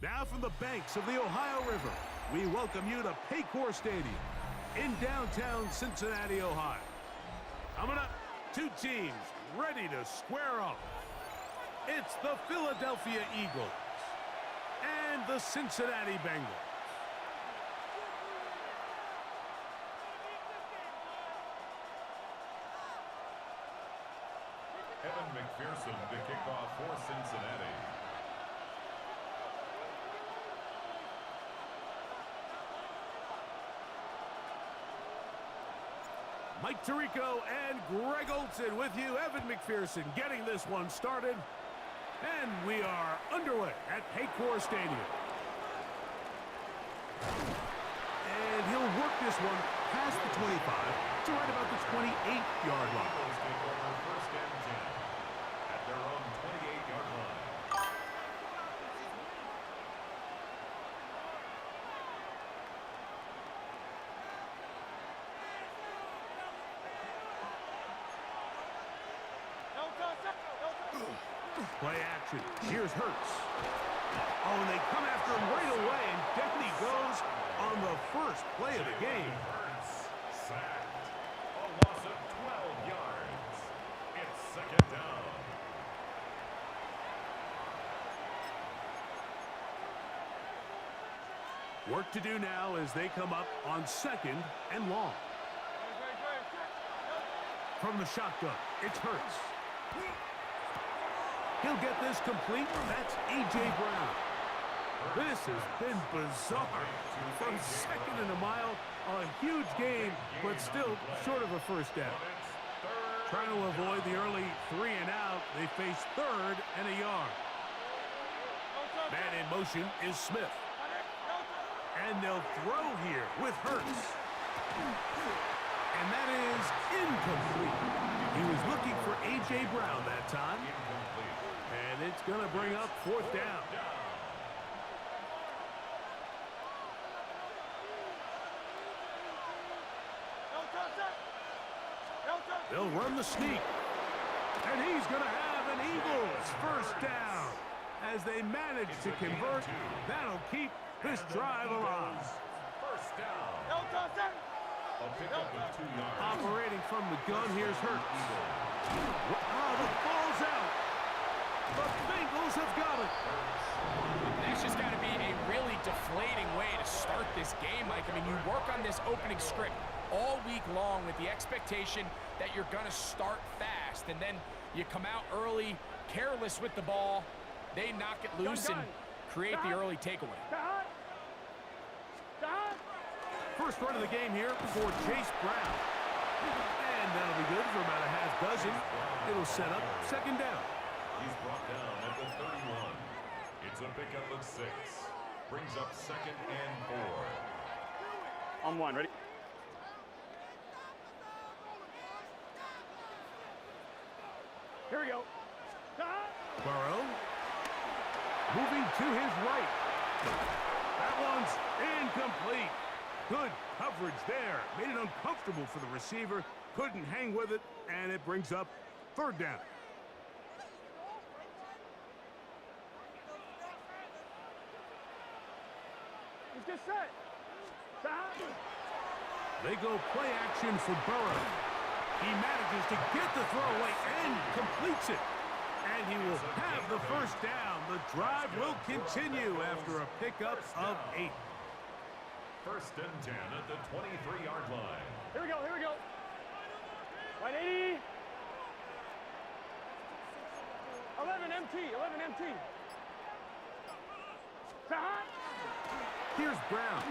Now from the banks of the Ohio River, we welcome you to Paycor Stadium in downtown Cincinnati, Ohio. Coming up, two teams ready to square off. It's the Philadelphia Eagles and the Cincinnati Bengals. Evan McPherson to kick off for Cincinnati. Mike Tirico and Greg Olson with you. Evan McPherson getting this one started. And we are underway at Paycor Stadium. And he'll work this one past the 25 to right about the 28-yard line. Eagles take over first and 10 at their own 28-yard line. Play action. Here's Hurts. Oh, and they come after him right away, and down he goes on the first play of the game. Hurts sacked. A loss of 12 yards. It's second down. Work to do now as they come up on second and long. From the shotgun, it's Hurts. He'll get this complete. That's A.J. Brown. This has been bizarre. From second and a mile, a huge game, but still short of a first down. Trying to avoid the early 3 and out, they face third and a yard. Man in motion is Smith. And they'll throw here with Hurts. And that is incomplete. He was looking for A.J. Brown that time. And it's going to bring up fourth down. They'll run the sneak. And he's going to have an Eagles first down. As they manage to convert, that'll keep this drive alive. First down. A pickup of 2 yards. Operating from the gun, here's Hurts. Oh, the ball's out. The Bengals have got it. That's just got to be a really deflating way to start this game, Mike. I mean, you work on this opening script all week long with the expectation that you're going to start fast, and then you come out early, careless with the ball. They knock it loose and create the early takeaway. First run of the game here for Chase Brown. And that'll be good for about a half dozen. It'll set up second down. He's brought down at the 31. It's a pickup of 6. Brings up second and 4. On one, ready? Here we go. Burrow. Moving to his right. That one's incomplete. Good coverage there. Made it uncomfortable for the receiver. Couldn't hang with it, and it brings up third down. Let's get set. They go play action for Burrow. He manages to get the throw away and completes it. And he will have the first down. The drive will continue after a pickup of 8. First and 10 at the 23-yard line. Here we go, here we go. 180. 11 MT, 11 MT. Here's Brown.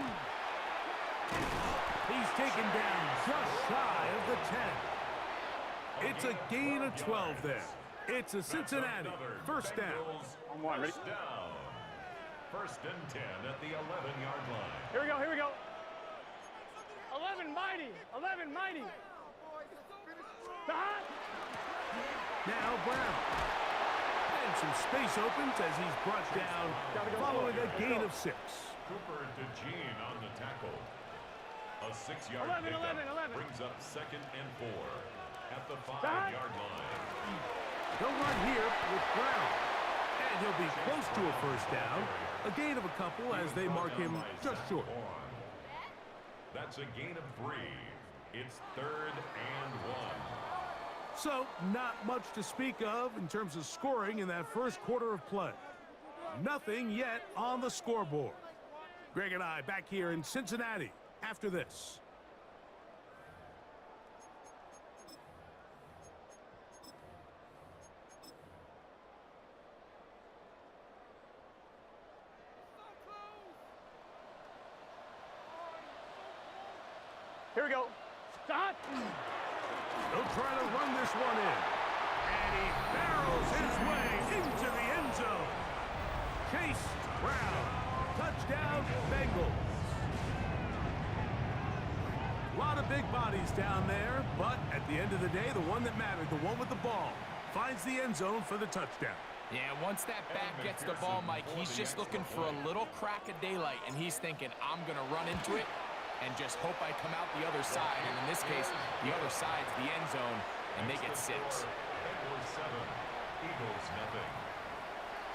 He's taken down just shy of the 10. It's a gain of 12 there. It's a Cincinnati first down. On one, ready? First down. First and 10 at the 11-yard line. Here we go, here we go. 11 mighty, 11 mighty. Now Brown. And some space opens as he's brought down following a gain of 6. Cooper DeJean on the tackle. A 6-yard 11, pickup 11. brings up second and 4 at the 5-yard line. They'll run here with Brown. And he'll be close to a first down A gain of a couple as they mark him just short. That's a gain of 3. It's 3rd and 1. So, not much to speak of in terms of scoring in that first quarter of play. Nothing yet on the scoreboard. Greg and I back here in Cincinnati after this. Here we go. Start. He'll try to run this one in. And he barrels his way into the end zone. Chase Brown. Touchdown, Bengals. A lot of big bodies down there, but at the end of the day, the one that mattered, the one with the ball, finds the end zone for the touchdown. Yeah, once that back gets the ball, Mike, he's just looking for a little crack of daylight, and he's thinking, I'm going to run into it and just hope I come out the other side. And in this case, the other side's the end zone, and they get 6. Bengals 7, Eagles nothing.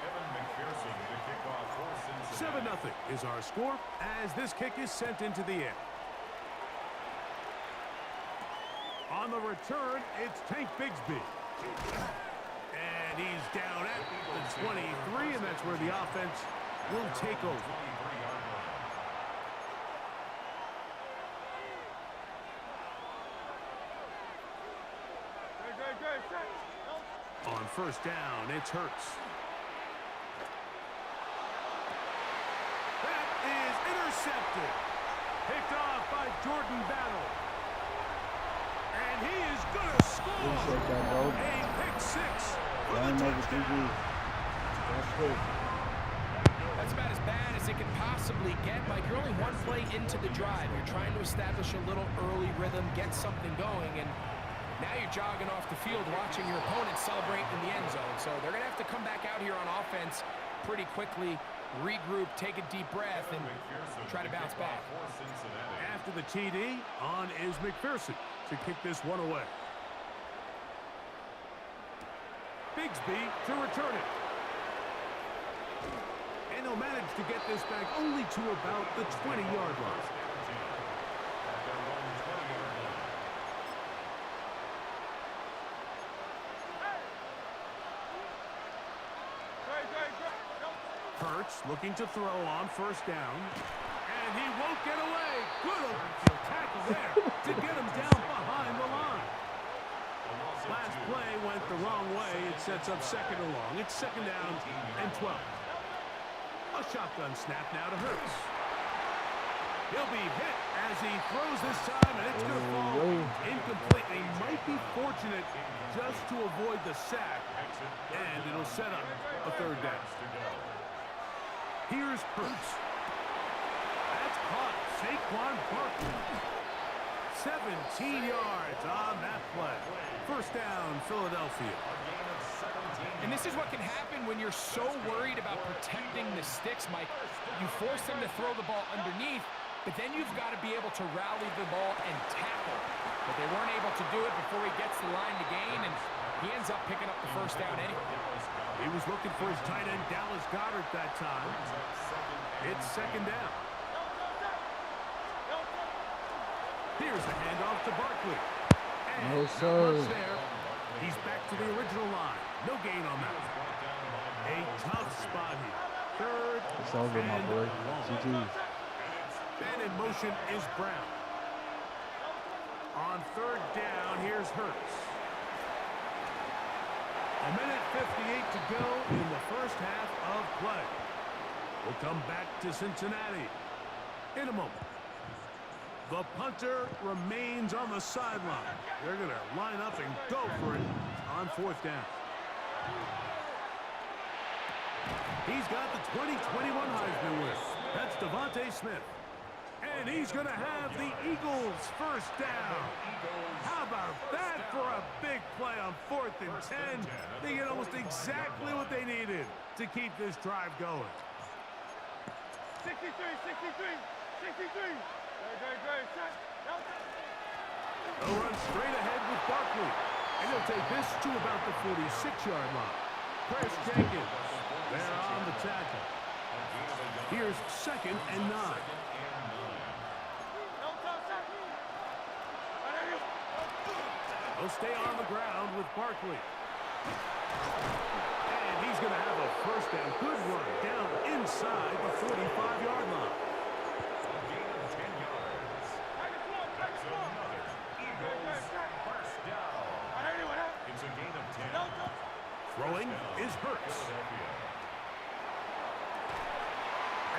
Evan McPherson to kick off for Cincinnati. 7-0 is our score as this kick is sent into the air. On the return, it's Tank Bigsby. And he's down at the 23, and that's where the offense will take over. On first down, it's Hurts. That is intercepted. Picked off by Jordan Battle. And he is going to score a pick 6 for the touchdown. That's about as bad as it can possibly get, Mike. You're only one play into the drive. You're trying to establish a little early rhythm, get something going, and now you're jogging off the field watching your opponent celebrate in the end zone. So they're going to have to come back out here on offense pretty quickly, regroup, take a deep breath, and try to bounce back. After the TD, on is McPherson to kick this one away. Bigsby to return it. And he'll manage to get this back only to about the 20-yard line. Hurts looking to throw on first down. And he won't get away. Good tackle there to get him down behind the line. Last play went the wrong way. It sets up 2nd and long. It's 2nd down and 12. A shotgun snap now to Hurts. He'll be hit as he throws this time, and it's going to fall incomplete. He might be fortunate just to avoid the sack, and it'll set up a 3rd down. Here's Hurts. That's caught. Saquon Barkley. 17 yards on that play. First down, Philadelphia. And this is what can happen when you're so worried about protecting the sticks, Mike. You force them to throw the ball underneath, but then you've got to be able to rally the ball and tackle. But they weren't able to do it before he gets the line to gain, and he ends up picking up the first down anyway. He was looking for his tight end, Dallas Goedert, that time. It's 2nd down. Here's a handoff to Barkley. And no, sir. There. He's back to the original line. No gain on that. A tough spot here. 3rd It's over, my boy. GG. And in motion is Brown. On 3rd down, here's Hurts. A minute 58 to go in the first half of play. We'll come back to Cincinnati in a moment. The punter remains on the sideline. They're going to line up and go for it on 4th down. He's got the 2021 Heisman winner. That's Devontae Smith. And he's going to have the Eagles first down. How about that for a big play on 4th and 10? They get almost exactly what they needed to keep this drive going. 63, 63, 63. They'll run straight ahead with Barkley. And he'll take this to about the 46-yard line. Chris Jenkins there on the tackle. Here's 2nd and 9. He'll stay on the ground with Barkley. And he's going to have a first down. Good run down inside the 45-yard line. Gain of 10 yards. That's another Eagles first down. It's a gain of 10. Throwing is Hurts.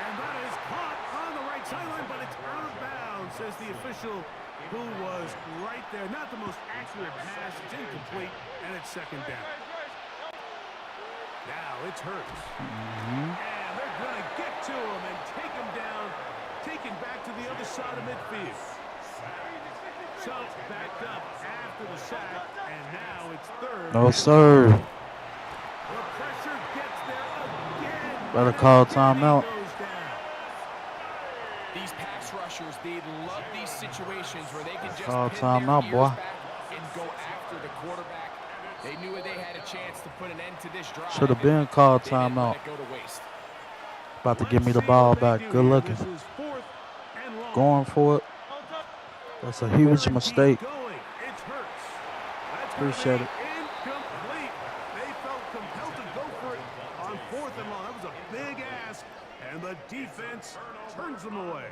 And that is caught on the right sideline, but it's out of bounds, says the official, who was right there. Not the most accurate pass. It's incomplete, and it's 2nd down. Now it's Hurts. And they're going to get to him and take him down, taken back to the other side of midfield. So backed up after the sack, and now it's 3rd. No, sir. The pressure gets there again. Better call timeout. These pass rushers, they love these situations where they can just Call pin timeout, their boy. ears back and go after the quarterback. They knew they had a chance to put an end to this drive. Should have been called They didn't let timeout. it go to waste. About to give me the ball back. Good looking. This is 4th and long. Going for it. That's a huge mistake. It's Hurts. That's Appreciate it. Incomplete. They felt compelled to go for it on 4th and long. That was a big ask, and the defense turns them away.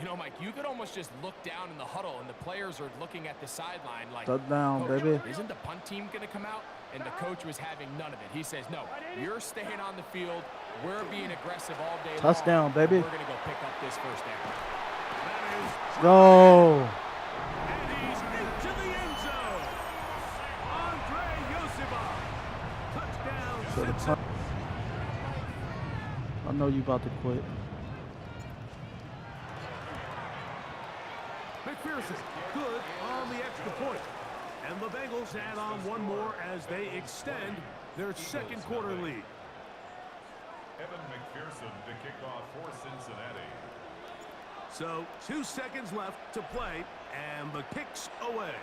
You know, Mike, you could almost just look down in the huddle, and the players are looking at the sideline like, Touchdown, Coach, baby. isn't the punt team going to come out? And the coach was having none of it. He says, no, you're staying on the field. We're being aggressive all day long. Touchdown, baby. We're going to go pick up this first down. Go. And he's into the end zone. Andre Yosiba. Touchdown. Cincinnati. I know you about to quit. McPherson, good on the extra point. And the Bengals add on one more as they extend their 2nd quarter lead. Evan McPherson to kick off for Cincinnati. So 2 seconds left to play, and the kick's away.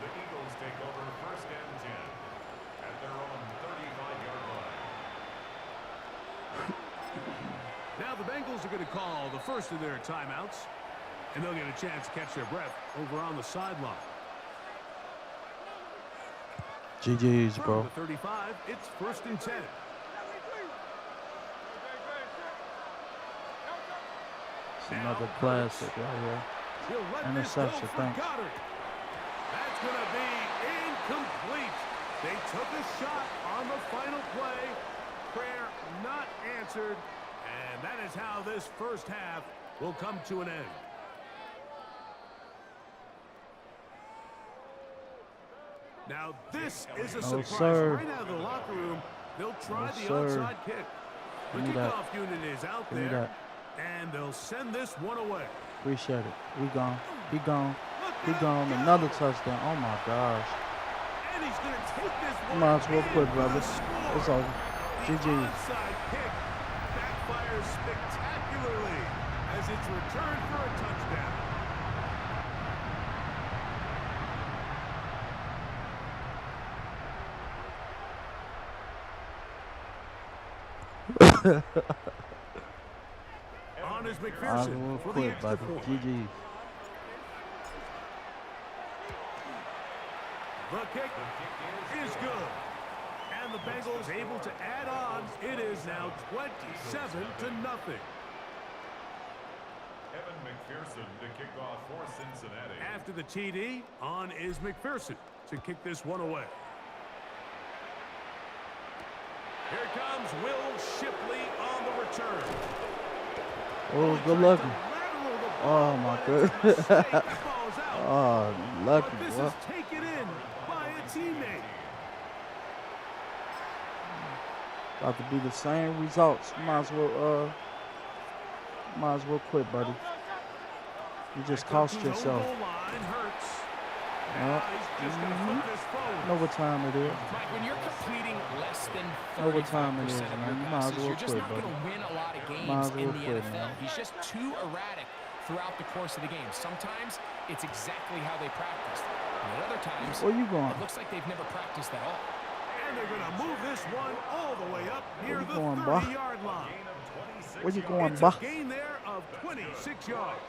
The Eagles take over 1st and 10 at their own 35-yard line. Now the Bengals are going to call the first of their timeouts, and they'll get a chance to catch their breath over on the sideline. GG's, From bro. the 35, it's 1st and 10. It's another classic right here. He'll let Interception, this go for thanks. Goddard. That's going to be incomplete. They took a shot on the final play. Prayer not answered. And that is how this first half will come to an end. Now this is a surprise. sir. Right out of the locker room, they'll try No, the sir. onside kick. The Give me that. kickoff unit is out Give me there, that. and they'll send this one away. Appreciate it. We gone. He gone. Look He out, gone. go! Another touchdown. Oh my gosh. And he's going to take this one. Might as well in quit, for brother. the score. It's over. The GG. onside kick backfires spectacularly as it's returned for a touchdown. On is I McPherson will for the quit, extra buddy. point. GG. The kick is good. And the Bengals able to add on. It is now 27-0. Evan McPherson to kick off for Cincinnati. After the TD, on is McPherson to kick this one away. Here comes Will Shipley on the return. Oh, good looking. Lateral the Oh ball, my but it's a goodness. mistake. It falls out. Oh, lucky, But this boy. is taken in by a teammate. About to be the same results. Might as well quit, buddy. You just cost To the yourself. goal line, Hurts. Yep. Now he's just going to flip this forward. Know what time it is. Mike, when you're completing less than Know what time it 35% is, of man. your You might as passes, well you're just quit, not going buddy. to win a lot of Might games as in well the quit, NFL. man. He's just too erratic throughout the course of the game. Sometimes it's exactly how they practiced. And at other times, Where you going? it looks like they've never practiced at all. And And they're going to move this one all the way up near the going, boy? 30-yard line. Where you going, It's boy? a gain there of 26 yards.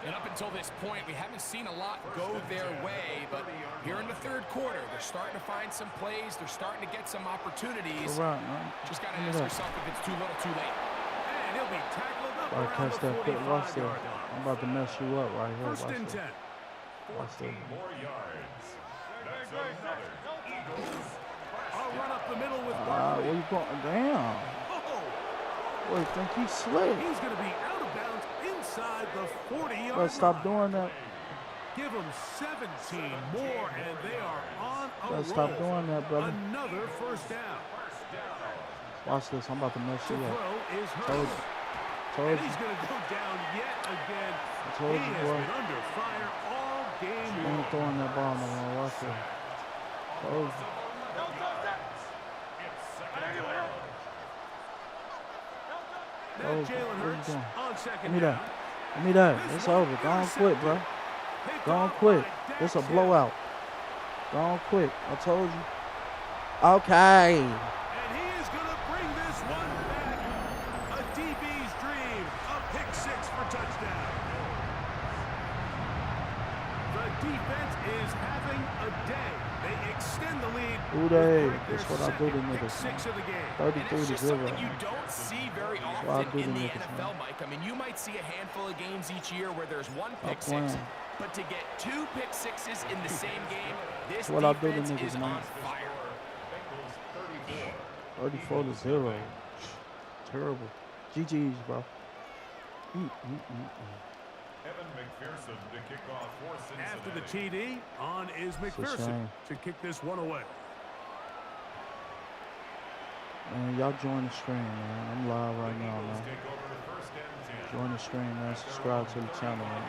And up until this point, we haven't seen a lot go their way, but here in the third quarter, they're starting to find some plays. They're starting to get some opportunities. All right, man. Just got to ask yourself if it's too little, too late. And he'll be tackled up All right, around catch the that quick. Watch 45-yard that. line. I'm about to mess you up right here. First and 10. Watch 14 that. more yards. That's another Eagles. I'll run up the middle with Where Barkley. you going? Damn. Oh, Boy, you think he's slick? he's going to be out of bounds inside the 40-yard Let's stop line. doing that. Give them 17 more, and they are on a Let's roll. stop doing that, brother. Another first down. Watch this. I'm about to mess The you up. throw is Told Hurts. you. And Told he's you. going to go down yet again. I told He you, has boy. been under fire all game You long. ain't throwing that ball no more. Watch this. Told you. Now Oh, Jalen what are you Hurts doing? on second Give me down. that. Give me that. It's over. Go on quick, bro. Picked Go on off quick. by It's a Dax blowout. Go on quick. I told you. Okay. Hill. And he is going to bring this one back. A DB's dream. A pick six for touchdown. The defense is having a day. They extend the lead. Who they? with Greg, That's their what I do to second pick niggas, six man. of the game. And 33 it's to just 0. something you don't see very That's what I often do in to the niggas, NFL, man. Mike. I mean, you might see a handful of games each year where there's one pick Stop six, playing. but to get two pick sixes in the same game, this That's what I do to defense niggas, is man. on fire. Bengals 34. 34 to 0. Terrible. GG's, bro. Evan McPherson to kick off for Cincinnati. After the TD, on is McPherson shame. to kick this one away. Man, y'all join the stream, man. I'm live right now, Eagles man. take over first and 10. Join the stream, man. Subscribe to the channel, man.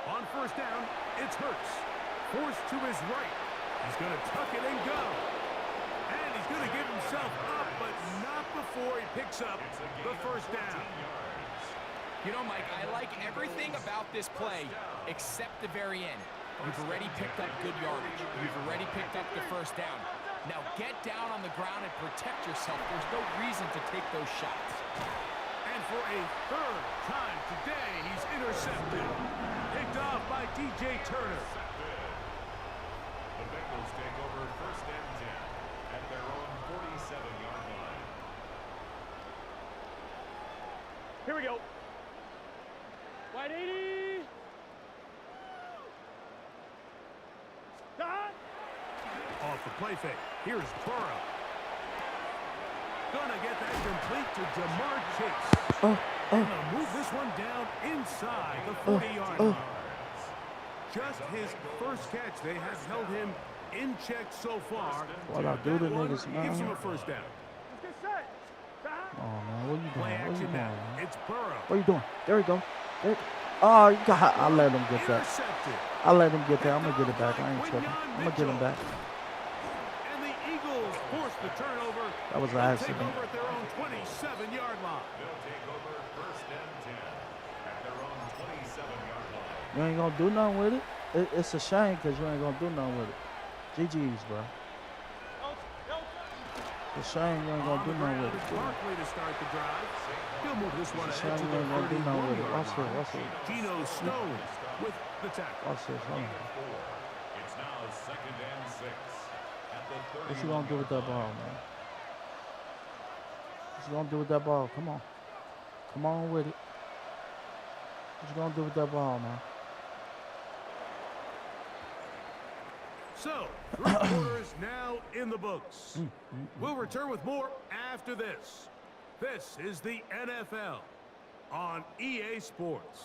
On first down, it's Hurts. Forced to his right. He's going to tuck it and go. And he's going to give himself up, but not before he picks up the first down. You know, Mike, I like everything about this play except the very end. You've already picked up good yardage. You've already picked up the first down. Now get down on the ground and protect yourself. There's no reason to take those shots. And for a third time today, he's intercepted. Picked off by DJ Turner. The Bengals take over first and 10 at their own 47-yard line. Here we go. Wide 80. Dot. Off the play fake. Here's Burrow. Gonna get that complete to Jamar Chase. And they'll move this one down inside the 40-yard line. Just his first catch. They have held him in check so far. What I do to That one niggas, gives him man. a first down. Let's get set. Dot. Oh, man. What you Play doing? What you action doing, now. man? It's Burrow. What you doing? There we go. There. Oh, you got. I let him get that. Intercepted. I let him get that. I'm gonna get it back. I ain't tripping. I'm gonna get him back. And the Eagles force the turnover. That was an They'll take accident. over at their own 27-yard line. They'll take over first and 10 at their own 27-yard line. You ain't gonna do nothing with it. It's a shame because you ain't gonna do nothing with it. GG's, bro. It's a shame you ain't gonna do nothing with it. It's Barkley to start the drive. He'll move this one It's a ahead shame to you the ain't gonna do nothing with it. 31-yard Watch this. line. Watch this. Geno Stone with the tackle. Watch this. Hold on. It's now second and 6 at the 30. What you gonna do with that ball, man? What you gonna do with that ball? Come on. Come on with it. What you gonna do with that ball, man? So, 3 quarters now in the books. We'll return with more after this. This is the NFL on EA Sports.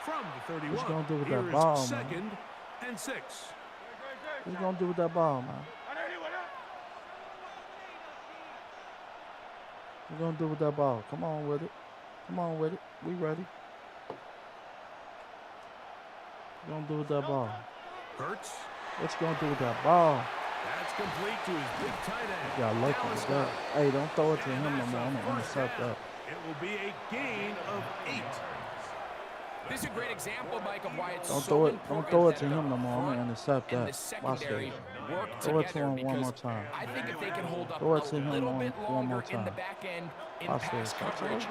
From the 31, What you gonna do with that here is ball, man? second and 6. What you gonna do with that ball, man? What you gonna do with that ball? Come on with it. Come on with it. We ready. What you gonna do with that ball? Hurts What you gonna do with that ball? That's complete to his big tight end. You got lucky Dallas with that. Goedert. Hey, don't throw it to And him no that's more. a I'm gonna first intercept down. that. It will be a gain of 8. This is a great example, Mike, of why it's Don't so throw it. important Don't throw it that to the him no more. I'm gonna front intercept and that. the Watch secondary this. work Throw it to together, him one more because time. I think if they can hold up Throw it to a him little bit one more longer in the time. back end in Watch pass this. Watch coverage, it.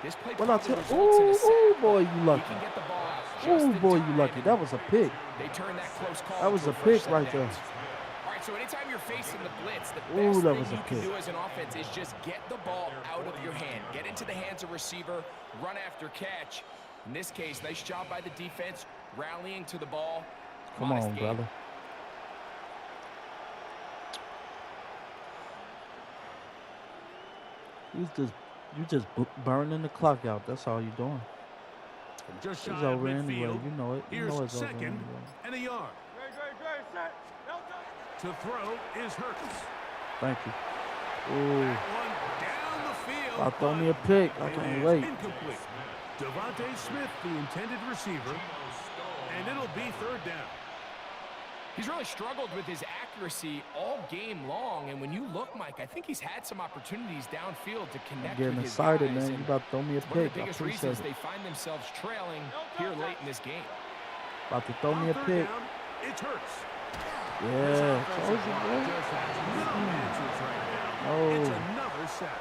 this play What I probably tell? results in a sack. Ooh, boy, you He lucky. can get the ball out just Ooh, in boy, you time, lucky. and That was a pick. they turn that close call That was into a first pick right set there. downs. All right, so anytime you're facing the blitz, the Ooh, best that thing was a you can pick. do as an offense is just get the ball out of your hand. Get into the hands of receiver, run after catch. In this case, nice job by the defense, rallying to the ball. Come Modest on, gain. brother. You just burning the clock out. That's all you doing. Just It's shy of over anyway. midfield. You know it. You Here's know it's over second anyway. and a yard. Great, set. To throw is Hurts. Thank you. Ooh, That one down the field. I throw me a but pick. I it can't is wait. incomplete. Devontae Smith, the intended receiver, and it'll be third down. He's really struggled with his accuracy all game long, and when you look, Mike, I think he's had some opportunities downfield to connect Getting with his excited, guys, man. You and about to throw me a it's one of pick. the I biggest appreciate reasons it. they find themselves trailing here late in this game. About to throw me a On third pick. down, it's Hurts. Yeah, Offensive told you, line boy. just has no answers right now. No. It's another sack.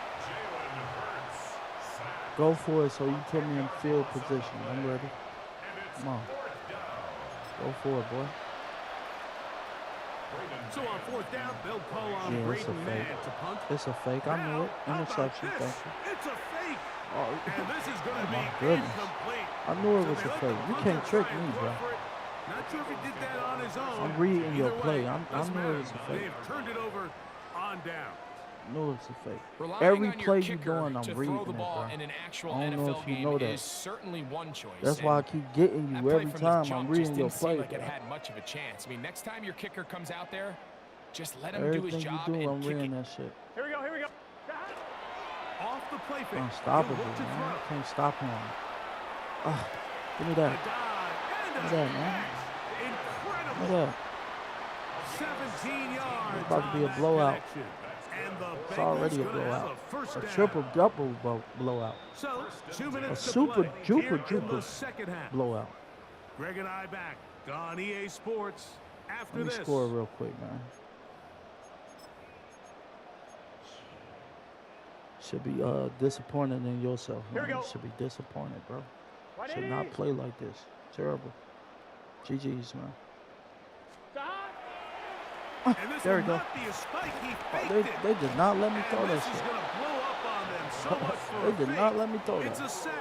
Go for it so you put me in field position. I'm ready. Come on. Go for it, boy. So on fourth down, they'll call on Yeah, it's a Braden fake. Mann to punt. It's a fake. I knew Now, it. how about Interception. this? Thank you. It's a fake. Oh, And this is going to Oh, be my goodness. incomplete. I knew it So was they a let fake. the You punter can't trick try and me, go bro. for it. Not sure if he did that on his own. I'm reading your Either play. way, I doesn't knew it matter. was a fake. They've turned it over on down. I knew it was a fake. Relying Every on your play you kicker doing, I'm to reading throw the it, ball bro. in an actual I don't know NFL if you game know that. is certainly one choice. That's why I and keep getting that you play every from the time. jump I'm just reading your didn't seem play, like it bro. had much of a chance. I mean, next time your kicker comes out there, just let him do his Everything job you do, and I'm kick reading it. that shit. Here we go. Off the play fake. Unstoppable, He'll look to man. throw. Can't stop him. Ah, give me A that. dive and Give a me that, man. catch. Give me Incredible. that. 17 yards It's about to be a on that blowout. connection. And the It's Bengals already a gonna have blowout. a first A down. triple-double blowout. So, 2 minutes to super play duper here in the duper second half. Blowout. Greg and I back on EA Sports after Let me this. score real quick, man. Should be disappointed in yourself, Here man. we go. You should be disappointed, bro. 180. Should not play like this. Terrible. GG's, man. And this There will we go. not be a spike. He Oh, faked it. they did not let me throw And that this is shit. going to blow up on them. So much for They a did fake. not let me throw It's that. a sack.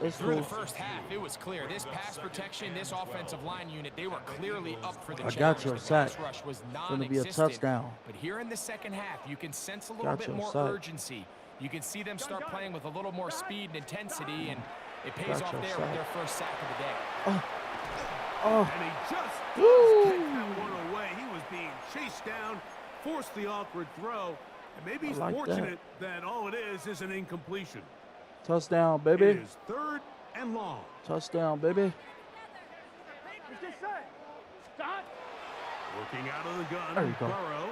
It's Through cool. the first half, it was clear. This pass protection, this offensive line unit, they were clearly up for the I challenge. got your The sack. pass rush was It's gonna be a non-existent. touchdown. But here in the second half, you can sense a little Got bit your more sack. urgency. You can see them start playing with a little more speed and intensity, and it pays Got off your there sack. with their first sack of the day. Oh, And he just Woo. does take that one away. He was being chased down, forced the awkward throw. And maybe he's like that. fortunate that all it is an incompletion. touchdown, It baby. is third and long. Touchdown, baby. Let's get set. Stop. Working out of the gun, There you go. Burrow.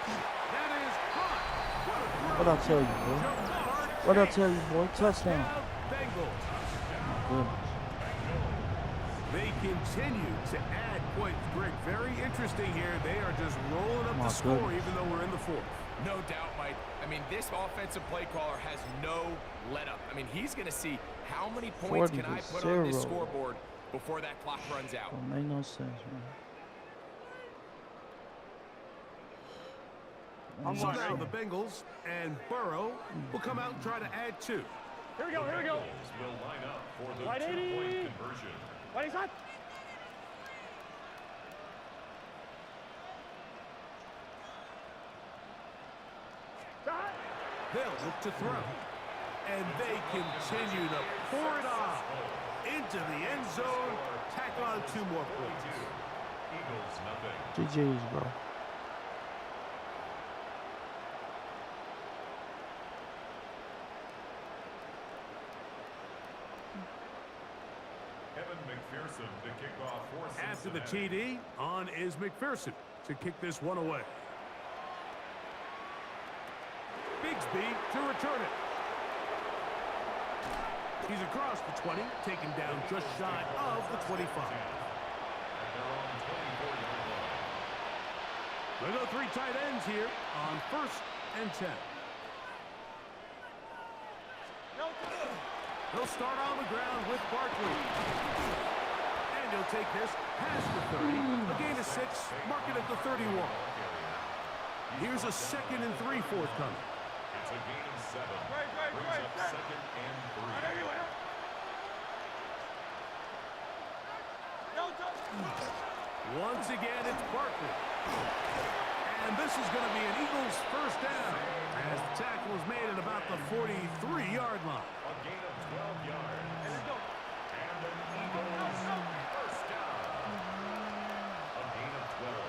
That is hot. What a throw. What'd I tell you, boy? Jamar What'd I Chase. tell you, boy? Touchdown. Touchdown, Bengals. Goodness. They continue to add points. Greg, very interesting here. They are just rolling up My the score goodness. even though we're in the fourth. No doubt, Mike. I mean, this offensive play caller has no let-up. I mean, he's going to see how many points 40 can I to put on this 0. scoreboard before that clock runs out. Don't make no sense, man. So now the Bengals and Burrow will come out and try to add 2. Here we go. Will line up for the 180. two-point conversion. What is that? Stop. They'll look to throw. And they continue to pour it on into the end zone. Tack on 2 more points. Eagles nothing. GG's, bro. Kevin McPherson kickoff for After the Cincinnati. TD, on is McPherson to kick this one away. Bigsby to return it. He's across the 20, taken down just shy of the 25. We'll go 3 tight ends here on 1st and 10. He'll start on the ground with Barkley. And he'll take this past the 30. A gain of 6, mark it at the 31. Here's a 2nd and 3 forthcoming. It's a gain of 7. Brings up 2nd and 3. Once again, it's Barkley. And this is going to be an Eagles first down as the tackle is made at about the 43-yard line. A gain of 12 yards. And an Eagles first down. A gain of 12.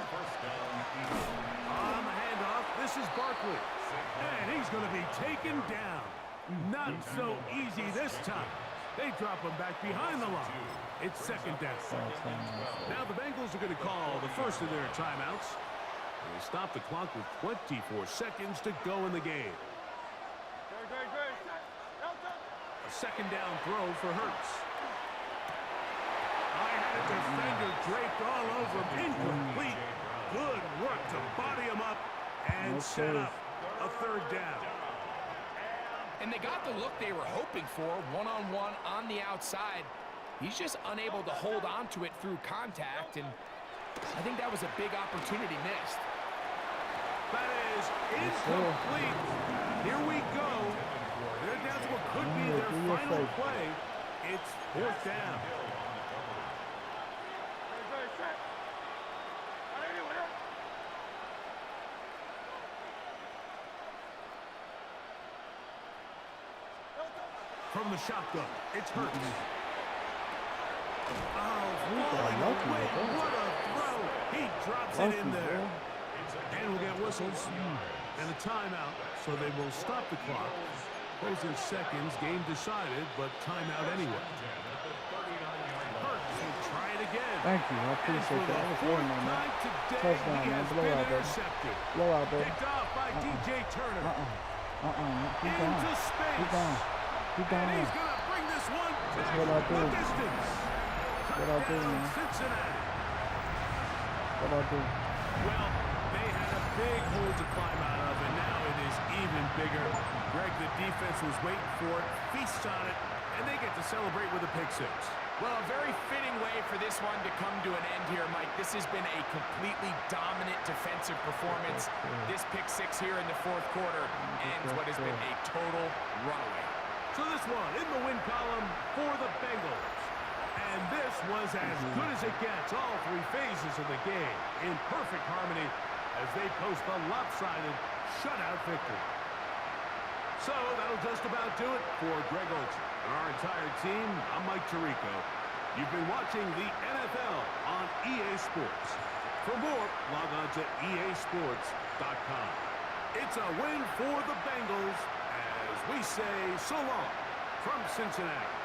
First down, Eagles. On the handoff, this is Barkley. And he's going to be taken down. Not so easy this time. They drop him back behind the line. It's 2nd down. Now the Bengals are going to call the first of their timeouts. They stop the clock with 24 seconds to go in the game. A 2nd down throw for Hurts. I had a defender draped all over him. Incomplete. Good work to body him up and set up a 3rd down. And they got the look they were hoping for, one-on-one on the outside. He's just unable to hold on to it through contact, and I think that was a big opportunity missed. That is incomplete. Here we go. They're down to what could be their final play. It's 4th down. From the shotgun, it's Hurts. Oh, falling away. What a throw. He drops it in there. And we'll get whistles and a timeout, so they will stop the clock. Closing seconds, game decided, but timeout anyway. Hurts will try it again. Thank you. I appreciate that. I was waiting on that. Touchdown, man. Blowout, baby. Blowout, baby. Picked off by DJ Turner. He's gone. Into space. He's gone. He's gone. And he's going to bring this one That's back what I do. the distance. That's what I do, man. Cincinnati. What I do. Well, they had a big hole to climb out of, and now it is even bigger. Greg, the defense was waiting for it, feasts on it, and they get to celebrate with a pick 6. Well, a very fitting way for this one to come to an end here, Mike. This has been a completely dominant defensive performance. This pick 6 here in the 4th quarter ends what has been a total runaway. So this one in the win column for the Bengals. And this was as good as it gets, all 3 phases of the game in perfect harmony as they post the lopsided shutout victory. So that'll just about do it for Greg Olson and our entire team. I'm Mike Tirico. You've been watching the NFL on EA Sports. For more, log on to easports.com. It's a win for the Bengals as we say so long from Cincinnati.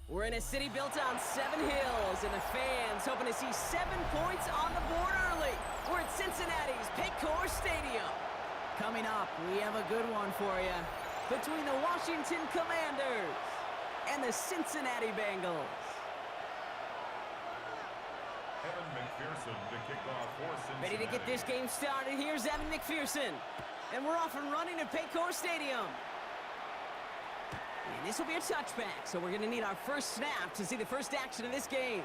We're in a city built on 7 hills, and the fans hoping to see 7 points on the board early. We're at Cincinnati's Paycor Stadium. Coming up, we have a good one for you. Between the Washington Commanders and the Cincinnati Bengals. Evan McPherson to kick off for Cincinnati. Ready to get this game started, here's Evan McPherson. And we're off and running at Paycor Stadium. And this will be a touchback, so we're going to need our first snap to see the first action of this game.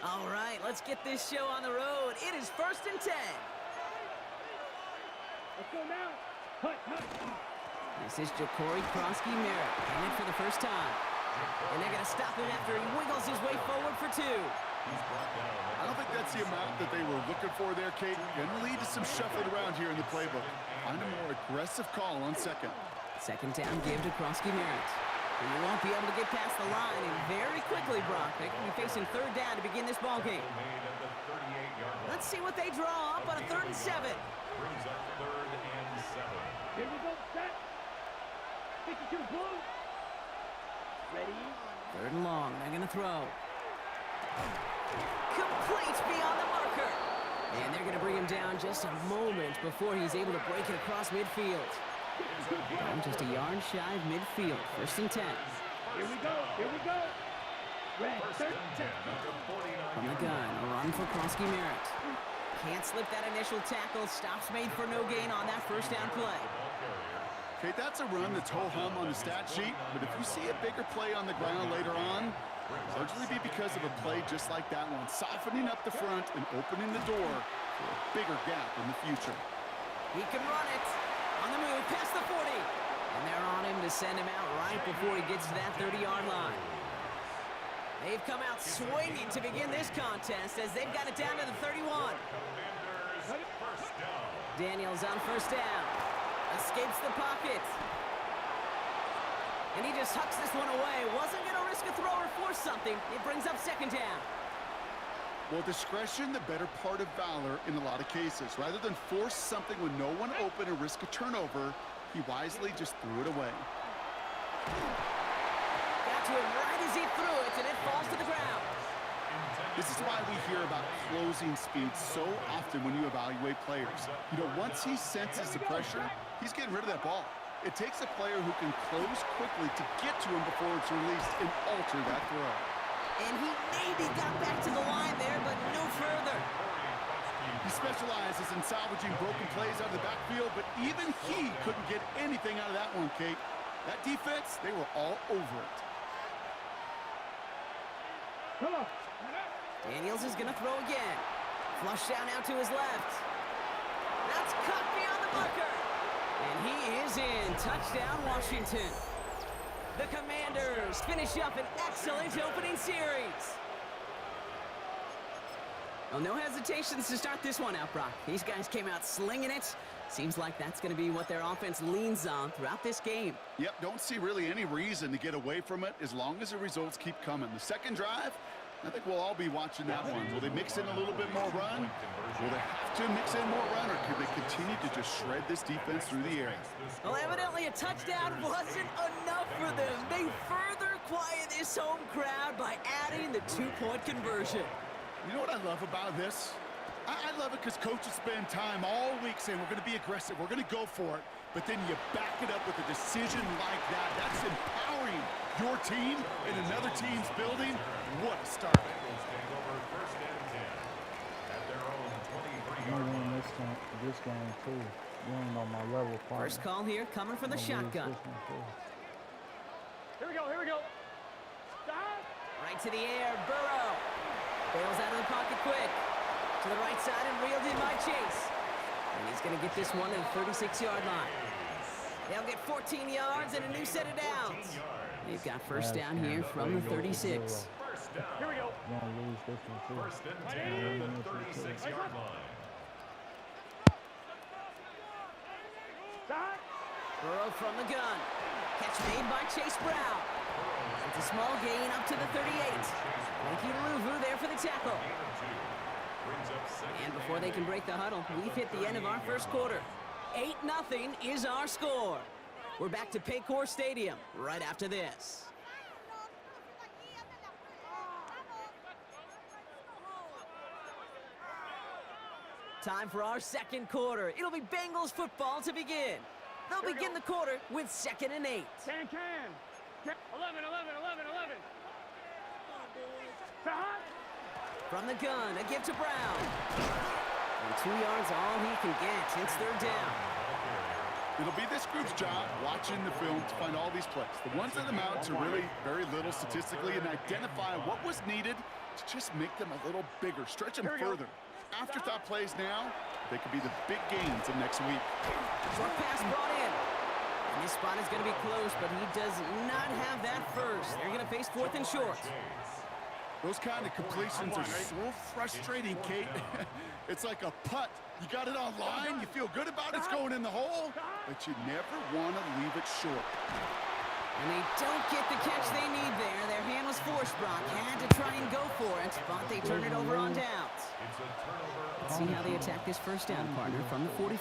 All right, let's get this show on the road. It is 1st and 10. Let's go now. Hut, hut. This is Ja'Cory Krosky-Merritt, in it for the first time. And they're going to stop him after he wiggles his way forward for 2. I don't think that's the amount that they were looking for there, Kate. Going to lead to some shuffling around here in the playbook. Find a more aggressive call on 2nd. 2nd down give to Krosky-Merritt. And you won't be able to get past the line, and very quickly, Brock, they're going to be facing 3rd down to begin this ball game. Let's see what they draw up on a 3rd and 7. Brings up 3rd and 7. Here we go, set. 52 blue. Ready. 3rd and long, they're going to throw. Complete beyond the marker. And they're going to bring him down just a moment before he's able to break it across midfield. I'm just a yard shy of midfield. 1st and 10. Here we go. Here we go. Red. 3rd and 10. From the gun, a run for Krosky-Merritt. Can't slip that initial tackle. Stops made for no gain on that 1st down play. Kate, that's a run that's ho-hum on the stat sheet, but if you see a bigger play on the ground later on, largely be because of a play just like that one, softening up the front and opening the door for a bigger gap in the future. He can run it. On the move, past the 40. And they're on him to send him out right before he gets to that 30-yard line. They've come out swinging to begin this contest as they've got it down to the 31. Daniels on 1st down. Escapes the pocket. And he just hucks this one away. Wasn't going to risk a throw or force something. It brings up 2nd down. Well, discretion, the better part of valor in a lot of cases. Rather than force something with no one open and risk a turnover, he wisely just threw it away. Got to him right as he threw it, and it falls to the ground. This is why we hear about closing speed so often when you evaluate players. You know, once he senses the pressure, he's getting rid of that ball. It takes a player who can close quickly to get to him before it's released and alter that throw. And he maybe got back to the line there, but no further. He specializes in salvaging broken plays out of the backfield, but even he couldn't get anything out of that one, Kate. That defense, they were all over it. Daniels is going to throw again. Flush down out to his left. That's cut beyond the marker. And he is in. Touchdown, Washington. The Commanders finish up an excellent opening series. Well, no hesitations to start this one out, Brock. These guys came out slinging it. Seems like that's going to be what their offense leans on throughout this game. Yep, don't see really any reason to get away from it as long as the results keep coming. The second drive, I think we'll all be watching that one. Will they mix in a little bit more run? Will they have to mix in more run, or could they continue to just shred this defense through the air? Well, evidently a touchdown wasn't enough for them. They further quiet this home crowd by adding the two-point conversion. You know what I love about this? I love it because coaches spend time all week saying we're going to be aggressive, we're going to go for it, but then you back it up with a decision like that. That's empowering your team in another team's building. What a start. You win this game too. You ain't on my level. Partner. First call here coming from the shotgun. Here we go, here we go. Stop. Right to the air, Burrow. Bails out of the pocket quick. To the right side and reeled in by Chase. And he's going to get this one at the 36-yard line. They'll get 14 yards and a new set of downs. They've got first down here from the 36. Here we go. You're going to lose this one too. First and 10 at the 36-yard line. Stop. Burrow from the gun. Catch made by Chase Brown. It's a small gain up to the 38. Thank you to Luvu there for the tackle. And before they can break the huddle, we've hit the end of our first quarter. 8-0 is our score. We're back to Paycor Stadium right after this. Time for our second quarter. It'll be Bengals football to begin. They'll begin the quarter with 2nd and 8. Can. 11. Stop. From the gun, a give to Brown. And 2 yards all he can get. It's 3rd down. It'll be this group's job watching the film to find all these plays. The ones that amount to really very little statistically and identify what was needed to just make them a little bigger, stretch them further. Afterthought plays now, they could be the big gains of next week. Short pass brought in. And this spot is going to be close, but he does not have that first. They're going to face 4th and short. Those kind of completions are so frustrating, Kate. It's like a putt. You got it on line, you feel good about it's going in the hole, but you never want to leave it short. And they don't get the catch they need there. Their hand was forced, Brock. Had to try and go for it, but they turned it over on downs. Let's see how they attack this first down, partner, from the 45.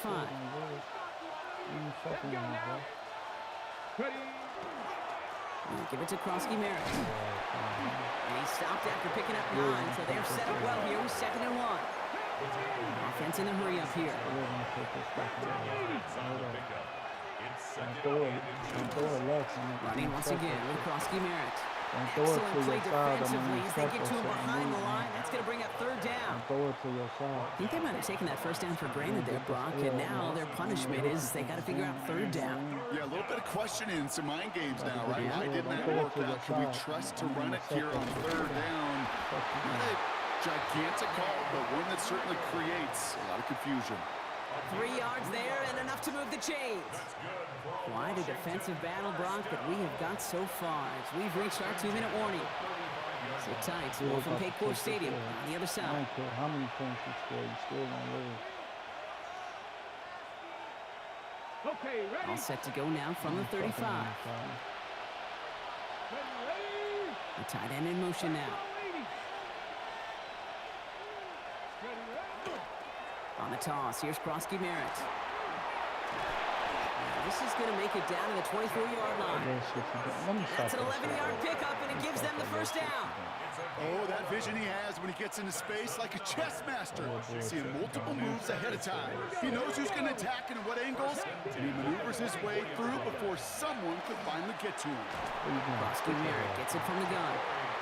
We'll give it to Krosky Merritt. And he stopped after picking up 9, so they're set up well here with 2nd and 1. Offense in a hurry up here. Running once again with Krosky Merritt. Excellent play defensively as they get to him behind the line. That's going to bring up 3rd down. I think they might have taken that first down for granted there, Brock, and now their punishment is they got to figure out 3rd down. Yeah, a little bit of questioning in some mind games now, right? Why didn't that work out? Can we trust to run it here on 3rd down? Not a gigantic call, but one that certainly creates a lot of confusion. 3 yards there and enough to move the chains. Quite a defensive battle, Brock, that we have got so far as we've reached our 2-minute warning. Sit tight, more from Paycor Stadium on the other side. I don't care how many points you score, you still gonna lose. Okay, ready? All set to go now from the 35. The tight end in motion now. On the toss, here's Krosky Merritt. This is going to make it down to the 24-yard line. That's an 11-yard pickup, and it gives them the first down. Oh, that vision he has when he gets into space like a chess master. Seeing multiple moves ahead of time. He knows who's going to attack and at what angles, and he maneuvers his way through before someone could finally get to him. Krosky Merritt gets it from the gun.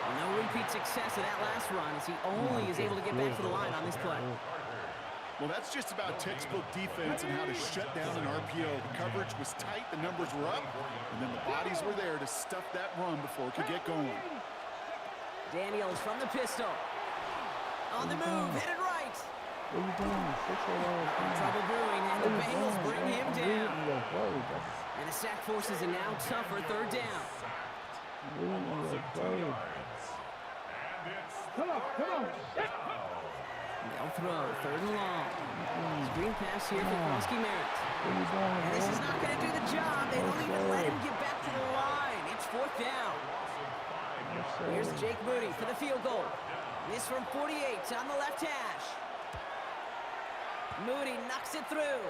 Well, no repeat success of that last run as he only is able to get back to the line on this play. Well, that's just about textbook defense and how to shut down an RPO. The coverage was tight, the numbers were up, and then the bodies were there to stuff that run before it could get going. Daniels from the pistol. On the move, hit it right. What are you doing? Trouble brewing, and the Bengals bring him down. And the sack forces a now tougher third down. Come on. They'll throw, third and long. Screen pass here for Krosky Merritt. And this is not going to do the job. They don't even let him get back to the line. It's fourth down. Here's Jake Moody for the field goal. This from 48 on the left hash. Moody knocks it through.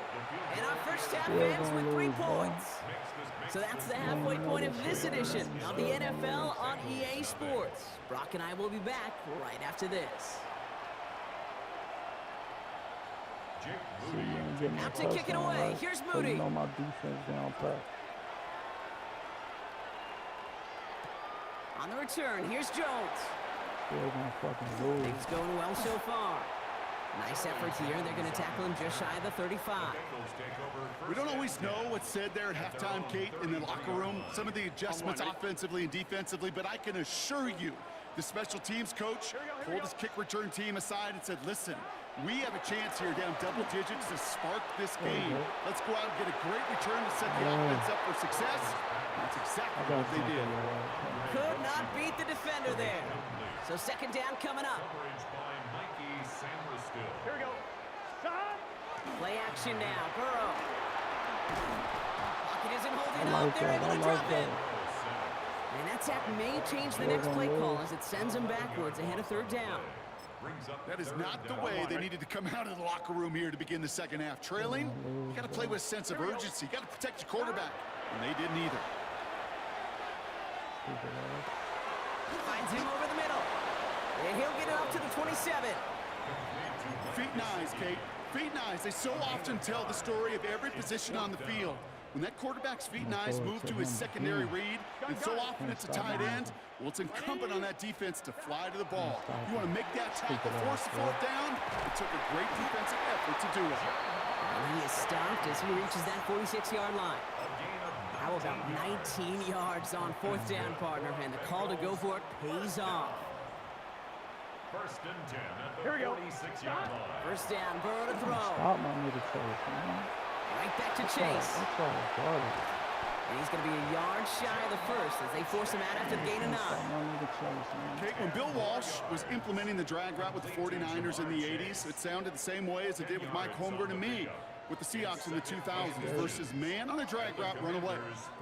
And our first half ends with 3 points. So that's the halfway point of this edition of the NFL on EA Sports. Brock and I will be back right after this. Out to kick it away. Here's Moody. On my defense down pat. On the return, here's Jones. Things going well so far. Nice effort here. They're going to tackle him just shy of the 35. We don't always know what's said there at halftime, Kate, in the locker room. Some of the adjustments offensively and defensively, but I can assure you the special teams coach pulled his kick return team aside and said, listen, we have a chance here down double digits to spark this game. Let's go out and get a great return to set the offense up for success. That's exactly what they did. Could not beat the defender there. So second down coming up. Here we go. Stop. Play action now. Burrow. Pocket isn't holding up. They're able to drop it. And that sack may change the next play call as it sends them backwards ahead of third down. That is not the way they needed to come out of the locker room here to begin the second half. Trailing, you got to play with a sense of urgency. You got to protect your quarterback, and they didn't either. Finds him over the middle. And he'll get it up to the 27. Feet and eyes, Kate. Feet and eyes. They so often tell the story of every position on the field. When that quarterback's feet and eyes move to his secondary read, and so often it's a tight end, well, it's incumbent on that defense to fly to the ball. You want to make that tackle, force the fourth down? It took a great defensive effort to do it. And he is stopped as he reaches that 46-yard line. How about 19 yards on fourth down, partner? And the call to go for it pays off. First and 10 at the Here we go. 46-yard line. First down, Burrow to throw. Stop my middle chase, man. Right back to Chase. That's all retarded. And he's going to be a yard shy of the first as they force him out after the gain of 9. Stop my middle chase, man. Kate, when Bill Walsh was implementing the drag route with the 49ers in the 80s, it sounded the same way as it did with Mike Holmgren and me with the Seahawks in the 2000s versus man on a drag route, run away.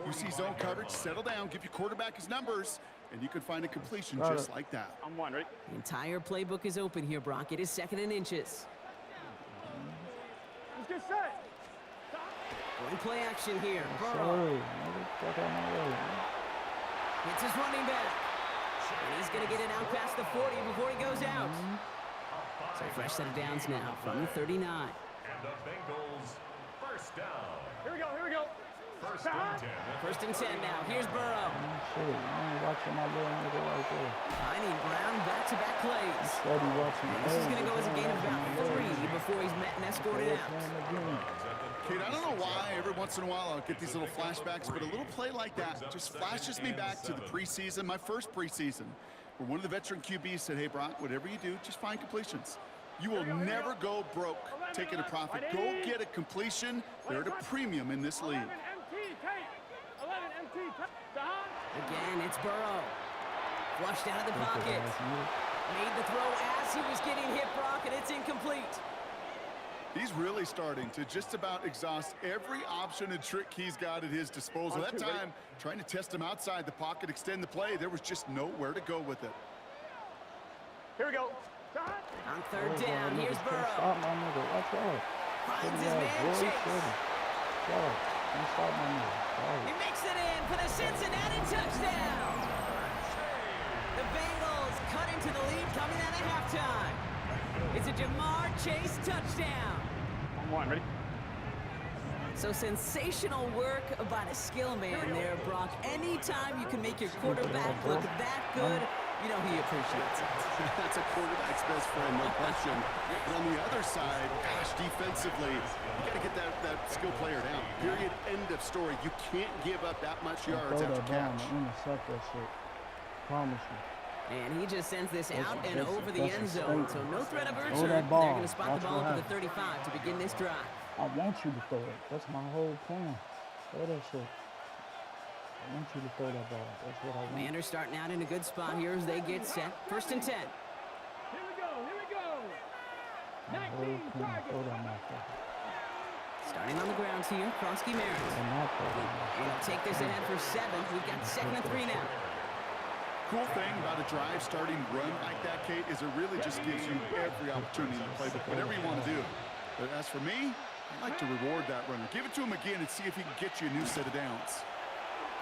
You see zone coverage, settle down, give your quarterback his numbers, and you can find a completion just like that. I'm one, right? The entire playbook is open here, Brock. It is second and inches. Let's get set. One play action here. Burrow Sorry, motherfucker, on my way, man. hits his running back. And he's going to get it out past the 40 before he goes out. So fresh set of downs now from the 39. And the Bengals first down. Here we go. First and 10. First and 10 now. Here's Burrow. Shit, I ain't watching my little nigga right there. Finding Brown back-to-back plays. Steady watching. And this is going to go as a gain of about 3 before he's met and escorted out. Kate, I don't know why every once in a while I'll get these little flashbacks, but a little play like that just flashes me back to the preseason, my first preseason, where one of the veteran QBs said, hey, Brock, whatever you do, just find completions. You will never go broke taking a profit. Go get a completion. They're at a premium in this league. 11 MT, Kate. 11 MT. Again, it's Burrow. Flushed out of the pocket. Made the throw as he was getting hit, Brock, and it's incomplete. He's really starting to just about exhaust every option and trick he's got at his disposal. That time, trying to test him outside the pocket, extend the play, there was just nowhere to go with it. Here we go. On third down, here's Burrow. Stop my nigga. Watch out. Finds his man Chase. Shut up. Don't stop my nigga. Sorry. He makes it in for the Cincinnati touchdown. The Bengals cut into the lead coming out of halftime. It's a Jamar Chase touchdown. On one, ready? So sensational work by the skill man there, Brock. Anytime you can make your quarterback look that good, you know he appreciates it. That's a quarterback's best friend, no question. But on the other side, gosh, defensively, you got to get that skill player down. Period. End of story. You can't give up that much yards after catch. Intercept that shit. Promise you. And he just sends this out and over the end zone. So no threat of Throw urgency. that They're ball. going to spot the Watch ball what for the 35 to begin this drive. I want you to throw it. That's my whole plan. Throw that shit. I want you to throw that ball. That's what I want. Commanders starting out in a good spot here as they get set. First and 10. Here we go, here we go. My whole 19 plan. targets. Throw that motherfucker. Starting on the grounds here, Krosky Merritt. And not throw that motherfucker. We'll take this ahead for 7. We've got 2nd and 3 now. Cool thing about a drive starting run like that, Kate, is it really just gives you every opportunity to play with whatever you want to do. But as for me, I like to reward that runner. Give it to him again and see if he can get you a new set of downs.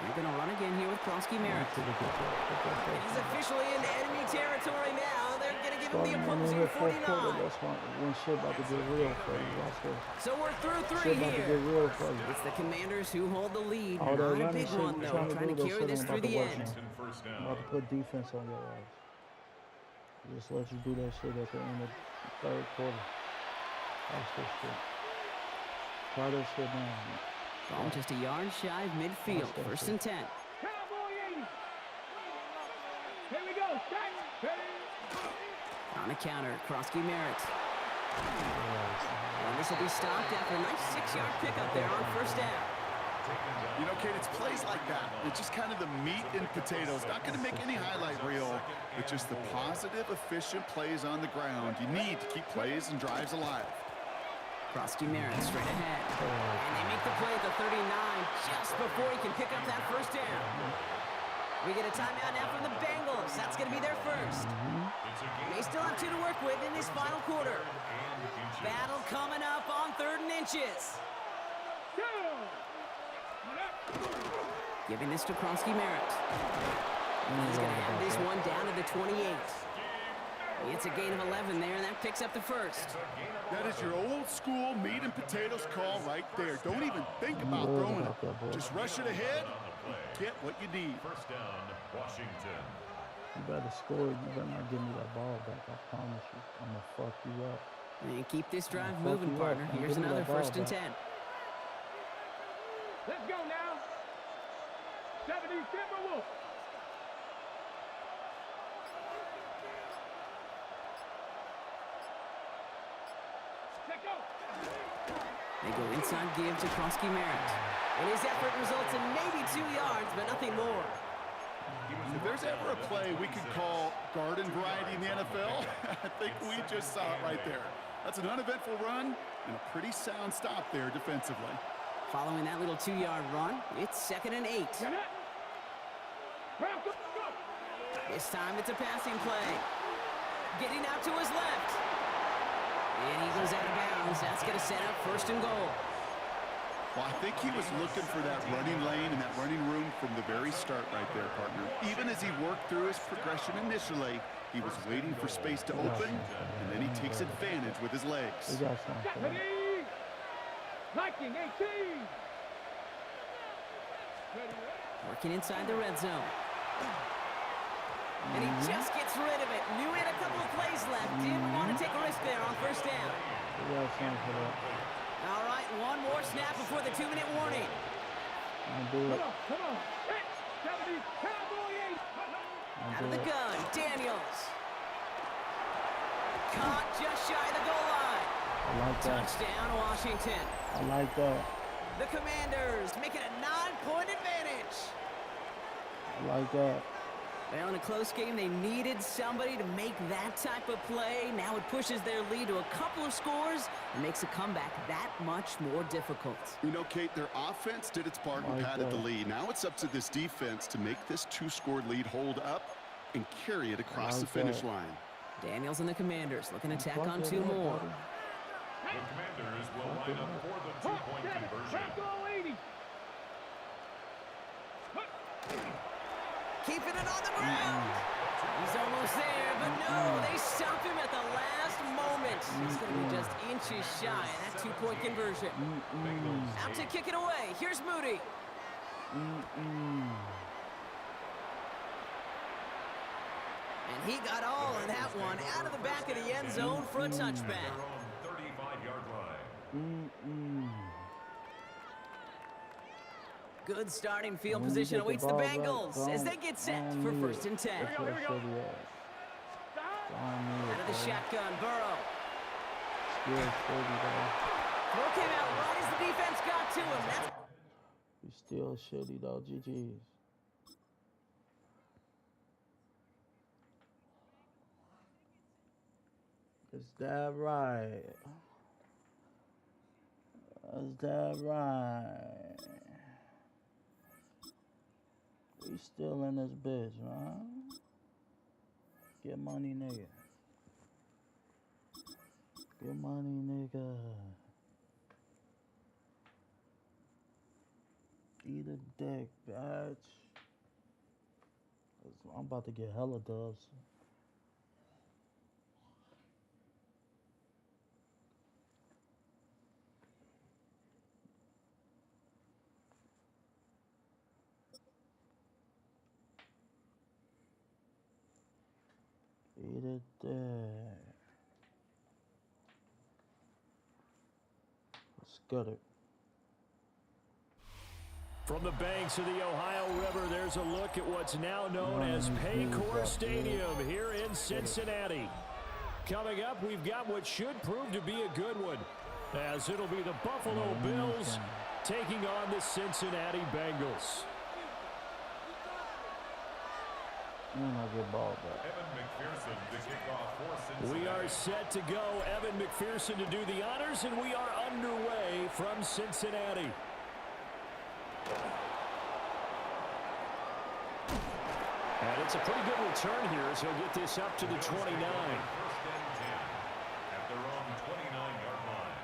They're going to run again here with Krosky Merritt. He's officially into enemy territory now. They're going to give him the opposing 49. That's when shit about to get real for you. Watch this. So we're through 3 Shit about to get here. real for you. It's the Commanders who hold the lead. All that Not a running big shit one, you though. Trying to that carry shit this ain't through about the to work end. now. First I'm down. about to put defense on your ass. Just let you do that shit at the end of the third quarter. Watch this shit. Try that shit down. Ball just a yard shy of midfield. First and 10. Cowboy 80. Here we go, strike. Ready. On a counter, Krosky Merritt. And this will be stopped after a nice 6-yard pickup there on first down. You know, Kate, it's plays like that. It's just kind of the meat and potatoes. Not going to make any highlight reel, but just the positive, efficient plays on the ground. You need to keep plays and drives alive. Krosky Merritt straight ahead. And they make the play at the 39 just before he can pick up that first down. We get a timeout now from the Bengals. That's going to be their first. They still have 2 to work with in this final quarter. Battle coming up on 3rd and inches. Giving this to Krosky Merritt. And he's going to have this one down to the 28. It's a gain of 11 there, and that picks up the first. That is your old school meat and potatoes call right there. Don't even think about throwing it. Just rush it ahead and get what you need. First down, Washington. You better score. You better not give me that ball back. I promise you. I'm going to fuck you up. And keep this drive Fuck moving, you up. partner. Don't Here's give me another that ball 1st and back. 10. Let's go now. 70 Timberwolves. Let's go. They go inside give to Krosky Merritt. And his effort results in maybe 2 yards, but nothing more. If there's ever a play we could call garden variety in the NFL, I think we just saw it right there. That's an uneventful run and a pretty sound stop there defensively. Following that little 2-yard run, it's 2nd and 8. This time it's a passing play. Getting out to his left. And he goes out of bounds. That's going to set up 1st and goal. Well, I think he was looking for that running lane and that running room from the very start right there, partner. Even as he worked through his progression initially, he was waiting for space to open, and then he takes advantage with his legs. We got something for that. Viking 18. Working inside the red zone. And he just gets rid of it. Knew he had a couple of plays left. Didn't want to take a risk there on first down. We got something for that. All right, one more snap before the 2-minute warning. I'll do it. Come on. 70 Cowboy 8. Out of the gun, Daniels. Caught just shy of the goal line. I like that. Touchdown, Washington. I like that. The Commanders making a 9-point advantage. I like that. Well, in a close game, they needed somebody to make that type of play. Now it pushes their lead to a couple of scores and makes a comeback that much more difficult. You know, Kate, their offense did its part and padded the lead. Now it's up to this defense to make this 2-score lead hold up and carry it across the finish line. Daniels and the Commanders looking to tack on 2 more. The Commanders will line up for the two-point conversion. Keeping it on the ground. He's almost there, but no, they stop him at the last moment. He's going to be just inches shy of that 2-point conversion. Out to kick it away. Here's Moody. And he got all of that one out of the back of the end zone for a touchback. They're on 35-yard line. Good starting field position awaits the Bengals as they get set for 1st and 10. Here we go. Out of the shotgun, Burrow. Still 30, though. Throw came out right as the defense got to him. That's He's still shitty, though. GG's. Is that right? Is that right? We still in this bitch, man. Get money, nigga. Get money, nigga. Eat a dick, bitch. 'Cause I'm about to get hella dubs. Eat it there. Let's get it. From the banks of the Ohio River, there's a look at what's now known as Paycor Stadium here in Cincinnati. Coming up, we've got what should prove to be a good one, as it'll be the Buffalo Bills taking on the Cincinnati Bengals. Evan McPherson to kick off for Cincinnati. We are set to go. Evan McPherson to do the honors, and we are underway from Cincinnati. And it's a pretty good return here as he'll get this up to the 29. 1st and 10 at their own 29-yard line.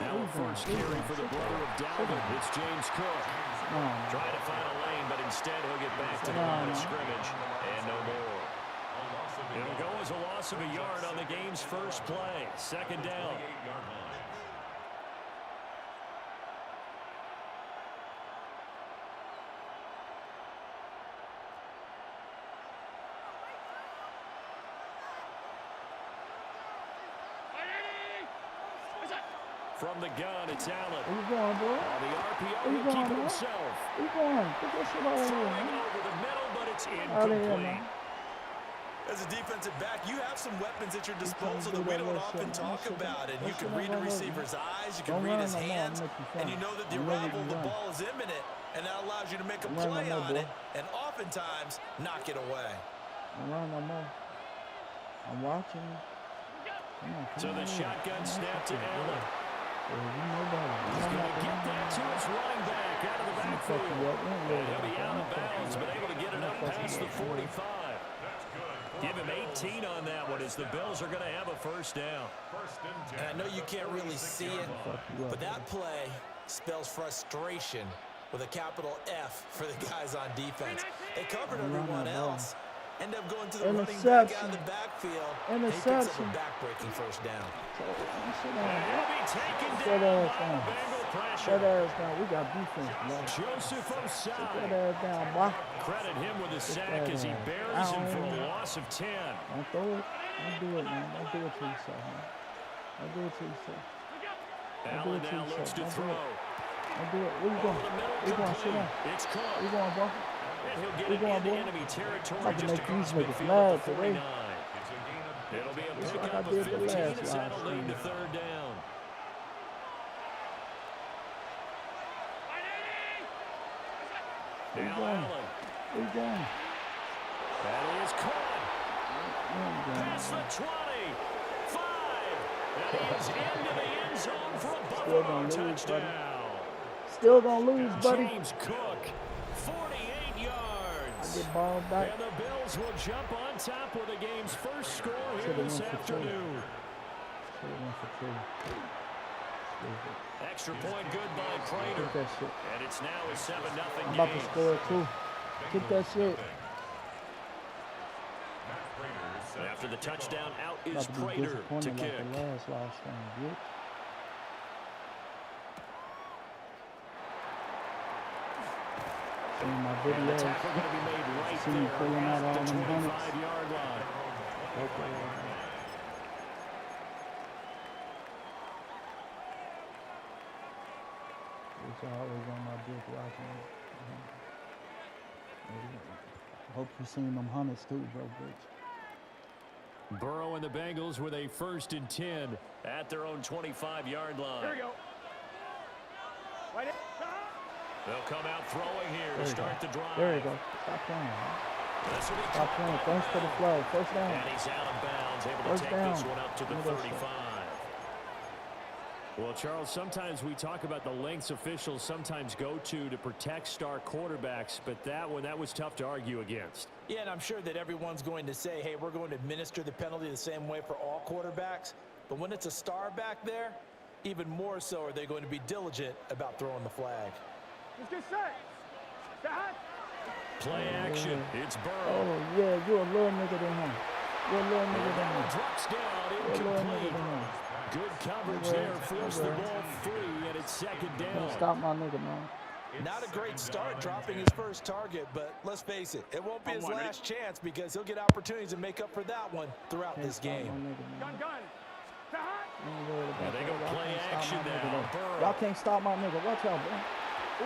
Now first carry for the brother of Dalvin. It's James Cook. Trying to find a lane, but instead he'll get back to the line of scrimmage and no more. It'll go as a loss of a yard on the game's first play. 2nd down. 28-yard line. From the gun, it's Allen. Where you going, boy? On the RPO, Where you he'll keep going, it boy? himself. Where you going? Get that shit out of here, Throwing man. over the middle, but it's Out of here, incomplete. man. As a defensive back, you have some weapons at your disposal that we don't often talk about. And you can read the receiver's eyes, you can read his hands, and you know that the arrival of the ball is imminent, and that allows you to make a play on it, and oftentimes knock it away. I'm running no more. I'm watching. So the shotgun snap to Allen. You know better. He's going to get that to his running back out of the backfield. And he'll be out of bounds, but able to get it up past the 45. Give him 18 on that one as the Bills are going to have a first down. 1st and 10. And I know you can't really see it, but that play spells frustration with a capital F for the guys on defense. They covered everyone else. End up going to the running back out of the backfield. And he picks up a back-breaking first down. And he'll be taken Shut down ass by down. the Bengal pressure. Shut ass down. We got defense, man. Joseph Shut Osai. that ass down, boy. Credit him with a sack as he buries him for a loss of 10. Don't throw it. Don't do it, man. Don't do it to yourself, man. Don't do it to yourself. Allen now looks to throw. Don't do it. Where you going? Where you going? Sit down. It's Where Cook. you going, boy? And he'll get Where it you going, into boy? enemy territory About to just make across these niggas midfield mad at the today. 49. It'll be a Just like I pickup of did the 15 last as that'll live lead to stream. 3rd down. Where you Now going? Allen. Where you going? That is caught. Where you going? Past the 20. 5. And he is into the end zone for a Still Buffalo gonna lose, touchdown. Still gonna lose, buddy. James Cook, 48 yards. I get ball back. And the Bills will jump on top with the game's first score here Should've this went for two. afternoon. Should've went for 2. Stupid. Extra point good by Kick Prater. that shit. And it's now a 7-0 I'm about to game. score too. Kick that shit. After the touchdown, out is About to be Prater to disappointed kick. like the last time, bitch. Seeing my And the videos, tackle going to be made right see me there pulling out at all the them hundreds. 25-yard line. Okay. It's always on my dick watching it. Hope you seen them hundreds too, bro, bitch. Burrow and the Bengals with a 1st and 10 at their own 25-yard line. Here we go. Right in. They'll come out throwing here to start the drive. There you go. Stop playing, man. This will be Stop playing. Thanks for the flag. First down. And he's out of bounds, able to First take down. this one up to the Look at that 35. Well, Charles, sometimes we talk about the lengths officials sometimes go to protect star quarterbacks, but that was tough to argue against. Yeah, and I'm sure that everyone's going to say, hey, we're going to administer the penalty the same way for all quarterbacks. But when it's a star back there, even more so are they going to be diligent about throwing the flag. Let's get set. Set. Play action. It's Burrow. Oh, yeah, you a little nigga than him. You a little nigga than him. Drops down, You a little nigga incomplete. than him. Good coverage there, forced the ball free, and it's 2nd Can't down. stop my nigga, man. Not a great start dropping his first target, but let's face it, it won't be his last chance because he'll get opportunities to make up for that one throughout Can't this stop game. my nigga, man. Gun. Set. I ain't worried about And they that. go Y'all play can't stop action my nigga, now. though. Burrow. Y'all can't stop my nigga. Watch out, bro.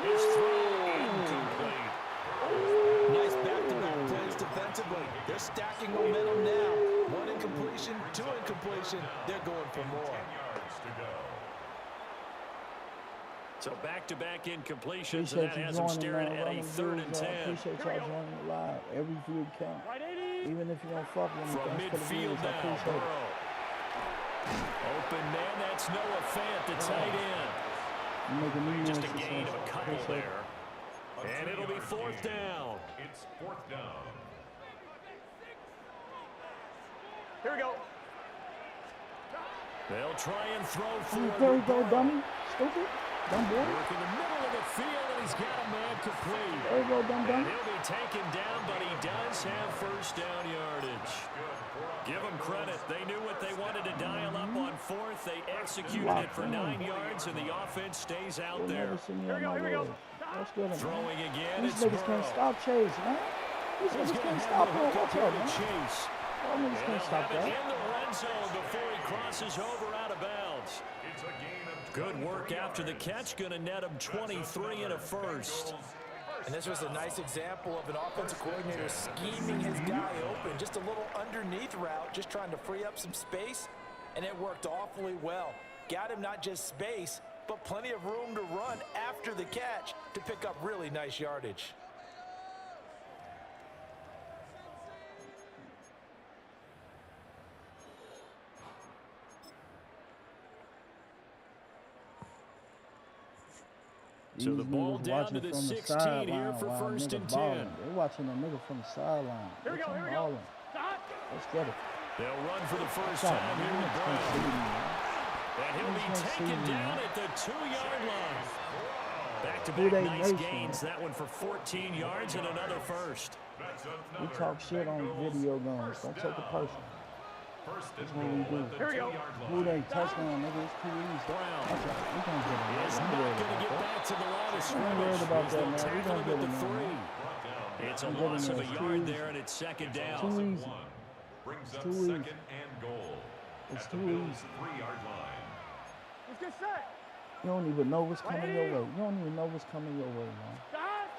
It's thrown incomplete. Nice back-to-back plays defensively. They're stacking momentum now. 1 incompletion, 2 incompletion. They're going for more. So back-to-back incompletions, and Appreciate that you has them joining, staring man. at a Running 3rd and views, 10. Appreciate y'all joining the live. Every view count. Right 80. Even if you don't fuck with me, From thanks for the midfield views. I now, appreciate it. Burrow. Open man, that's Noah Fant, the tight end. You making me Just a nervous, gain of so a couple appreciate it. there. And it'll be 4th down. It's 4th down. Here we go. They'll try and throw for There you go, Burrow. dummy. Stupid. Dumb boy. Work in the middle of the field, and he's got a man complete. There you go, dumb And dumb. he'll be taken down, but he does have 1st down yardage. Give them credit. They knew what they wanted to dial up on 4th. They executed it for 9 yards, and the offense stays out You'll there. never see me Here on we go, my here we go. road. Let's get him, Throwing man. again, These it's niggas can't Burrow. stop Chase, man. These He's niggas gonna can't have stop the him. hook up Watch here out, to man. Chase. Y'all niggas And can't he'll stop have it that. in the red zone before he crosses over out of bounds. It's a gain of Good work 23 after the yards. catch. Going to net him 23 and a 1st. And this was a nice example of an offensive coordinator scheming his guy open. Just a little underneath route, just trying to free up some space, and it worked awfully well. Got him not just space, but plenty of room to run after the catch to pick up really nice yardage. So the These ball niggas down watching to the from 16 sideline here for while 1st nigga and balling. 10. They're watching a nigga from the sideline. Here we go, Bitch, here I'm we go. balling. Stop. Let's get it. They'll run for the first Stop, time here man. with Niggas can't see Brown. me, man. And he'll Niggas be can't see taken me, down man. at the 2-yard line. Who Back-to-back they nice nation? gains. That one for 14 yards and another 1st. We talk shit on video games. Don't take it personal. That's what we do. Here we go. Who they touchdown, nigga? It's too easy. Brown Watch out. We gonna get him. is I'm not worried going to about get that. back to the line of I ain't scrimmage. worried about that, They'll man. We tackle gonna him get at the him, 3. man. It's a I'm getting loss of a there. It's yard too there, and it's 2nd Too down. easy. Brings It's up too easy. 2nd and goal. It's At the too Bills' easy. 3-yard line. Let's get set. You don't even know what's coming your way. You don't even know what's coming your way, man. Stop.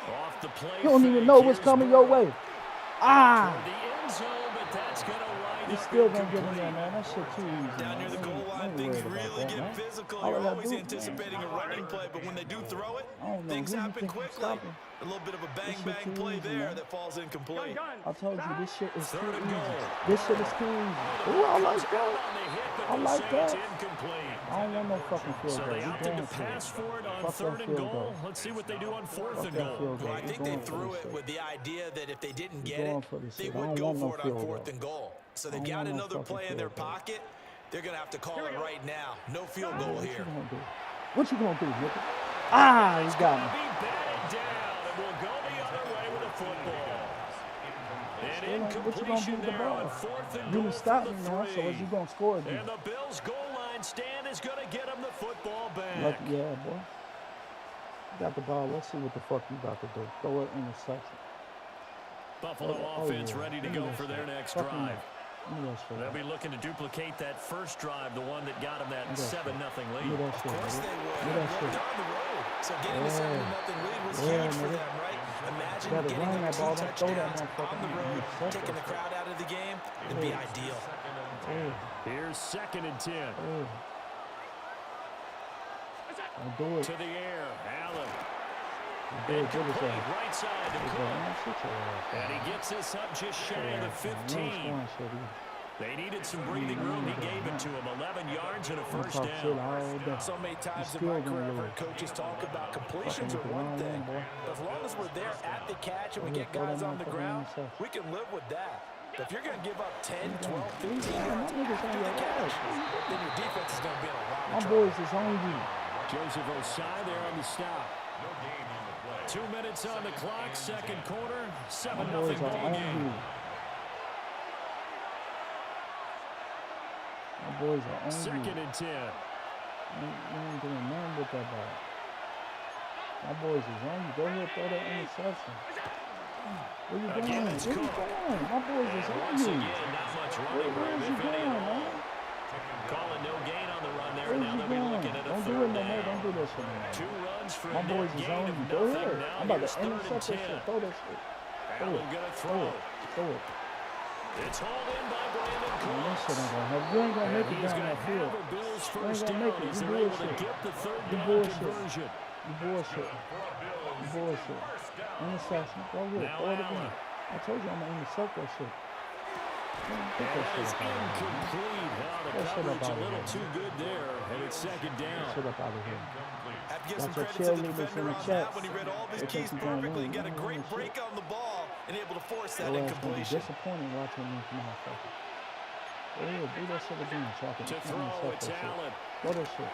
Off the play You don't even fake, know what's here's coming your Burrow. way. Ah! Toward the end zone, but that's going to wind You up still gonna get in incomplete. there, man. That shit too easy. Down near the man. goal I line, ain't things worried about really that, get man. physical. All I You're gotta always do- anticipating a running play, but when they do throw it, I don't know things who you happen think quickly. stopping. A little bit of a bang-bang play there that falls incomplete. I told you, this shit is too Third and easy. goal. This shit is too easy. Ooh, I like that. I like that. Incomplete. I don't want no fucking field So goal. they We opted to going for pass it. for it on Fuck third that and field goal. goal. Let's see what they do on fourth Fuck and that goal. field goal. Well, I We think they going for threw this it shit. with the idea that if they didn't We get going it, for this they shit. I would don't go want no for it on field fourth goal. and goal. So I they've don't got want no another fucking play in their field goal. pocket. They're going to have to call it right now. No field goal What you here. gonna do? What you gonna do, nigga? Ah, he got me. Be batted down and will go the other way with a football. An What you gonna do incompletion with the there on ball? fourth and You goal done stopped from me the now, so what 3. you gonna score again? And the Bills' goal line stand is going to get him the football back. Lucky, yeah, boy. You got the ball. Let's see what the fuck you about to do. Throw it interception. Buffalo offense ready to go for their next drive. They'll be looking to duplicate that first drive, the one that got them that 7-0 lead. Of course they would. They're on the road. So getting a 7-0 lead was huge for them, right? Imagine getting up 2 touchdowns on the road, taking the crowd out of the game. It'd be ideal. Here's 2nd and 10. Do it. To the air, Allen. Incomplete, right side to Cook. And he gets this up just shy of the 15. They needed some breathing room. He gave it to him. 11 yards and a first down. So many times in my career, I've heard coaches talk about completions are one thing. But as long as we're there at the catch and we get guys on the ground, we can live with that. But if you're going to give up 10, 12, 15 yards to the catch, then your defense is going to be in a lot of My trouble. boys is hungry. Joseph Osai there on the stop. 2 minutes on the clock, second quarter, 7-0 ball game. My boys are angry. 2nd and 10. You ain't doing nothing with that ball. My boys is angry. Go ahead, throw that interception. What you doing? Again, What it's you Cook. doing? My boys is Once angry. again, not much running Where room, is if he any going, at all. man? Calling no gain on the run there, Where and is now he they'll be going? looking at a Don't do third it no more. down. Don't do that shit no more. 2 runs for My a boys net is gain of angry. Go nothing. ahead. Now I'm about here's to 3rd intercept and that 10. shit. Throw that shit. Throw Allen it. gonna Throw throw. it. Throw it. It's hauled in by Brandon Man, that Cooks. shit ain't gonna help. You ain't gonna make it He's down going to that field. have a Bills You ain't first gonna down make it. as You they're able to bullshit. get the third You down bullshit. conversion. You bullshit. You bullshit. Interception. Go ahead. Now Throw it again. Allen. I told you I'm gonna intercept that shit. Man, And get that that is shit up out of here. incomplete. Now the That shit up coverage a out of little here. too good there, and it's 2nd Get down. that shit up out of here. Have to give Got some your credit to the cheerleaders in defender the on chats. that when he read all of his They think keys he gonna perfectly. win. Got a You great ain't shit. break on the ball and able to force that Your ass gonna be incompletion. disappointed watching these motherfuckers. Go ahead, do that shit again so I can To throw, intercept it's that shit. Allen. Throw that shit.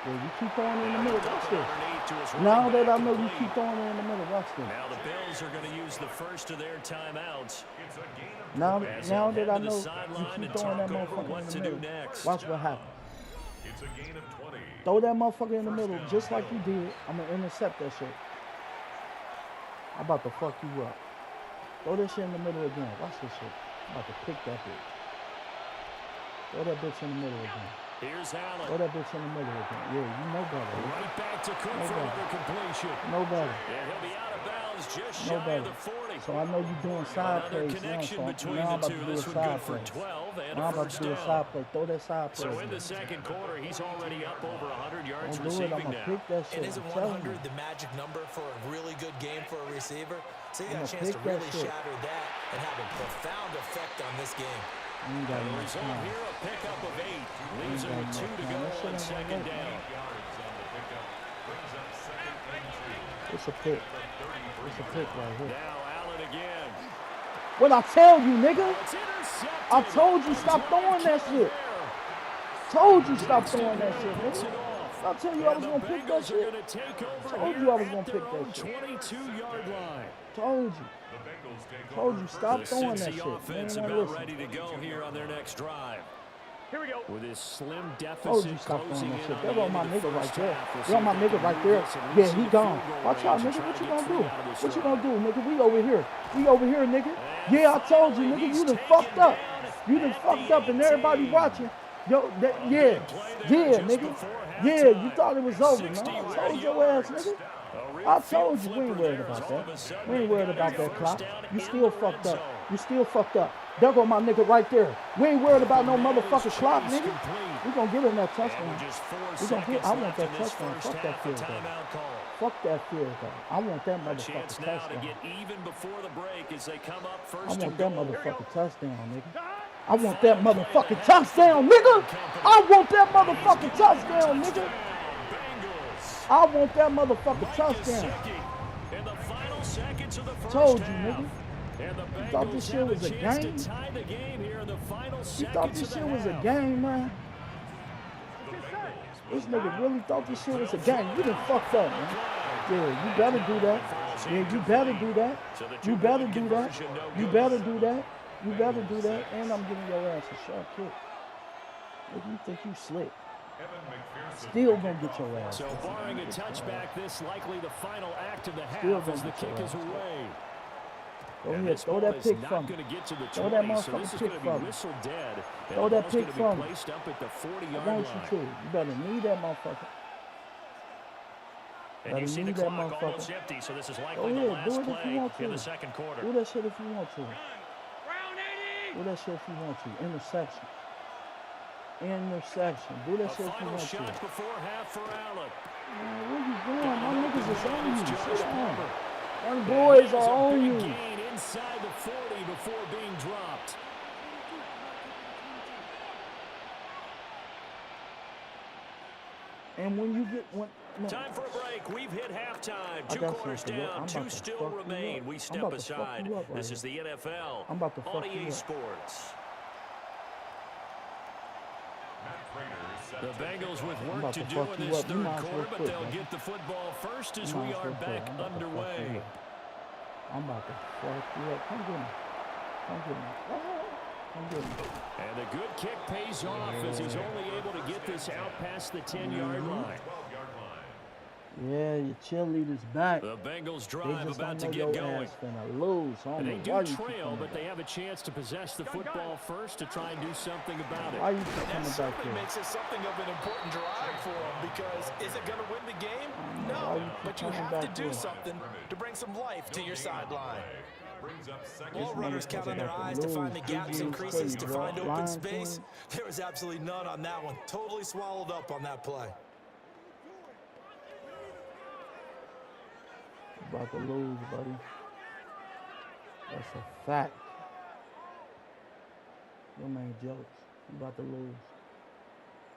Yeah, you keep throwing it in the middle. Watch this. Underneath to his Now running that I back know you complete. keep throwing it in the middle, watch this. Now the Bills are going to use the first of their timeouts. Now As that they'll I head to the know you sideline keep and throwing that talk over motherfucker what in to the do middle. next. Watch what happens. It's a gain of 20. Throw that motherfucker in the middle just like you did. I'm gonna intercept that shit. I'm about to fuck you up. Throw that shit in the middle again. Watch this shit. I'm about to pick that bitch. Throw that bitch in the middle again. Here's Throw Allen. that bitch in the middle again. Yeah, you know better. Right back to Cook No for better. another completion. No better. And he'll be out of bounds just No shy better. of the 40. So I know you're doing side Another plays now, connection so between now I'm the about two. to do a This one side good for play. 12 and Now a I'm about first to do a down. side play. Throw that side play. So in the second quarter, he's already up over 100 yards Don't do it. receiving I'm gonna now. pick that shit. And isn't I'm telling 100 you. the magic number for a really good game for a receiver? So you I'm got a gonna chance to pick that really shit. shatter that and have a profound effect on this game. You ain't got The enough result time. here, a pickup of 8. Leaves You him ain't with got 2 to enough go time. That shit on ain't second gonna work, down. Yards on the pickup. Brings up 2nd and 2. It's a pick. It's a pick right here. Now Allen again. What I tell you, nigga? It's intercepted. I told you stop throwing that shit. Told you stop throwing that shit, nigga. I tell you I was gonna pick that Bengals are shit. going to take over Told here you I was at gonna their pick that own shit. 22-yard line. Told you. The Bengals take Told over you stop The throwing that Cincy shit. Man, offense ain't about listen. ready to go here on their next drive. Here we go. With his slim Told deficit you stop closing throwing in that shit. on That the was end my of the nigga right first there. half. We'll That see was my if they nigga can right move there. this and Yeah, reach he the gone. field goal Watch out, range and nigga. try What to you get gonna 3 do? out of this What you drive. gonna do, nigga? We over here. We over here, nigga. And Yeah, I told you, finally, nigga. he's You done taken fucked up. down You done at fucked the up, and everybody 18. watching. Yo, that, yeah, play there yeah, just nigga. before Yeah, halftime. you thought it was over, man. 60 I told your ass, yards. nigga. A real I told you we ain't worried about that. We ain't worried about that clock. You still fucked up. You still fucked up. There go my nigga right there. We ain't worried about no motherfucking clock, nigga. We gonna get in that touchdown. We gonna get. I want that touchdown. Fuck that field goal. Fuck that field goal. I want that motherfucking touchdown. I want that motherfucking touchdown, nigga. I want that motherfucking touchdown, nigga. I want that motherfucking touchdown, nigga. I want that motherfucking touchdown. Told you, nigga. You thought this shit was a game? You thought this shit was a game, man? This nigga really thought this shit was a game. You done fucked up, man. Yeah, you better do that. Yeah, you better do that. You better do that. You better do that. You better do that. And I'm giving your ass a short kick. What do you think you slick? Still gonna get your ass. So barring a touchback, this likely the final act of the half as the kick is away. Go ahead, throw that pick from me. Throw that motherfucking pick from me. Throw that pick from me. I want you to. You better need that motherfucker. And you see the clock almost empty, so this is likely the last play in the second quarter. Do that shit if you want to. Do that shit if you want to. Interception. Interception. Do that shit if you want to. Shot before half for Allen. Man, where you going? My niggas is on you. Sit down. Them boys are on you. Gain inside the 40 before being dropped. And when you get time for a break. We've hit halftime. 2 quarters down. 2 still remain. We step aside. This is the NFL. I'm about to fuck on EA Sports. The Bengals with work to do in this third quarter, but they'll get the football first as we are back underway. I'm about to fuck you up. Come get me. Come get me. Come get me. And a good kick pays off as he's only able to get this out past the 10-yard line. Yeah, your cheerleader's back. The Bengals drive about to get going. Lose. And they do trail, but they have a chance to possess the football first to try and do something about it. Why you coming back here? Makes it something of an important drive for them because is it going to win the game? No, but you have to do something to bring some life to your sideline. Ball runners count on their eyes to find the gaps and creases to find open space. There was absolutely none on that one. Totally swallowed up on that play. About to lose, buddy. That's a fact. Your man jokes. You about to lose.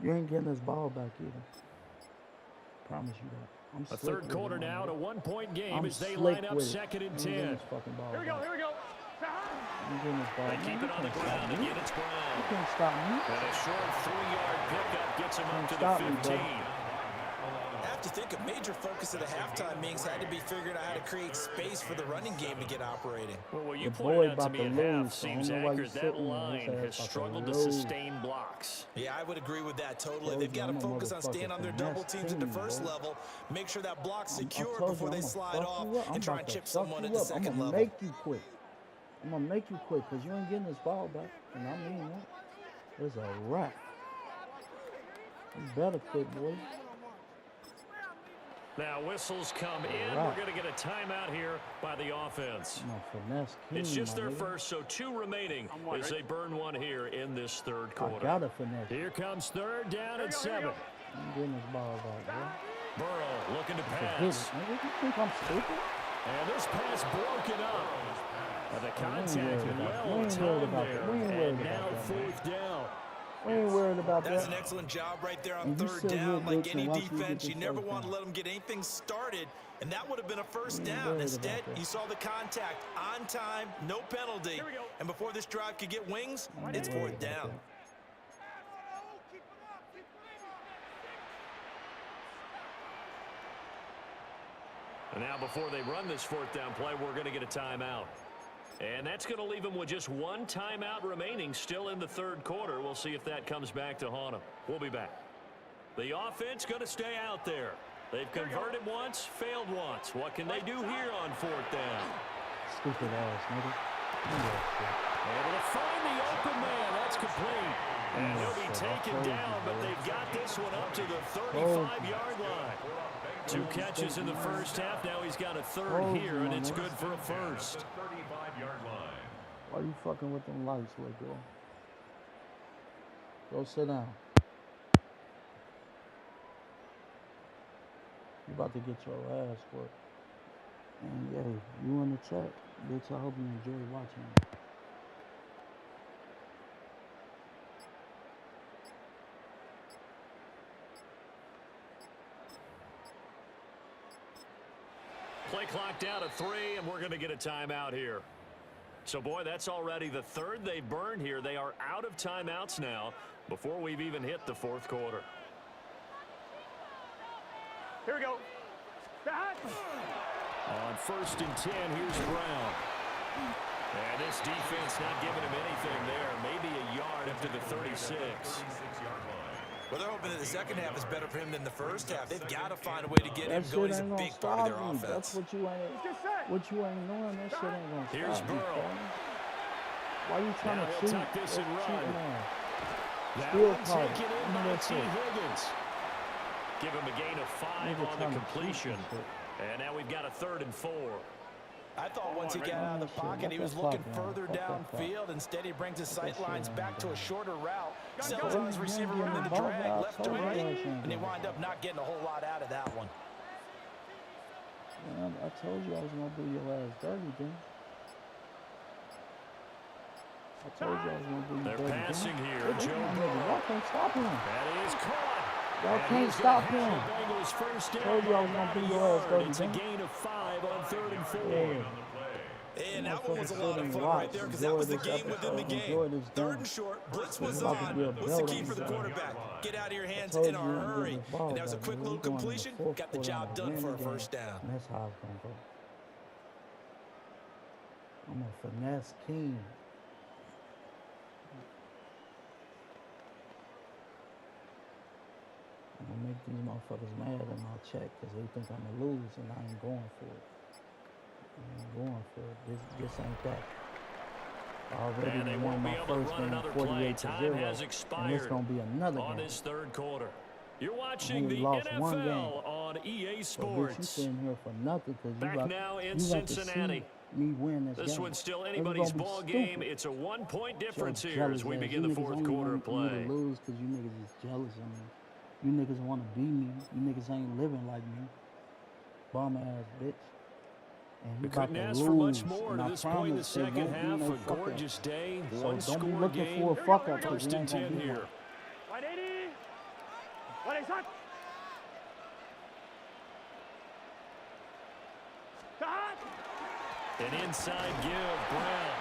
You ain't getting this ball back either. Promise you that. I'm a third quarter now to 1-point game as they line up 2nd and 10. Here we go, here we go. They keep it on the ground, and yet it's Brown. You can't stop me. And a short 3-yard pickup gets him up to the 15. I have to think a major focus of the halftime meetings had to be figuring out how to create space for the running game to get operating. Well, what you pointed out to me at half seems accurate. That line has struggled to sustain blocks. Yeah, I would agree with that totally. They've got to focus on staying on their double teams at the first level, make sure that block's secure before they slide off and try and chip someone at the second level. I'm going to make you quit. I'm going to make you quit because you ain't getting this ball back. And I mean that. It's a wrap. You better quit, boy. Now whistles come in. We're going to get a timeout here by the offense. It's just their first, so 2 remaining as they burn one here in this third quarter. I got a finesse. Here comes 3rd down and 7. I'm getting this ball back, bro. Burrow looking to pass. You think I'm stupid? And this pass broken up. And the contact well timed there. And now 4th down. We ain't worried about that. That's an excellent job right there on 3rd down. Like any defense, you never want to let them get anything started, and that would have been a first down. Instead, you saw the contact on time, no penalty, and before this drive could get wings, it's 4th down. And now before they run this 4th down play, we're going to get a timeout. And that's going to leave them with just 1 timeout remaining still in the third quarter. We'll see if that comes back to haunt them. We'll be back. The offense going to stay out there. They've converted once, failed once. What can they do here on 4th down? Stupid ass, nigga. Able to find the open man. That's complete. And he'll be taken down, but they've got this one up to the 35-yard line. 2 catches in the first half. Now he's got a third here, and it's good for a first. 35-yard line. Why you fucking with them lights, little girl? Go sit down. You about to get your ass worked. And yeah, you in the chat. Bitch, I hope you enjoy watching it. Play clock down to 3, and we're going to get a timeout here. So, boy, that's already the third they burned here. They are out of timeouts now before we've even hit the fourth quarter. Here we go. On 1st and 10, here's Brown. And this defense not giving him anything there. Maybe a yard up to the 36. 36-yard line. Well, they're hoping that the second half is better for him than the first half. They've got to find a way to get him That going. shit He's a ain't gonna big part of their stop me. offense. That's what you ain't doing. That shit ain't gonna Here's stop me. Burrow. Why you trying Now to he'll cheat? tuck this and run. That Still one caught it. taken in Give me by that T. shit. Higgins. Give him a gain of 5 Nigga on trying the to cheat completion. and shit. And now we've got a 3rd and 4. I thought once he got out of the pocket, he was looking further downfield. Instead, he brings his sight lines back to a shorter route. Sells on his receiver running the drag left to right, and they wind up not getting a whole lot out of that one. Man, I told you I was gonna do your ass dirty, then. I told you I was gonna do you dirty. They're passing here. Hey, Joe nigga, Burrow. y'all can't stop him. That is caught. Y'all And can't he's stop gonna have him. the Bengals first down. Told you I was gonna do your ass dirty, It's a then. gain of 5 on 3rd and 4. And that one was a lot of fun right there because that was the game within the game. 3rd and short, blitz was on. What's the key for the quarterback? Get out of your hands in a hurry. And that was a quick little completion. Got the job done for a first down. And that's how it's gonna go. I'm a finesse king. I'm gonna make these motherfuckers mad in my check because they think I'm gonna lose and I ain't going for it. I ain't going for it. This ain't that. I already won my first game 48-0, and it's gonna be another on game. this 3rd quarter. You're watching the lost one game. NFL on EA So bitch, you Sports. sitting here for nothing because Back you got, now in you got to Cincinnati. see me win this This game. one's still It's anybody's gonna be ball stupid. game. It's a 1-point difference Your here as jealous we ass. begin You the niggas 4th only quarter want of me play. to lose because you niggas is jealous of me. You niggas want to be me. You niggas ain't living like me. Bum ass bitch. And We he about couldn't to ask lose. for much more And to I this point in the promise it second won't be half. no A fuck up. gorgeous day, So one don't be score looking game. for a fuck up because First it and ain't gonna 10 be here. one. 180. 180. An inside give, Brown.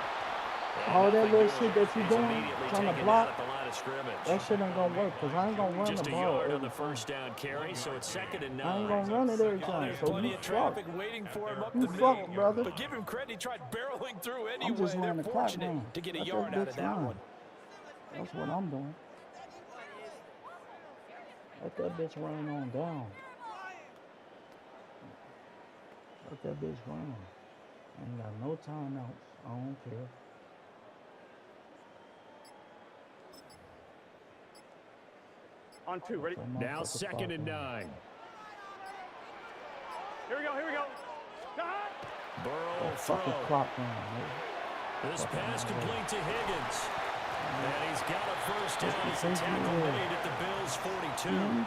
And All that nothing little doing. shit that you He's doing, immediately trying to taken block, out at the line of scrimmage. that shit ain't gonna work because I ain't gonna run Just the a ball yard every on the time. first down carry, so it's 2nd and 9. I ain't gonna run it every time. There's So plenty you of fuck. traffic waiting for him up You the middle. fuck, brother. But give him credit. He tried barreling through I'm anyway. just They're running the clock fortunate down. to get a Let yard that out of bitch that run. one. That's what I'm doing. Let that bitch run on down. Let that bitch run. I ain't got no timeouts. I don't care. On 2, ready? That Now motherfucker 2nd and talking. 9. Here we go, here we go. Burrow That fucking throw. clock down, nigga. This Fucking pass hell. complete to Higgins. And he's got a first down as the tackle made at the Bills' 42.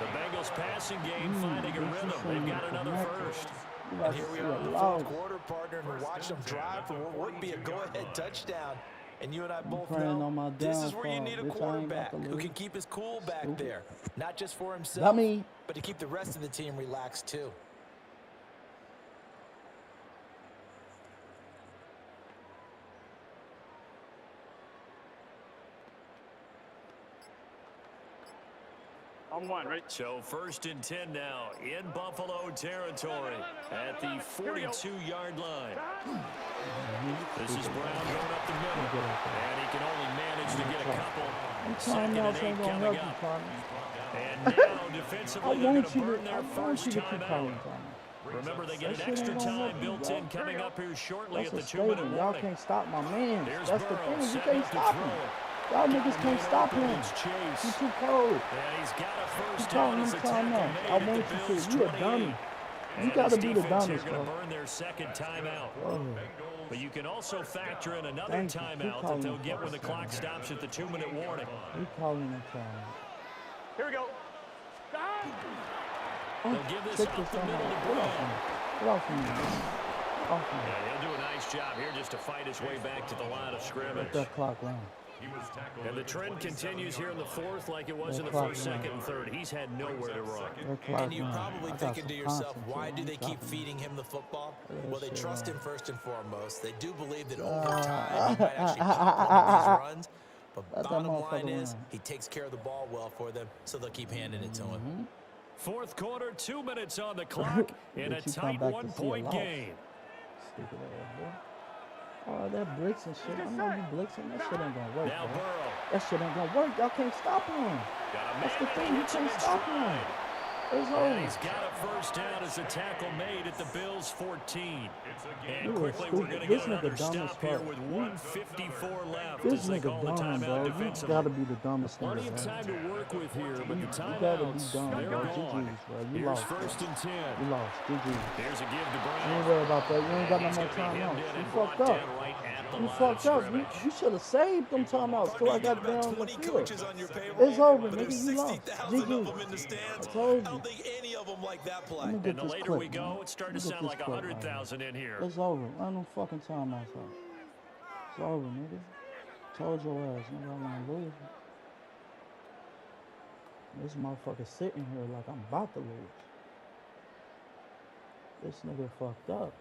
The Bengals passing game finding a rhythm. They've got another first. You And about here to we see are a in the loss. fourth quarter, partner, and we're watching them drive for what would be a go-ahead touchdown. And you and I both praying know on my this is where you downfall. need a Bitch, I ain't quarterback about to who lose. can keep his cool back Stupid. there. Not just for himself, Dummy. but to keep the rest of the team relaxed too. On 1, ready? So 1st and 10 now in Buffalo territory at the 42-yard line. This is Brown going up the middle. And he can only manage to get a couple. 2nd and 8 ain't gonna coming help you, up. partner. And now I defensively, they're going want to you burn to, their I want first you to keep timeout. calling, partner. Remember, they get That an shit extra ain't gonna time help you, built bro. in coming up here shortly That's at a the 2-minute stadium. Y'all warning. can't stop my man. Here's That's the Burrow thing. You setting can't up to stop him. throw. Y'all niggas can't stop him. Chase. He's too cold. And he's got a You first calling down him as the tackle timeout. made I at want the you Bills' to. You a 28. dummy. You And gotta this be the defense here dumbest, going bro. to burn their second timeout. Oh. But you can also factor in another Thank you. timeout that they'll get when the clock stops at the 2-minute warning. You calling him timeout. Here we go. Stop. Oh, They'll give this check up this the time middle out. to Get off Brown. me. Get off me. Off me. Yeah, he'll do a nice job here just to fight his way back to the line of scrimmage. Let that clock run. And the trend continues here in the fourth like it was in the first, second, and third. He's had nowhere to run. That clock And you're run. probably I got thinking some to yourself, constants why in do me. they keep Stopping feeding him the football? that Well, they shit trust run. him first and foremost. They do believe that over time he might actually pop one of these runs. But Let that bottom line motherfucker is run. he takes care of the ball well for them, so they'll keep handing it to him. Fourth quarter, 2 minutes on the clock in a But you come tight back to see a one-point loss. game. Stupid ass, boy. Oh, that blitz and shit. I know you blitzing. That shit ain't gonna work, Now bro. Burrow. That shit ain't gonna work. Y'all can't stop him. Got a That's the man thing. that You hits him can't in stop him. stride. It's And over. he's got a first down as a tackle made at the Bills' 14. And You quickly, are we're stupid. going to This get nigga another dumb as stop here fuck. with 1:54 left This as they nigga call the dumb, timeout bro. You defensively. gotta be the dumbest Plenty nigga, of bro. time to work with here, but the You gotta be timeouts, dumb, they're bro. gone. GG's, bro. You Here's lost, bro. first and 10. You lost. GG's. Here's a give to You ain't Brown. worried about that. You ain't got no He's more gonna be hemmed timeouts. in You and fucked brought up. down right at the You line of fucked up. scrimmage. You should have saved them timeouts till I You got got about down the 20 field. coaches on your payroll, It's over, but nigga. there's You lost. 60,000 of GG. them in the stands. I told I don't you. think any of them like that play. Let me get And the this later clip, we go, man. it's starting to Let me sound get like this clip, man. 100,000 in here. It's over. Run them fucking timeouts out. It's over, nigga. Told your ass, nigga, I wanna lose. This motherfucker sitting here like I'm about to lose. This nigga fucked up.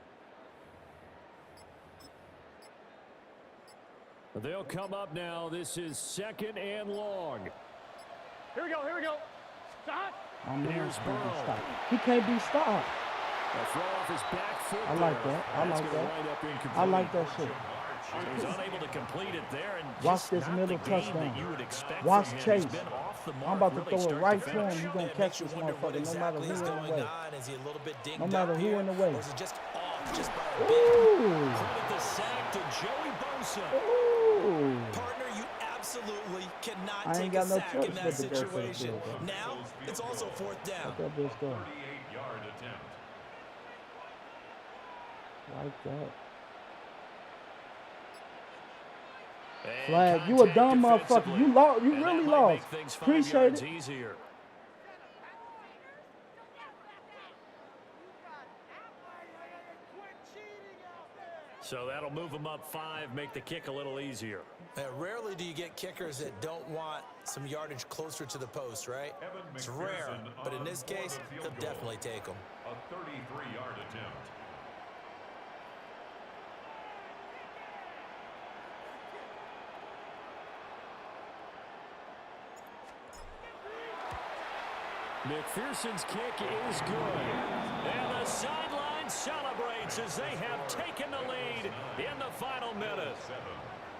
They'll come up now. This is second and long. Here we go. Here we go. Stop. My man Here's can't be Burrow. stopped. He can't be stopped. A throw off his back foot. I like there. that. I That's like gonna that. wind up incomplete. I like that shit. So he's unable to complete it there, and Watch just this not middle the game touchdown. that you would expect Watch from him. Chase. He's been off the mark I'm about to really throw it start right to to him. finish. He's gonna It catch makes you this wonder what motherfucker no matter exactly who is in the going way. on. Is he a little bit dinged No matter up who here, in the way. or is it just off just by a bit? Ooh. Credit the sack to Joey Bosa. Ooh. Partner, you absolutely cannot I ain't take got a no sack choice in that but to go for the situation. field goal. Now, it's also fourth down. Let that bitch go. 38-yard attempt. Like that. And Flag. You a dumb contact motherfucker. defensively. You lost. You And that really might lost. make things 5 Appreciate yards it. easier. So that'll move them up 5, make the kick a little easier. Rarely do you get kickers that don't want some yardage closer to the post, right? It's rare, but in this case, they'll definitely take them. A 33-yard attempt. McPherson's kick is good. And the sideline celebrates as they have taken the lead in the final minute.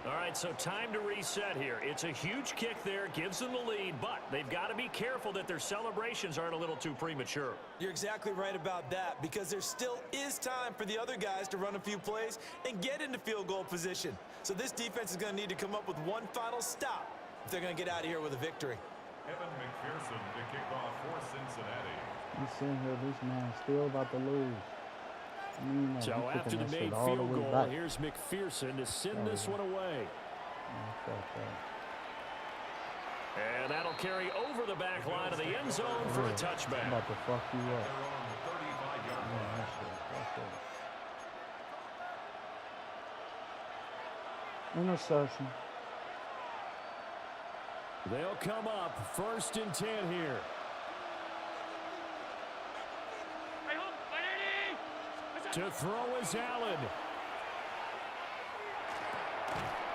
All right, so time to reset here. It's a huge kick there, gives them the lead, but they've got to be careful that their celebrations aren't a little too premature. You're exactly right about that, because there still is time for the other guys to run a few plays and get into field goal position. So this defense is going to need to come up with one final stop if they're going to get out of here with a victory. Evan McPherson to kick off for Cincinnati. You sitting here, this man still about to lose. I mean, like, So you after kicking the that made shit all the field way goal, back. here's McPherson to send this one away. Man, fuck that. And that'll carry over the back line of the end zone for a I'm touchback. about to fuck you up. They're on the 35-yard Man, line. that shit, fuck that. Interception. They'll come up first and 10 here. To throw is Allen.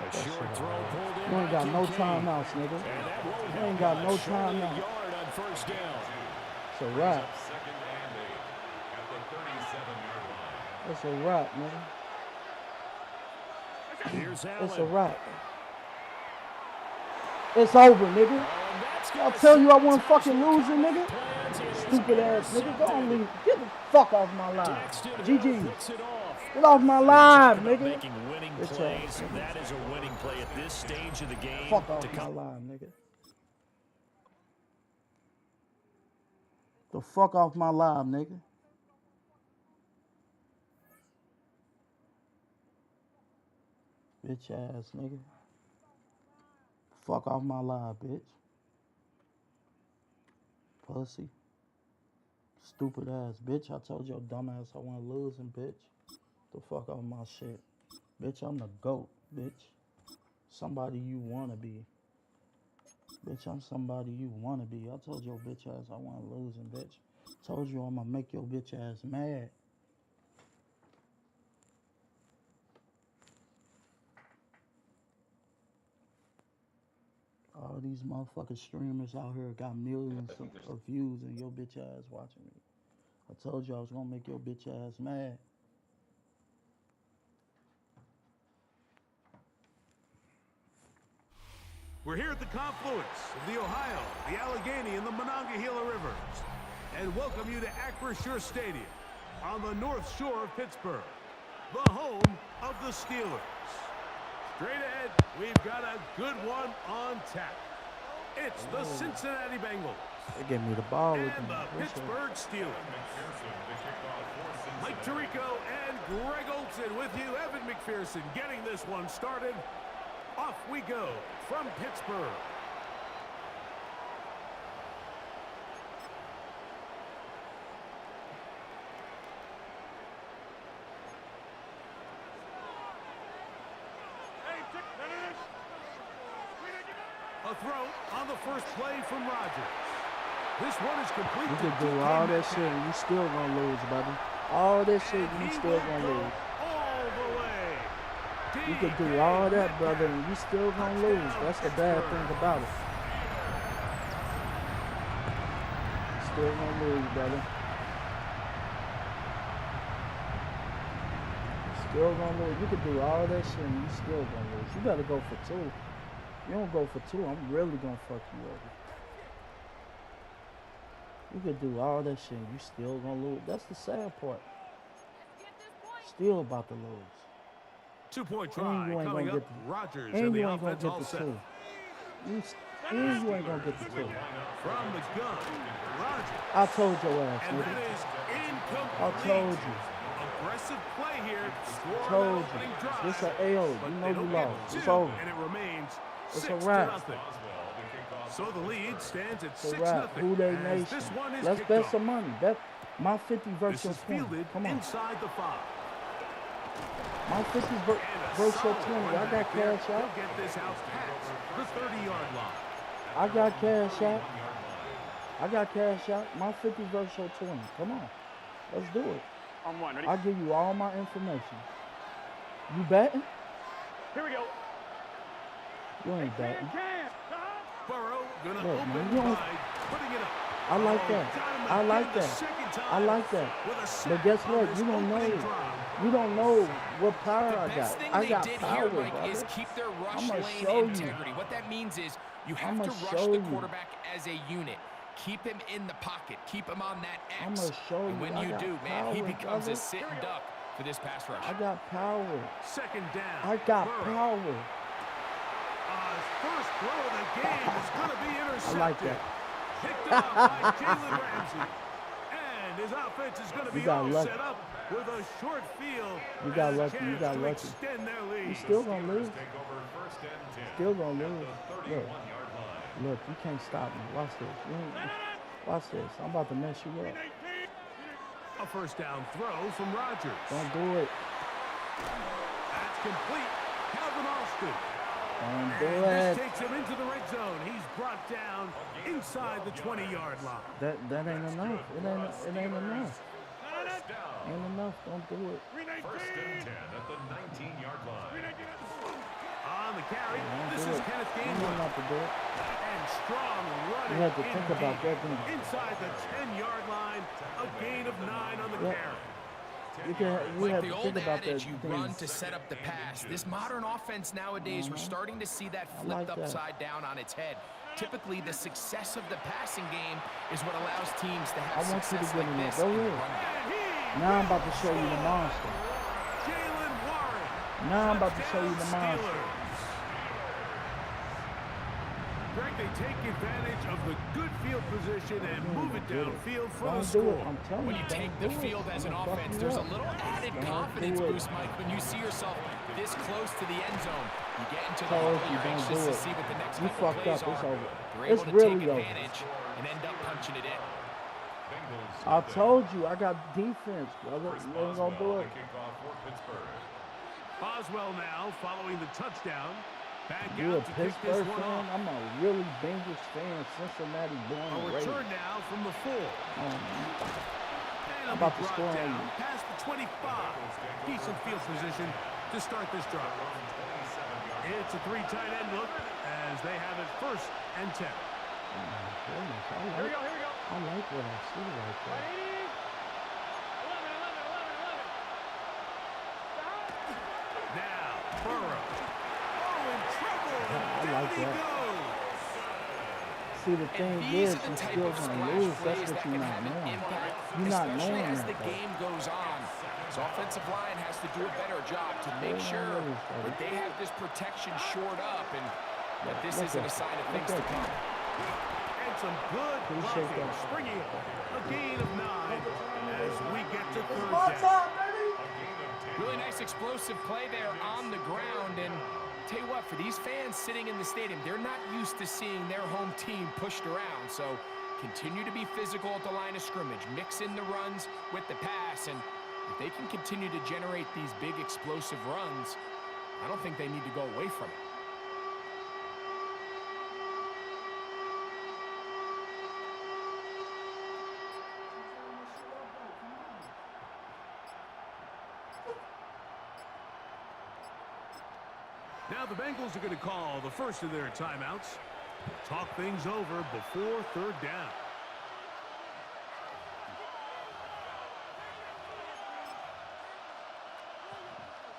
A short throw pulled in. You ain't got by no Kincaid. timeouts, nigga. And that won't You help ain't got much. no Short of a timeout. yard on first down. It's a wrap. Second and 8 at the 37-yard line. It's a wrap, nigga. Here's Allen. It's a wrap. It's over, nigga. And that's I'll gonna tell you I set wasn't fucking touchdown losing, nigga. plans. It is Stupid ass nigga. Go intercepted. on, leave. Get the fuck off my line. Daxton GG. picks it off. Get off my line, About nigga. making winning plays. That is a winning play at this stage of the game. Fuck off my line, nigga. The fuck off my live, nigga. Bitch ass nigga. Fuck off my live, bitch. Pussy. Stupid ass bitch. I told your dumb ass I wasn't losing, bitch. The fuck off my shit. Bitch, I'm the GOAT, bitch. Somebody you wanna be. Bitch, I'm somebody you wanna be. I told your bitch ass I wasn't losing, bitch. Told you I'ma make your bitch ass mad. All these motherfucking streamers out here got millions of views and your bitch ass watching me. I told you I was gonna make your bitch ass mad. We're here at the confluence of the Ohio, the Allegheny, and the Monongahela Rivers, and welcome you to Acrisure Stadium on the North Shore of Pittsburgh, the home of the Steelers. Straight ahead, we've got a good one on tap. It's the Cincinnati Bengals. They gave me the ball and with them. the Pittsburgh Steelers. Mike Tirico and Greg Olson with you. Evan McPherson getting this one started. Off we go from Pittsburgh. A throw on the first play from Rodgers. This one is complete. You can do all that shit and you still gonna lose, buddy. All that shit and you still gonna lose. All the way. You can do all that, brother, and you still gonna lose. That's the bad thing about it. You still gonna lose, brother. You still gonna lose. You can do all that shit and you still gonna lose. You better go for two. You don't go for two, I'm really gonna fuck you over. You could do all that shit and you still gonna lose. That's the sad part. Still about to lose. 2-point try coming up. Rodgers and and the you ain't gonna offense get all the set. two. And you ain't gonna get the two. From the gun, Rodgers. I told your ass, And that nigga. is incomplete. I told you. Aggressive play here. Score Told that opening you. drive, This an AO. but You they know you don't get lost. It's two, over. And it remains It's a 6-0. wrap. So the lead stands at It's a 6-0. wrap. Who they as nation. this one is Let's kicked bet off. some money. Bet my 50 This versus is 20. fielded Come on. inside the 5. My 50 And a versus solid 20. one I got back there. cash out. He'll get this out past the 30-yard line. I got cash out. I got cash out. My 50 versus 20. Come on. Let's do it. On one, ready? I'll give you all my information. You betting? Here we go. You ain't betting. Burrow gonna Look, open man, you don't- wide, putting it up. I like Oh, that. got him I again like the that. second time I like that. with a But sack guess on what? this You don't know. opening drive. You don't know what power The I best got. thing I they got did power, here, Mike, brother. is keep their rush I'ma lane show you. integrity. What that means is you have I'ma to rush show the you. quarterback as a unit. Keep him in the pocket. Keep him on that X. I'ma show And you. when I you got do, man, he power, becomes brother. a sitting duck for this pass rush. I got power. Second down. I got Burrow. power. His first throw of the game is going to be I intercepted. like that. Picked off by Jalen Ramsey. And his offense is going to You be got all lucky. set up with a short field. You got and a lucky. You chance got to lucky. extend their lead. You still gonna lose. Still gonna lose. Look, you can't stop me. Watch this. Watch this. I'm about to mess you up. A first down throw from Rodgers. Don't do it. That's complete. Calvin Austin. Don't do And it. this takes him into the red zone. He's brought down inside the 20-yard line. That ain't enough. It ain't enough. Ain't enough. Don't do it. First and 10 at the 19-yard line. On the carry, Don't this do is it. Kenneth You know Gainwell. not to do it. And strong running. You have to think about indeed. that, didn't you? Inside the 10-yard line, a gain of 9 on the Yeah. carry. You Like have the to old think about that. adage, you run thing. to set up the pass. This modern offense nowadays, we're starting to see that I flipped like that. upside down on its head. Typically, the success of the passing game is what allows teams to have I want you to success get like in there. this Go in the ahead. run game. And he Now I'm about to show you the monster. Jalen Warren. Now I'm about to show you the monster. Greg, they take advantage of the good field position and move it downfield for the Don't do score. it. I'm telling When you, you take don't the do it. field as an I'm gonna fuck offense, you there's a up. little added Don't confidence do it. boost, Mike, when you see yourself this close to the end zone. You get into the Told huddle, you, you're don't anxious do to it. see what the next You couple fucked plays up. It's are. over. They're It's able to really take over. advantage and end up punching it in. Bengals I told you, I got defense, brother. Chris You ain't gonna do Boswell, it. the kickoff for Pittsburgh. Boswell now following the touchdown. Back You a out to kick this Pittsburgh one fan? off. I'm a really Bengals fan. Cincinnati born A and return raised. now from the 4. Oh, man. And I'm it'll about be to brought score on down you. past the 25. Decent field position to start this drive. It's a 3 tight end look as they have it 1st and 10. Oh, my goodness. Here we go, here we go. I like what I see right there. 180. 11. Now, Burrow. Oh, in trouble. I Down like he that. goes. See, the thing And these is, are the you're type still of going to splash lose. plays That's what that you're can not have an knowing. impact, You're not especially knowing as that, the though. game goes on. So offensive line has to do a better job to make sure that they have this protection shored up and that this isn't a sign of things to come. And some good Appreciate blocking. that. Springing it. A gain of 9 as we get to 3rd down. Really nice explosive play there on the ground. And tell you what, for these fans sitting in the stadium, they're not used to seeing their home team pushed around. So continue to be physical at the line of scrimmage. Mix in the runs with the pass. And if they can continue to generate these big explosive runs, I don't think they need to go away from it. Now the Bengals are going to call the first of their timeouts. Talk things over before 3rd down.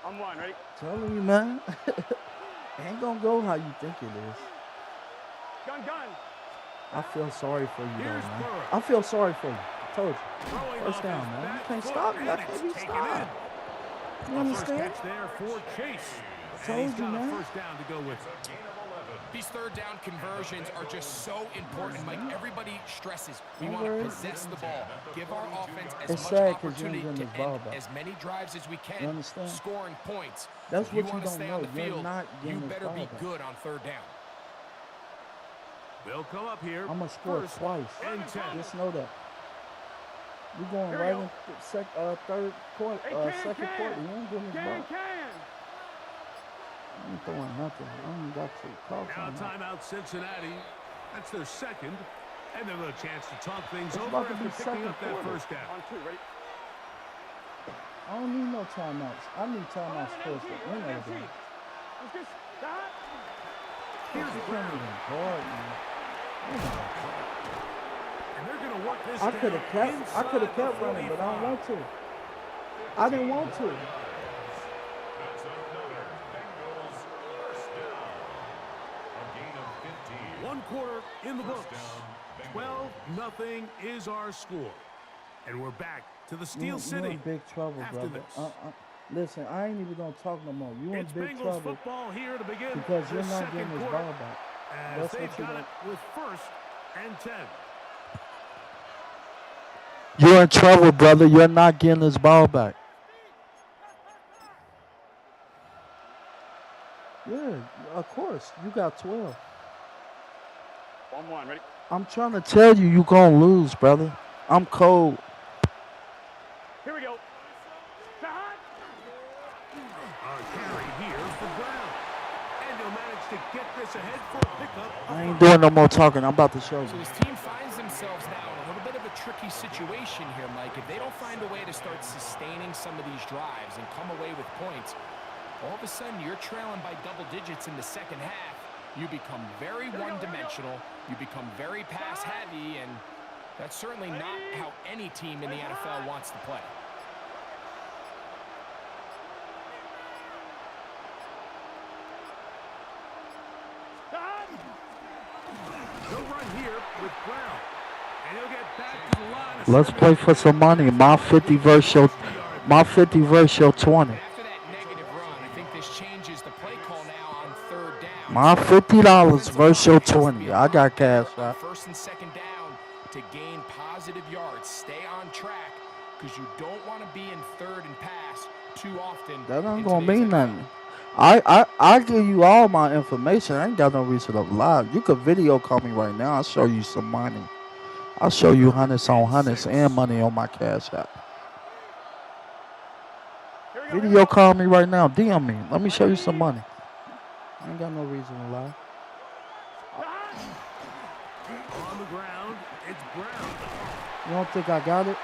I'm one, ready? Telling you, man. Ain't going to go how you think it is. Gun. I feel sorry for you, though, Here's man. Burrow. I feel sorry for you. I told you. Throwing First off down, his man. You back can't foot, stop me. and I it's can't be taken stopped. in. You A first understand? catch there for Chase. I And he's told you, got a man. 1st down to go with. These 3rd down conversions are just so important. Like everybody stresses, we want to Alright. possess the ball, give our offense as It's much sad 'cause you opportunity ain't to getting this ball end back. as many drives as we You can, understand? scoring points. That's If what you you want to don't stay know. on the You're field, not you getting this better be ball back. good on 3rd down. They'll come up here. I'm going to score 1st twice. and 10. Just know that. We're going Here we right go. in third quarter, Hey, second quarter. You ain't getting this ball. Can. I ain't throwing nothing. I ain't got to call Now time. timeout Cincinnati. That's their 2nd. And they'll have a chance to talk things It's over about to after be picking second up that quarter. 1st down. On 2, ready? I don't need no timeouts. I need timeouts towards the end of the game. Let's get stop. Here's You can't Brown. even guard, man. And they're going to work this I could have down kept. I could have inside kept the running, but I don't 45. want to. I didn't want to. That's another Bengals 1st down. A gain of 15. 1 quarter in the First books. down, Bengals. 12-0 is our score. And we're back to the Steel You're City. in big trouble, after brother. this. Listen, I ain't even gonna talk no more. You in It's big Bengals trouble football here to begin because the you're not second getting this quarter ball back. as That's they've what you got want. it with 1st and 10. You're in trouble, brother. You're not getting this ball back. Yeah, of course. You got 12. 1-1, ready? I'm trying to tell you, you're going to lose, brother. I'm cold. Here we go. Shot. A carry here for Brown. And he'll manage to get this ahead for a pickup. I ain't doing no more talking. I'm about to show So you. this team finds themselves now in a little bit of a tricky situation here, Mike. If they don't find a way to start sustaining some of these drives and come away with points, all of a sudden you're trailing by double digits in the 2nd half. You become very one-dimensional. You become very pass-heavy, and that's certainly not how any team in the NFL wants to play. He'll run here with Brown. And he'll get back to the line of Let's play for some money. My 50 versus your 20. After that negative run, I think this My $50 versus your 20. I got cash out. First and second down to gain positive yards. Stay on track because you don't want to be in third and pass too often. That ain't gonna mean nothing. I give you all my information. I ain't got no reason to lie. You could video call me right now. I'll show you some money. I'll show you hundreds on hundreds and money on my cash app. Video call me right now. DM me. Let me show you some money. I ain't got no reason to lie. On the ground, it's Brown. You don't think I got it?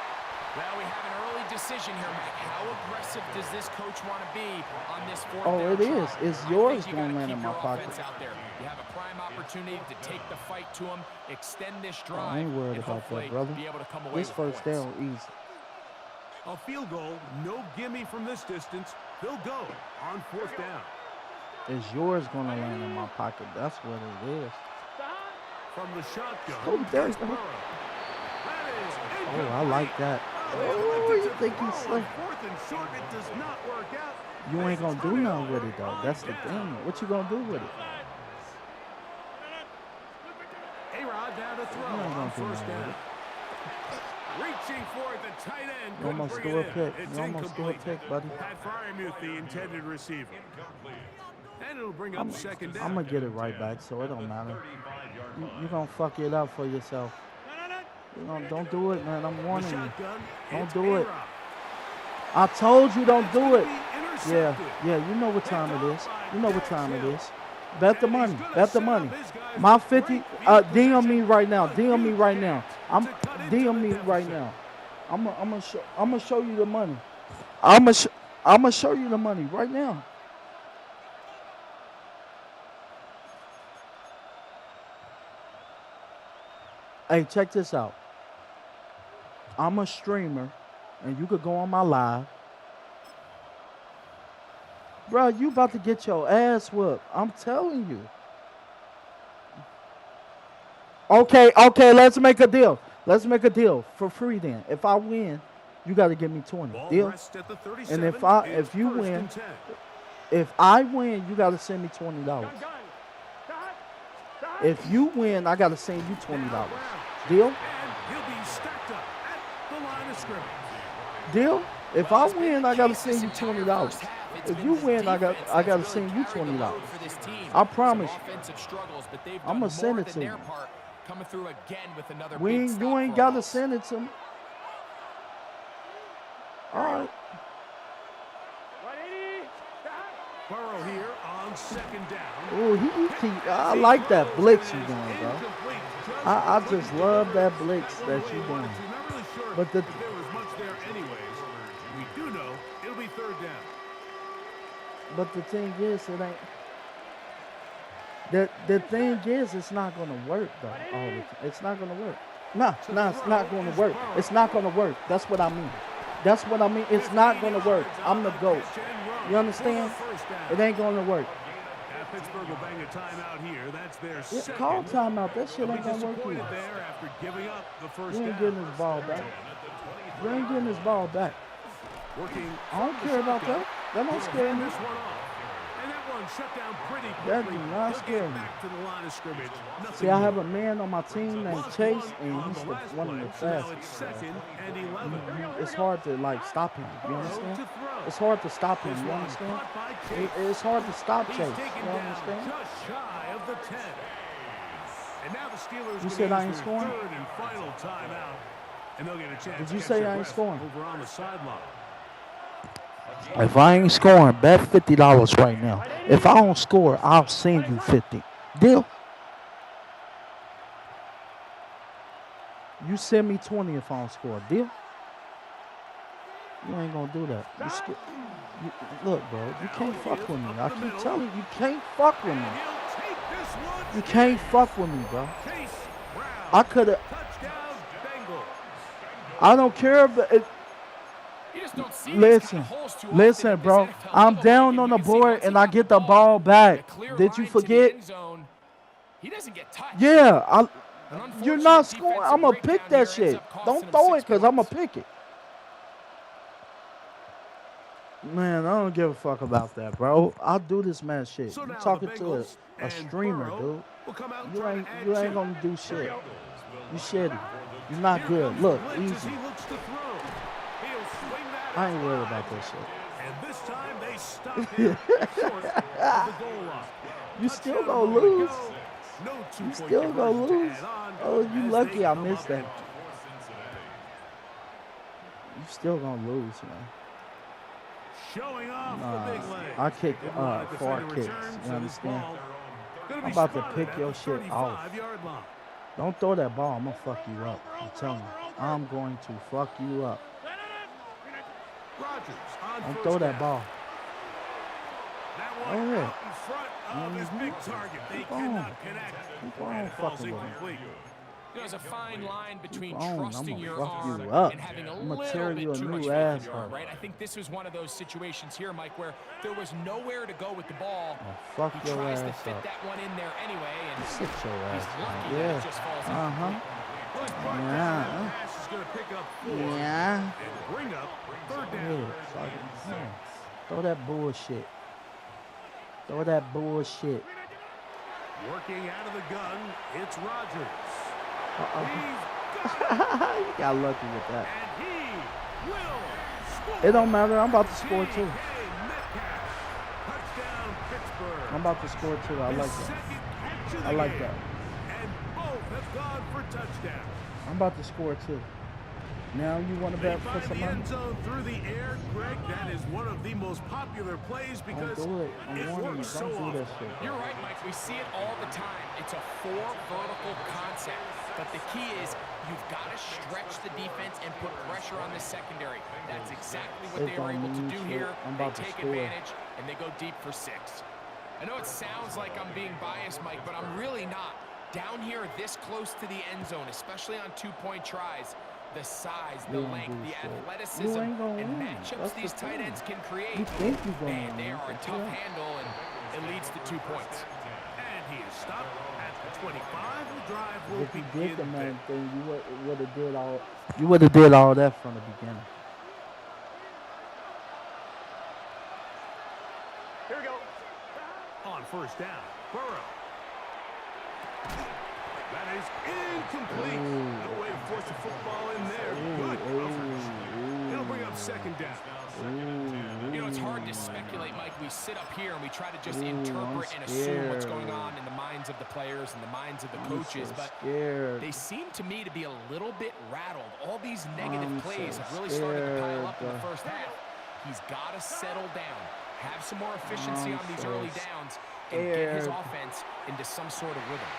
Well, we have an early decision here, Mike. How aggressive does this coach want to be on this fourth down? Oh, it is. It's yours going to land in my pocket. Out there. You have a prime opportunity to take the fight to him, extend this drive, I ain't worried and about hopefully that, brother. be able to come away This with first points. down easy. A field goal, no gimme from this distance. They'll go on fourth down. It's yours going to land in my pocket. That's what it is. From the shotgun. Oh, there you it's go. Burrow. That is Oh, I like that. Oh, you think he's slick? Fourth and short, it does not work out. You ain't going to do nothing with it, though. That's the thing. What you going to do with it? A-Rod down to throw You ain't on gonna do first nothing with down. Reaching for it, the tight end. You almost couldn't threw a bring it in. pick. It's You almost threw a incomplete. pick, buddy. Pat Fryermuth, the intended receiver. And it'll bring up second down. I'm going to get it right back, so it don't matter. You're going to fuck it up for yourself. Don't do it, man. I'm warning you. Shotgun, Don't it's do it. A-Rod. I told you don't do it. It's Yeah, intercepted. yeah, you know what time it is. You know what time it is. Bet the money. Bet the money. My 50, DM me right now. DM me right now. DM me right now. I'm gonna show you the money. I'm gonna show you the money right now. Hey, check this out. I'm a streamer, and you could go on my live. Bro, you about to get your ass whooped. I'm telling you. Okay, let's make a deal. Let's make a deal for free then. If I win, you got to give me 20. Ball Deal? rests at the 37. And It's if you first win, and 10. if I win, you got to send me $20. If you win, I got to send you $20. Deal? And he'll be stacked up at the line of scrimmage. Deal? If I win, I got to send you $20. If you win, I got to send you $20. I promise you. I'm going to send it to you. Coming through again with another You ain't got to send it to me. All right. Burrow here on second down. Oh, I like that blitz you doing, bro. I just love that blitz that you doing. Not really sure But if there was much there anyways. We do know it'll be third down. But the thing is, it ain't. The thing is, it's not gonna work though. All the time. It's not gonna work. Nah, it's not gonna work. It's not gonna work. That's what I mean. That's what I mean. It's not gonna work. I'm the GOAT. You understand? It ain't gonna work. Pittsburgh will bang a timeout here. That's their second. Call timeout. That shit ain't gonna work Disappointed either. there after giving up the first You ain't down. getting his ball back. You ain't getting his ball back. Working I don't care about that. That don't scare me. this one off. And that one shut down pretty That quickly. do not He'll scare get me. back to the line of scrimmage. Nothing See, I have more. a man on my team named Lost Chase, one and on he's the the last one of play, the so now fastest. it's second and 11. It's hard to stop him. You understand? To throw. It's hard to stop him. This You one understand? caught by Chase. It's hard to stop He's Chase. taken You down understand? just shy of the 10. And now the Steelers You will said I use ain't their scoring? third and final timeout, and they'll get a chance. Did to you catch say their I ain't breath scoring? over on the sideline? If I ain't scoring, bet $50 right now. If I don't score, I'll send you 50. Deal? You send me 20 if I don't score. Deal? You ain't gonna do that. Look, bro, you can't fuck with me. I keep telling you, you can't fuck with me. He'll take this one. You can't fuck with me, bro. Chase Brown. I could have. Touchdown, Bengals. I don't care if it. You just don't see these kind Listen, of holes too often listen, in this bro. NFL I'm league, down and on you the can see board once he and I got get the ball back. the clear Did you line to the forget? end zone, he doesn't get touched. Yeah, An you're unfortunate not scoring. defensive I'm gonna breakdown pick here that ends shit. up costing Don't him throw it 6 because I'm gonna points. pick it. Man, I don't give a fuck about that, bro. I'll do this man shit. So You now the talking to Bengals a and streamer, Burrow dude. will come out You trying ain't to add you ain't two. gonna do shit. You shitty. You Here not good. comes Look, the blitz as easy. he looks to throw. He'll swing that I ain't worried outside. about that shit. And this time they stop him short of the goal line. You still Touchdown a gonna moment lose. ago. No You two-point still gonna conversion to lose. add on Oh, you as lucky they I come missed up that. empty. You still gonna lose, man. Showing off the big legs. I kick Didn't want to far defend a kicks. return, You so this understand? ball gonna I'm be about to spotted pick at your the shit off. 35-yard line. Don't throw that ball. I'm gonna fuck you up. I'm telling you. I'm going to fuck you up. Rodgers on Don't first throw that down. ball. That Go one ahead. out in front of his big target. They Keep on. cannot connect. Keep on And it falls fucking with me. incomplete. There's a fine line between on, trusting I'ma your fuck arm you up. and having a I'ma little tear bit you a too new much faith in asshole. your arm, right? I think this was one of those situations here, Mike, where there was nowhere to go with the ball. Fuck He your tries to ass fit up. that one in there anyway, and Sit your he's ass lucky down. that it Yeah. just falls Uh-huh. Well, his part down, Yeah. that pass is going to pick up 4 Yeah. and bring up third Yeah. down. Throw that bullshit. Throw that bullshit. Working out of the gun, it's Rodgers. Uh-oh. He's got it, You got lucky with that. and he will score. It don't matter. I'm about to score too. DK Metcalf. Touchdown, Pittsburgh. I'm about to score too. I His like that. second catch of the I like game. that. And both have gone for touchdowns. I'm about to score too. Now you want to They bet for find some the money? end zone through the air, Greg. That is one of the most popular plays Don't because do it. I'm it warning you. works so Don't do often. that shit. you're right, Mike. We see it all the time. It's a 4 vertical concept. But the key is you've got to stretch the defense and put pressure on the secondary. That's exactly what It they were don't able to mean do shit. here. I'm They about to take score. advantage, and they go deep for 6. I know it sounds like I'm being biased, Mike, but I'm really not. Down here this close to the end zone, especially on 2-point tries, the size, the You don't length, do the shit. athleticism, You ain't gonna and win. matchups That's the these tight thing. ends can create. You think you gonna Man, they win, are a but tough you ain't. handle, and it leads to 2 points. And he is stopped at the 25. The drive will If you begin did the there. man thing, you would have did all. You would have did all that from the beginning. Here we go. On first down, Burrow. That is incomplete. No way to force the football in there. Good coverage. He'll bring up second down. You know, it's hard to speculate, Mike. We sit up here and we try to just Ooh, interpret I'm and assume what's scared. going on in the minds of the players and the minds of the I'm coaches, so but scared. they seem to me to be a little bit rattled. All these negative I'm plays so have really started to pile up in the scared. first half. He's got to settle down, have some more efficiency I'm on these so early downs, and get his scared. offense into some sort of rhythm.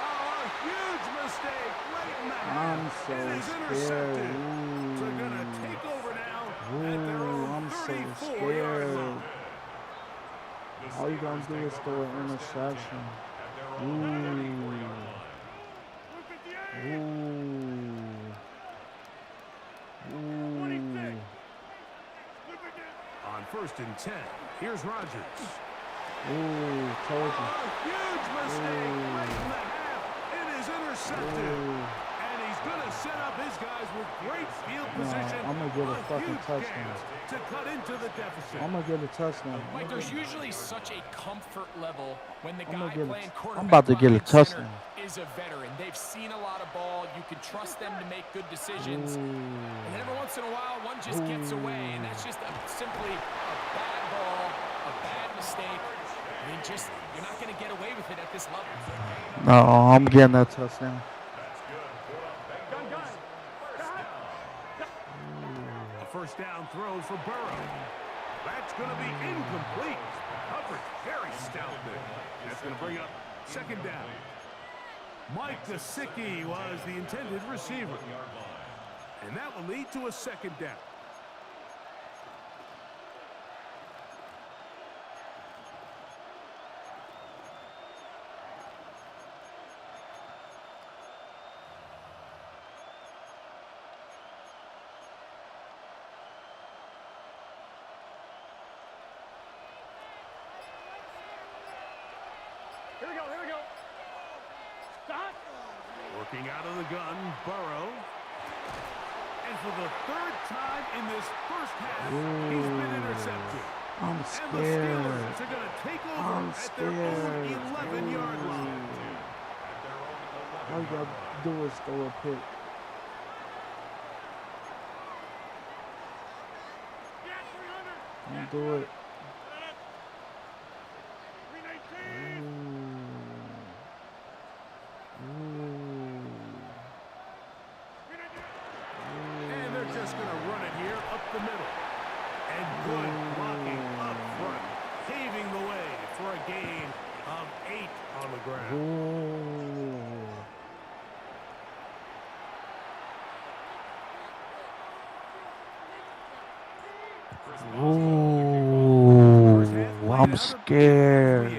Oh, a huge mistake late in the half. I'm so It is scared. intercepted. So they're going to take over now at their Ooh, own I'm so 34-yard scared. line. All you gonna do is throw an interception. Ooh. Ooh. On first and 10, here's Rodgers. Ooh, told you. A huge mistake late in the half. It is intercepted. Ooh. And he's going to set up his guys with great field No, position. I'm gonna get a fucking huge touchdown. gain to cut into the deficit. I'm gonna get a touchdown. Mike, there's usually such a comfort level when the I'm guy gonna get a- playing quarterback I'm about to get a behind center touchdown. is a veteran. They've seen a lot of ball. You can trust them to make good decisions. And then every once in a while, one just gets away, and that's just simply a bad ball, a bad mistake. I mean, you're not going to get away with it at this level. No, I'm getting that touchdown. A first down throw for Burrow. That's going to be incomplete. Coverage very stout there. That's going to bring up second down. Mike Gesicki was the intended receiver. And that will lead to a second down. Here we go. Here we go. Stop. Working out of the gun, Burrow. And for the third time in this first half, he's been intercepted. I'm And the scared. Steelers are going to take over at their own 11-yard line. All you got to do is throw a pick. Don't do it. And they're just going to run it here up the middle. And good blocking up front, paving the way for a gain of 8 on the ground. Ooh, I'm scared.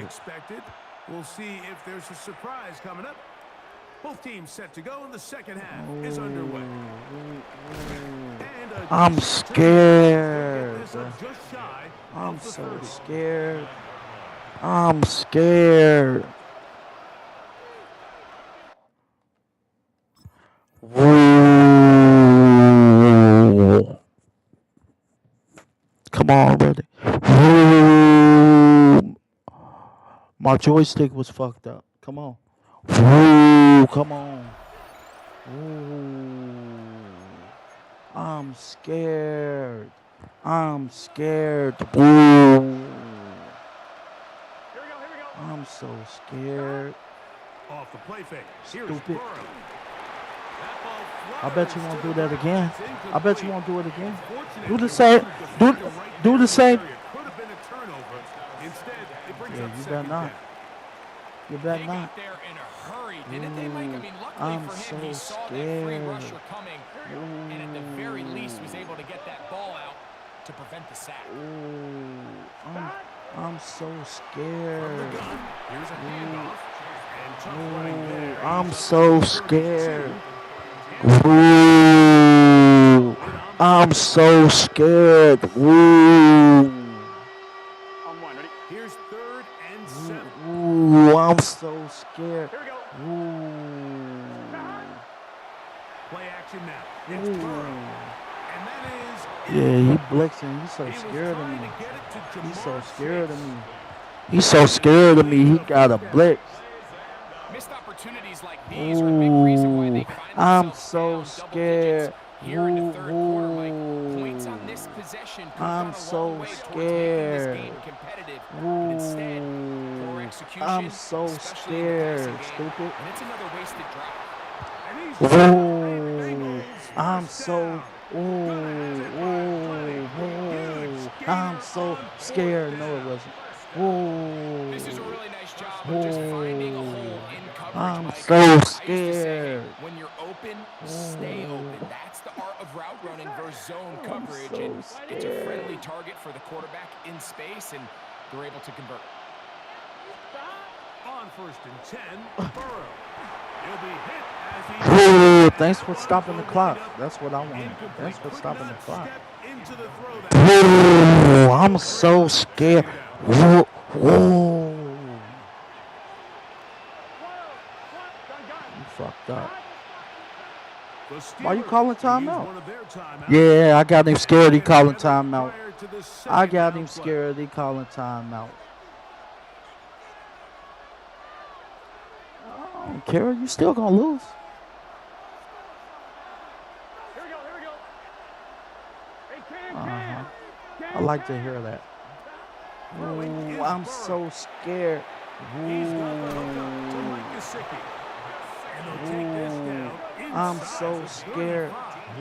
We'll see if there's a surprise coming up. Both teams set to go, and the second half is underway. I'm scared. I'm so scared. I'm scared. Woo. Come on, ready. Woo. My joystick was fucked up. Come on. Woo. Come on. Woo. I'm scared. I'm scared. Woo. I'm so scared. Off the play fake. Stupid. I bet you won't do that again. I bet you won't do it again. Do the same. Do the same. Yeah, you better not. You better not. I'm so scared. And at the very least was able to get that ball out to prevent the sack. I'm so scared. Here's a handoff. I'm so scared. Woo. I'm so scared. Woo. Here's 3rd and 7. Ooh, I'm so scared. Ooh. Play action now. It's Burrow. And that is Yeah, he blitzing. He's so scared of me. He's so scared of me. He's so scared of me. He got a blitz. Missed opportunities like these are a big reason why they find I'm themselves so down double scared. digits here in the third quarter, Mike. Points on this possession could have I'm gone a long so way towards making scared. this game competitive. But instead, poor execution, I'm so especially in the passing scared, game, stupid. and it's another wasted drive. Ooh, I'm so, I'm so scared. No, it wasn't. Ooh, This is a really nice job of just finding a hole in coverage, I'm Mike. so I used to say, scared. when you're open, stay open. That's the art of route running versus zone coverage. so And it's a scared. friendly target for the quarterback in space, and they're able to convert. on 1st and 10. Burrow. He'll be hit as he... Ooh, thanks for stopping the clock. That's what I wanted. Thanks for stopping the clock. Into the throw that Ooh, I'm so scared. Ooh, ooh. You fucked up. Why you calling timeout? Yeah, I got him scared. He calling timeout. I got him scared. He calling timeout. I don't care. You still gonna lose. I like to hear that. Ooh, I'm so scared. Ooh, I'm so scared.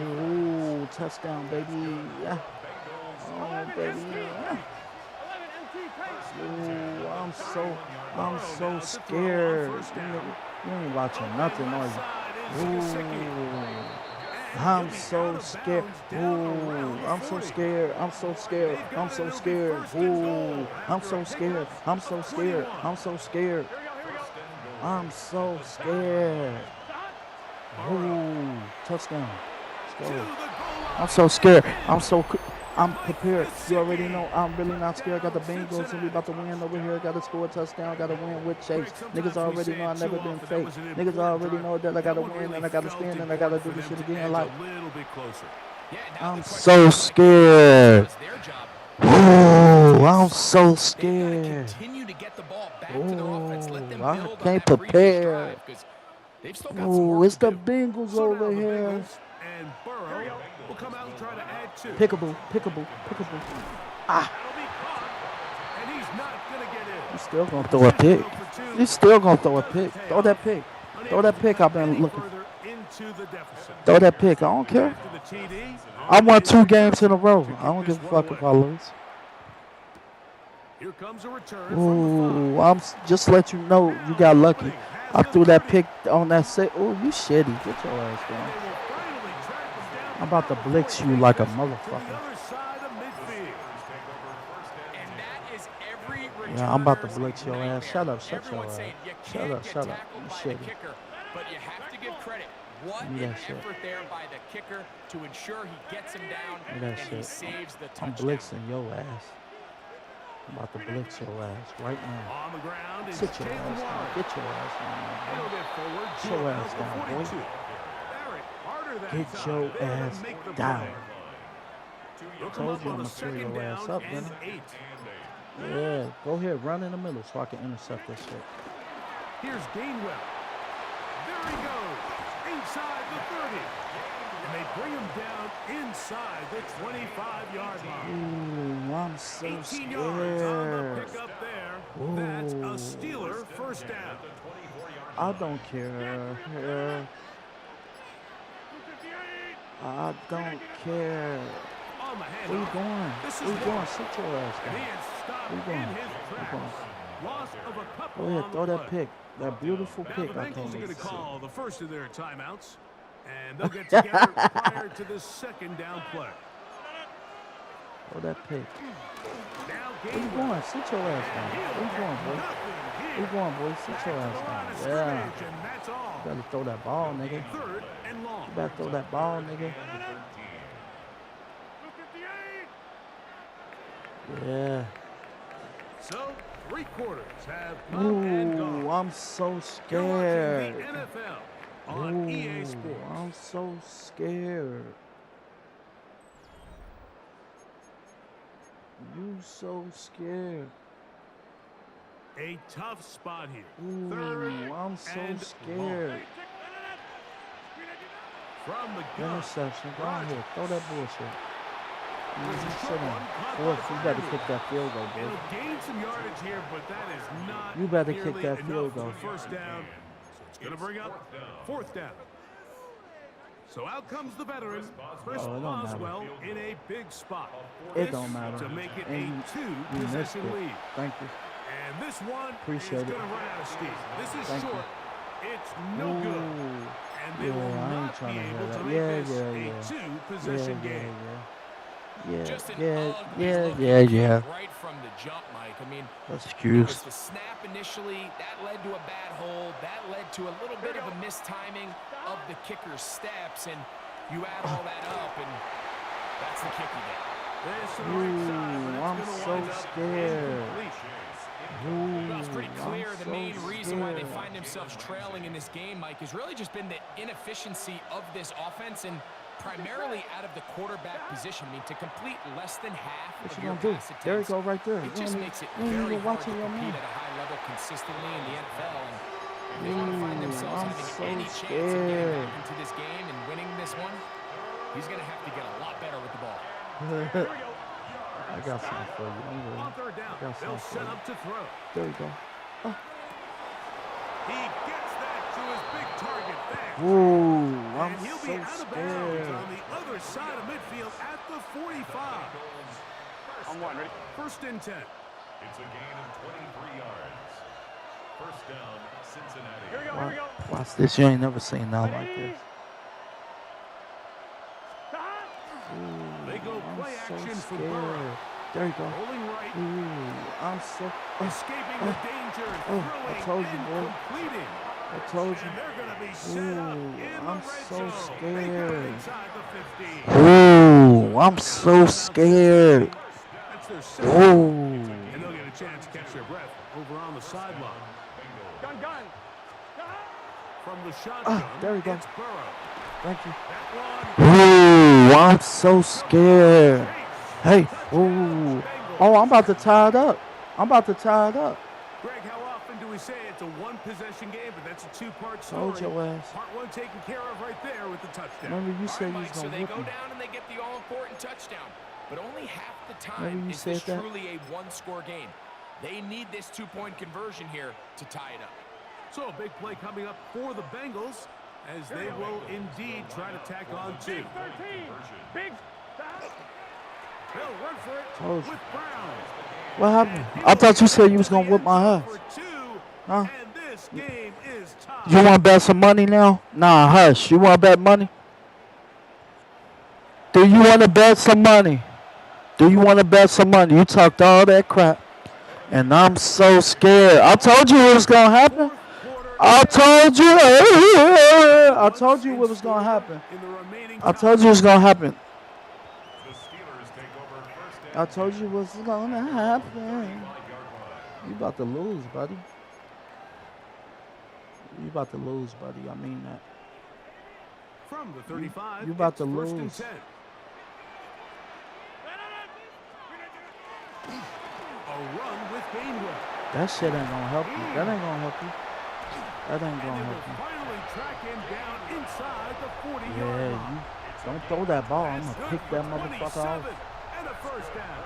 Ooh, touchdown, baby. Yeah. Oh, baby. Yeah. Ooh, I'm so scared. You ain't watching nothing, are you? Ooh, I'm so scared. Ooh, I'm so scared. I'm so scared. I'm so scared. Ooh, I'm so scared. I'm so scared. I'm so scared. I'm so scared. Ooh, touchdown. Let's go. I'm so scared. I'm so I'm prepared. You already know I'm really not scared. Got the Bengals and we about to win over here. Got to score a touchdown. Got to win with Chase. Niggas already know I never been fake. Niggas already know that I got to win and I got to spin and I got to do this shit again. Like, I'm so scared. Ooh, I'm so scared. Ooh, I can't prepare. Ooh, it's the Bengals over here. And Burrow will come out and try to add two. Pickable. Ah. And he's not going to get in. You still gonna throw a pick. You still gonna throw a pick. Throw that pick. Throw that pick. I've been looking. Throw that pick. I don't care. I won 2 games in a row. I don't give a fuck if I lose. Here comes a return. Ooh, I'm just let you know you got lucky. I threw that pick on that set. Ooh, you shitty. Get your ass down. I'm about to blitz you like a motherfucker. Yeah, I'm about to blitz your ass. Shut up, shut your ass. Shut up. You shitty. But you have to give credit. What an effort there by the kicker to ensure he gets him down and he saves the touchdown. I'm blitzing your ass. I'm about to blitz your ass right now. On the ground is Sit your ass down. Get your ass down, man. Get your ass down, boy. Get your ass down. I told you I'm going to tear your ass up, man. Yeah, go ahead, run in the middle so I can intercept this shit. Here's Gainwell. There he goes. Inside the 30. And they bring him down inside the 25-yard line. Ooh, I'm so 18 scared. yards on the pickup there. That's a Steeler first down. I don't care. I don't care. Where you going? Sit your ass down. Where you going? Go ahead, throw that pick. That beautiful pick. The I Bengals can't are going to see. call the first of their timeouts, and they'll get together prior to the second down play. Throw that pick. Now Where you going? Sit your ass down. Where you going, boy? Where you going, boy? Sit your ass down. Yeah. You better throw that ball, nigga. Third and long. You better throw that ball, nigga. Yeah. So, 3 quarters have come and gone. Ooh, I'm so You're scared. watching the NFL on EA Sports. I'm so scared. You so scared. A tough spot here. Ooh, Third I'm so and scared. long. From the gun. Interception. Go ahead. Throw that bullshit. Sit down. Fourth, You better kick that field goal, boy. It'll gain some yardage here, but that is not You better kick nearly that enough field for goal. the first down. So it's going to bring up 4th down. So out comes the veteran, Chris Oh, it don't matter. Boswell, in a big spot. It don't matter. To make it And a you missed 2-possession it. lead. Thank you. And this one Appreciate is it. going to run out of steam. This is Thank you. short. It's no Ooh. good. And they Yeah, will I ain't not be trying to hear able that. to make Yeah, this yeah, a yeah. 2-possession game. Just an Yeah. right from the jump, Mike. I mean, Excuse. it was the snap initially. That led to a bad hold. That led to a little bit of a mistiming of the kicker's steps. And you add all that up, and that's the kick you get. Ooh, I'm so scared. Well, it's pretty clear the main reason why they scared. find themselves trailing in this game, Mike, has really just been the inefficiency of this offense and primarily out of the quarterback position. I mean, to complete less than half What of you your gonna do? pass attempts, There you go, right there. it just makes it you ain't very even hard watching to your compete man. at a high level consistently in the NFL. And if they want to find themselves I'm having so any chance of scared. getting back into this game and winning this one, he's going to have to get a lot better with the ball. I got something for you. I'm ready. On 3rd down, I got they'll something set for up to throw. you. There you go. He gets that to his big target. Thanks. Ooh, I'm And he'll be so out of bounds scared. on the other side of midfield at the 45. On 1, ready? 1st and 10. It's a gain of 23 yards. First down, Cincinnati. Here we go, here we go. Watch this. You ain't never seen nothing like this. Ooh, They go I'm play so action for scared. Burrow. There you go. Rolling right, Ooh, I'm so. escaping the danger, I throwing told you, and boy. completing. I told you. And they're going to be set up Ooh, in I'm the red so zone. They got it scared. inside the 15. Ooh, I'm so scared. That's their second. Ooh. And they'll get a chance to catch their breath over on the sideline. Gun. From the shotgun, there we go. it's Burrow. Thank you. That one. Ooh, I'm so scared. Hey, ooh. Oh, I'm about to tie it up. Greg, how often do we say it's a one-possession game, but that's a two-part Told story? your ass. Part one taken care of right there with the touchdown. Remember you said you was Mike, so gonna they whip go me. down and they get the all-important touchdown. But only half the Maybe time you is said this that. truly a one-score game. They need this two-point conversion here to tie it up. So a big play coming up for the Bengals as they will indeed try to tack on two. 13. Big. They'll run for it Told you. with Brown. What happened? I thought you said you was gonna whip my ass. For two, Huh? and this game is tied. You want to bet some money now? Nah, hush. You want to bet money? Do you want to bet some money? You talked all that crap. And I'm so scared. I told you what was going to happen. I told you what was going to happen. I told you it was going to happen. I told you what's going to happen. You about to lose, buddy. I mean that. From the 35, You about it's to first and lose. 10. A run with Gainwell. That shit ain't gonna help you. That ain't gonna help you. And they will finally track him down inside the 40-yard Yeah, line. you don't throw that ball. I'm That's gonna good pick for that motherfucker 27 off. and a first down.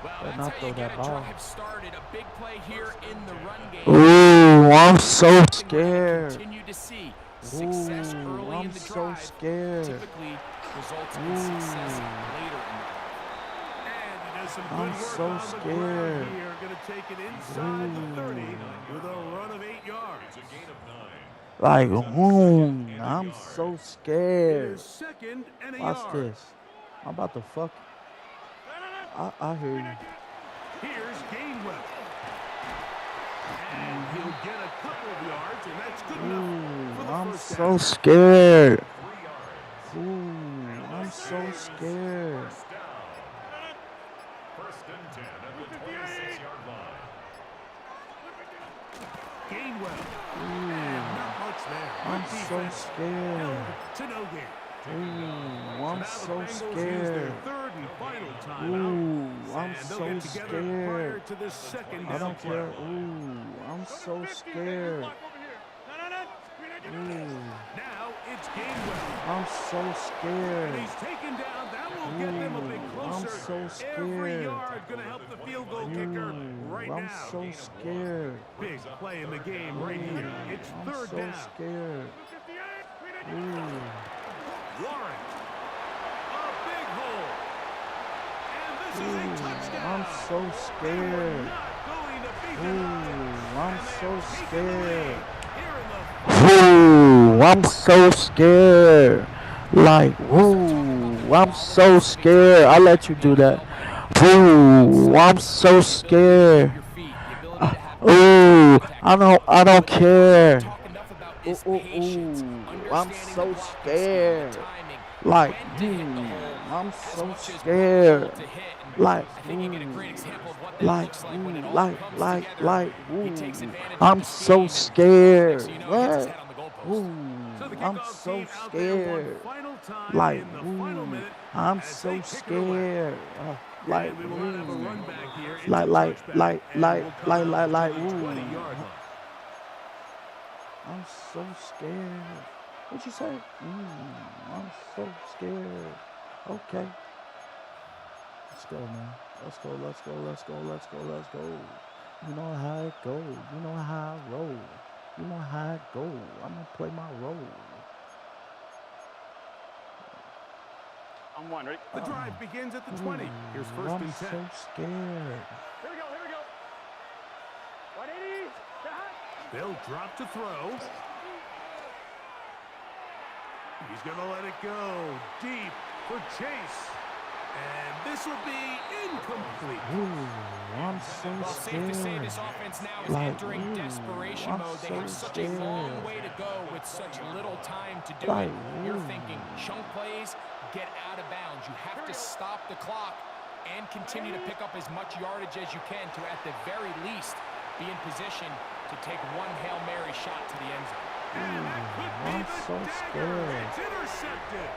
Well, Better that's not how throw you get that a ball. drive started. A big play here in the run game. Ooh, I'm so We're gonna scared. continue to see success early I'm in the so drive scared. typically results in success later in the drive. And he does some good I'm work so on the ground scared. here. Going to take it inside the 30 with a run of 8 yards. Like, I'm so It scared. is second and a Watch yard. this. I'm about to fuck. I hear you. Here's Gainwell. And he'll get a couple of yards, and that's good enough for the I'm first so down. scared. I'm so scared. First and 10 at the 26-yard line. Gainwell. And not much there. I'm Good so defense. scared. Held to no gain. I'm Now so the Bengals use their scared. third and final timeout. I'm And they'll so get together prior scared. to this second I down don't play. care. I'm so scared. Now it's Gainwell. I'm so And scared. he's taken down. That will get them a bit I'm closer. so scared. Every yard going to help the field goal kicker right I'm now. so scared. Big play in the game right here. It's I'm third so down. scared. Warren. A big hole. And this is a touchdown. I'm so scared. Not going to be denied. I'm And they so have taken the scared. lead here in the I'm so scared. Like, I'm so scared. I'll let you do that. I'm so scared. Your feet, the ability to have I don't care. talk enough about is patience, I'm understanding so the block, scared. timing, Like, when to hit the hole, I'm as so much as what scared. hole to hit. And Like, I think you get a great example of what that like, looks like when it all like, comes like, together. like, He takes advantage of I'm the so scheme. scared. Next thing you know, he hits his What? head on the goalpost. So the I'm kickoff so team out there one scared. final time Like, in the final minute I'm as so they kick it away. scared. Like, And we will not have a run back here. It's like, a like, touchback, like, and like, we'll come like, out like, to the ooh. 20-yard line. I'm so scared. What'd you say? I'm so scared. Okay. Let's go, man. Let's go, let's go, let's go, let's go, let's go. You know how it goes. You know how I roll. You know how it goes. I'm gonna play my role. I'm one, ready? The drive begins at the 20. Here's first I'm and 10. so scared. Here we go. 180. They'll drop to throw. He's going to let it go deep for Chase. And this will be incomplete. I'm so so Well, safe to say this offense now is entering desperation mode. They have such a long way to go with such little time to do it. You're thinking chunk plays, get out of bounds. You have to stop the clock and continue to pick up as much yardage as you can to, at the very least, be in position to take one Hail Mary shot to the end zone. I'm so scared. It's intercepted.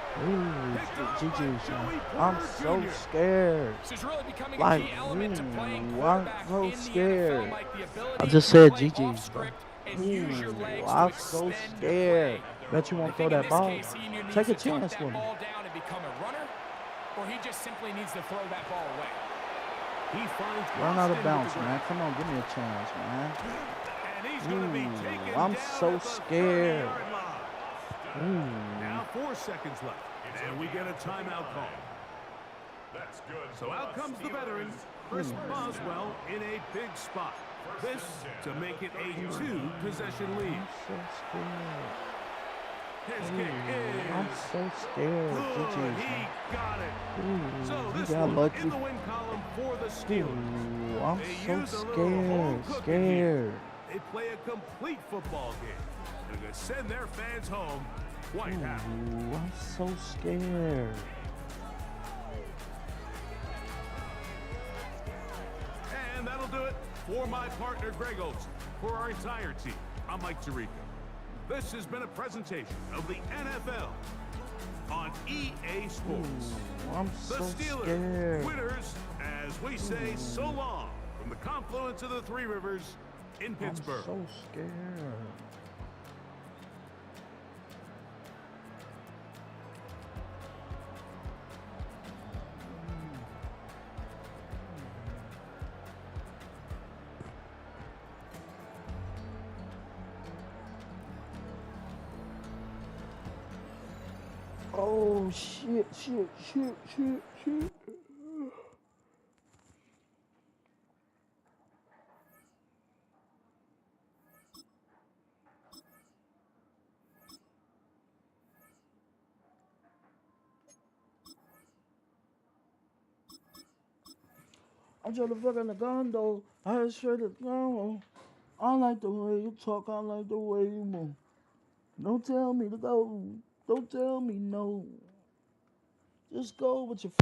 GG's, I'm so scared. This is really becoming a Like, key element to playing I'm quarterback so in the scared. NFL, like the ability I just to said play GG's, off bro. script and use your legs to I'm so extend scared. your play. Bet you won't I throw think in that this ball. case, he either needs Take a to tuck chance that with him. ball down and become a runner, or he just simply needs to throw that ball away. He finds Run out of Boston bounds, with the man. Come on, give me a chance, man. And he's going to be taken I'm down so at the scared. 30-yard line. Now 4 seconds left, and we get a timeout call. That's good. So out comes the veteran, Chris Boswell, in a big spot. This to make it a 2-possession lead. I'm so scared. His kick I'm is so scared. good. GG's. He got it. Ooh, So you this got one lucky. in the win column for the Steelers. Ooh, I'm They so use a little home scared. cooking here. Scared. They play a complete football game. They're going to send their fans home quite happy. Ooh, I'm so scared. And that'll do it for my partner, Greg Olson. For our entire team, I'm Mike Tirico. This has been a presentation of the NFL on EA Sports. Ooh, I'm The so Steelers, scared. winners, as we say so long from the confluence of the Three Rivers in Pittsburgh. I'm so scared. Oh shit. I'm trying to fuck in the gun though. I just straight it gone. I like the way you talk, I like the way you move. Don't tell me to go. Don't tell me no. Just go with your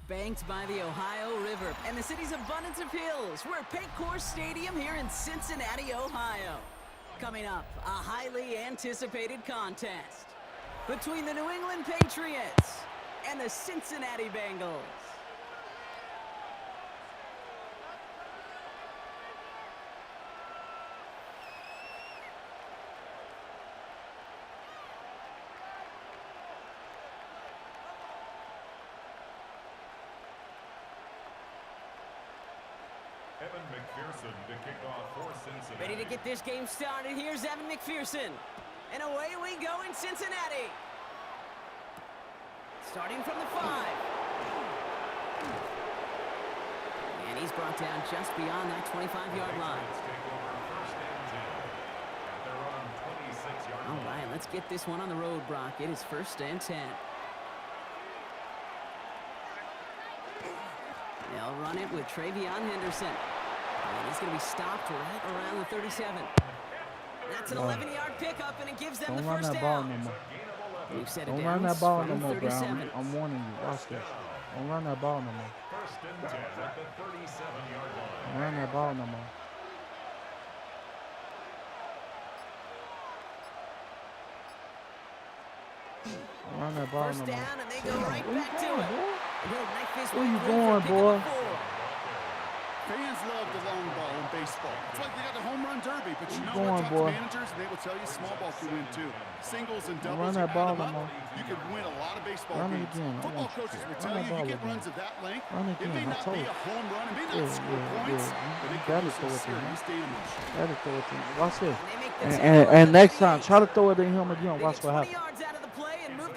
Banked by the Ohio River and the city's abundance of hills. We're at Paycor Stadium here in Cincinnati, Ohio. Coming up, a highly anticipated contest between the New England Patriots and the Cincinnati Bengals. Evan McPherson to kick off for Cincinnati. Ready to get this game started. Here's Evan McPherson. And away we go in Cincinnati. Starting from the 5. And he's brought down just beyond that 25-yard line. Take over first and 10 at their own 26-yard All line. right, let's get this one on the road, Brock. It is first and 10. They'll run it with Travion Henderson. And he's going to be stopped right around the 37. That's an 11-yard pickup, and it gives them Don't the run first that ball down. no more. We've set it Don't down run that ball no from more, bro. 37. I'm warning you. Watch this. Don't run that ball no more. First and 10 at the 37-yard line. Don't run that ball no more. Don't run that ball First no more. down, and they go right back to it. They'll knife this Where one you through going, for pickup boy? 4. Fans love the long ball in baseball. It's like they got the home run derby, but you know Going, what? Talk boy. to managers, and they will tell you small ball can win too. Singles and Run doubles, that you ball add them no up, more. you can win a lot of baseball Run it games. again. I Football want you coaches to. will Run tell that you, ball you get again. runs of that length. Run it It may again. I not told be you. a home run, it may not Yeah, score yeah, points, yeah. but it You can gotta do throw some it to him. serious damage. Gotta throw it to him. Watch this. And they make the And, tackle and at the next time, 38. try to throw it to him again. They Watch get what 20 happens. yards out of the play and move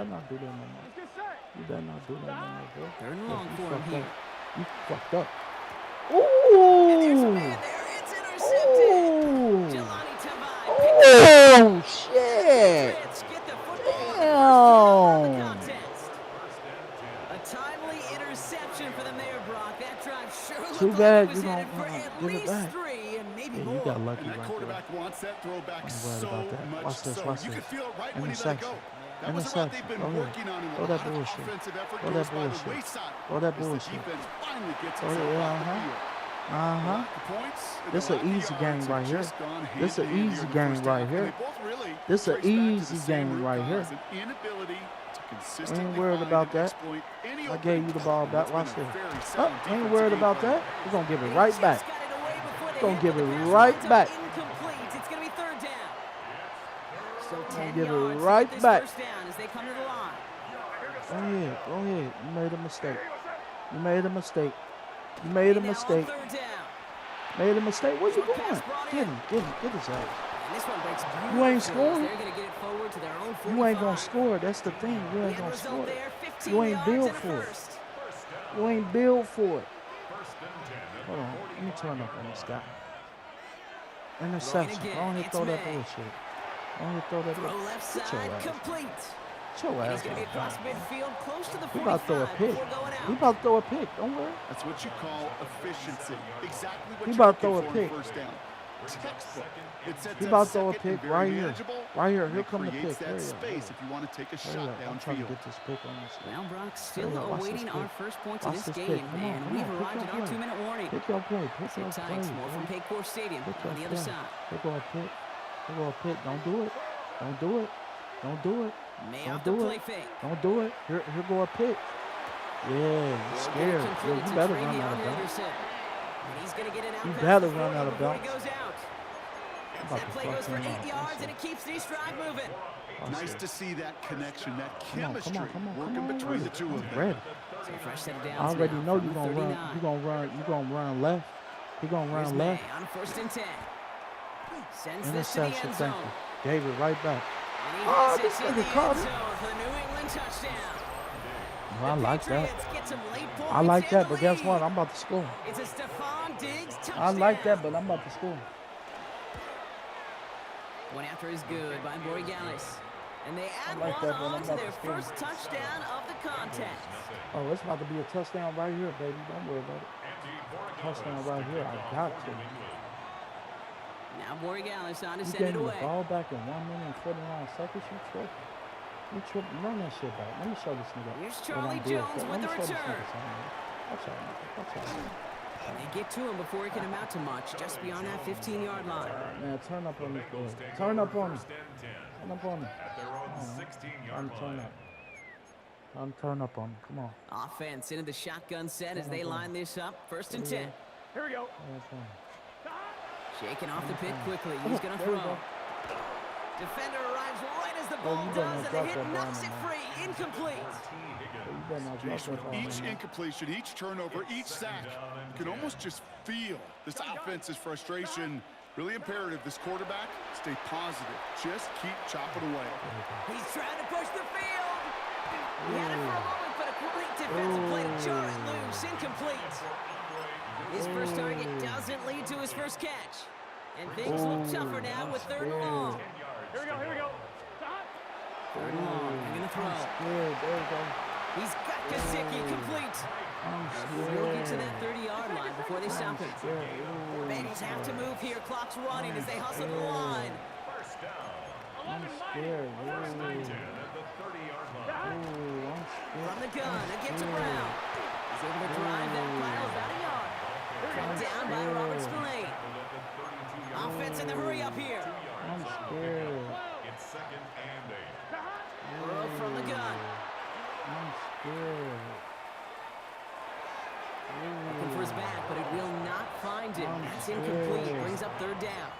better not do that no more. Let's get set. You better not do that no more, bro. Third and Look, long you for him fucked here. up. You fucked up. And there's a Ooh. man there. It's intercepted. Ooh. Jelani Tavai Oh, shit. Patriots get the football on the first turnover of the Damn. contest. A timely interception for them there, Brock. That drive sure Too looked bad like it was you headed don't, for at give it least back. 3 and maybe Yeah, more. you got lucky And that right there. quarterback wants that throwback I'm worried so about that. much Watch this, so. watch You this. could feel it right when he let it go. Interception. That was a route they've Interception. been Go ahead. working on, and Throw a that lot of bullshit. offensive effort Throw goes that by the bullshit. wayside Throw that as the bullshit. defense finally gets Throw itself it, off the uh-huh. field. Uh-huh. The points and This the an lack of easy game yards have right here. just gone hand This in an hand here easy in the game first right half, and here. they both really This an trace back to the easy same game root right here. cause, an inability to consistently Ain't worried find about and that. exploit any I opening. gave you the ball back. It's been Watch a this. very Oh, sound ain't defensive worried game about plan. that. We're going to give it They right just back. got it away before they Gonna hit, give but it the pass right winds up back. Incomplete. It's going to be 3rd down. Still 10 give it yards to right get this back. 1st down as they come to the line. Go ahead. Go ahead. You made a mistake. You made a mistake. You made a Now on mistake. 3rd down. Made a mistake. Where you Short pass going? brought Get in. him. Get him. Get his ass. And this one breaks You ain't beautifully as scoring. They're going to get it forward to their own 45. You ain't going to score. That's the thing. You The ain't end going to result score. there, 15 You ain't yards built and a for it. first. You ain't built for it. Hold on. Let me turn up on this guy. Interception. again. Go ahead and It's throw that May. bullshit. Go ahead and throw that Throw bullshit. left Get your side, ass. complete. Get your And ass he's going to be down. across midfield, close to the We 45 about to throw a pick. before going out. We about to throw a pick. Don't worry. That's what you call efficiency. Exactly what He you're about to looking throw a for in pick. first down. Textbook. It sets He up about to throw a second and pick very right here. manageable, Right here. and Here it come the creates pick. that Hurry up. space if you want to take a Hurry shot up. I'm trying to downfield. get this pick on this. Well, Brock, still Hurry up. Watch awaiting this our pick. first points Watch in this this pick. game, Come on, and come we've on. arrived Pick at your our play. 2-minute warning. Pick your play. Pick Sit your tight, play. more from Paycor Stadium Pick on your the other play. side. Pick your pick. Pick your pick. Don't do it. Don't do it. Don't do it. May Don't off the do play it. fake. Don't do it. Here go a pick. Yeah, you're scared. Yo, you better run out of bounds. And he's going to get it out You past better the run 40 out of before he bounds. goes out. I'm about That to play fuck goes for him 8 up. yards, and it keeps these drive moving. Nice to see that connection, that Come on, chemistry come on, come on, working come on. between the two of I'm them. ready. So fresh set of I downs already now know from you're the gonna run. 39. You're gonna run left. You're gonna Here's run May left. on 1st and 10. Sends this to the Interception. end Thank zone. you. Gave it right back. And he Oh, hits this it in nigga the caught end it. zone for the New England touchdown. Well, I The like that. Patriots get some late points I like in that, the but guess lead. what? I'm about to score. It's a Stephon Diggs touchdown. I like that, but I'm about to score. One after is good by Borregales. And they add like one that, but I'm on to about their to score. first touchdown of the contest. Oh, it's about to be a touchdown right here, baby. Don't worry about it. Touchdown right here. I got to. Now Borregales on to You send gave it me the away. ball back in 1 minute and 49 seconds. You tripping. You tripping. Run that shit back. Let me show this nigga. Here's what Charlie I'm doing. Jones Let with me the show this return. nigga something. Watch out, nigga. Watch out. And they get to him before he can amount to much, just beyond that 15-yard line. Man, turn up on this boy. Turn up on him. Turn up on him. Turn up on him. Come on. Offense into the shotgun set as they line this up. 1st and 10. Here we go. Turn up on him. Shaking off the pit quickly. Oh, He's going to there we throw. go. Defender arrives right as the Oh, ball you better does, not and the drop hit that knocks ball, it man. free. Incomplete. You better not drop that ball, Each man. incompletion, each turnover, each sack, you can almost just feel this offense's frustration. Really imperative this quarterback stay positive. Just keep chopping away. He's trying to push the field. He had it for a moment, but a great defensive play to jar it loose. Incomplete. His first target doesn't lead to his first catch. And things look tougher now with 3rd and long. Here we go. Here we go. 3rd and long. They're going to throw. Scared. There you go. He's got Gesicki complete. I'm We'll get to scared. that 30-yard line before they stop him. Scared. Ooh, Bengals have to move here. Clock's running as they hustle to the line. I'm scared. Ooh. First and 10 Ooh, I'm scared. From the gun, they get to Brown. He's able to drive that pile about a yard. Brought down by Robert Spillane. Offense in the hurry up here. I'm scared. Burrow from the gun. I'm scared. Looking for his back, but it will not find him. That's incomplete. Brings up 3rd down.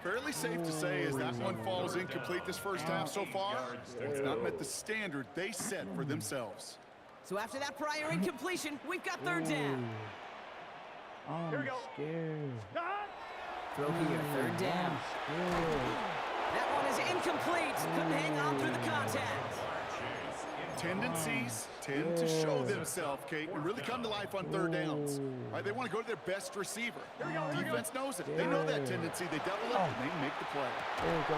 Fairly safe to say as that one falls incomplete this first half so far, it's not met the standard they set for themselves. So after that prior incompletion, we've got 3rd down. I'm scared. Throw here, 3rd down. Scared. That one is incomplete. Couldn't hang on through the contact. tendencies tend to show themselves, Kate, and really come to life on third downs. Right, they want to go to their best receiver. Defense knows it. They know that tendency. They double it, and they make the play. There you go.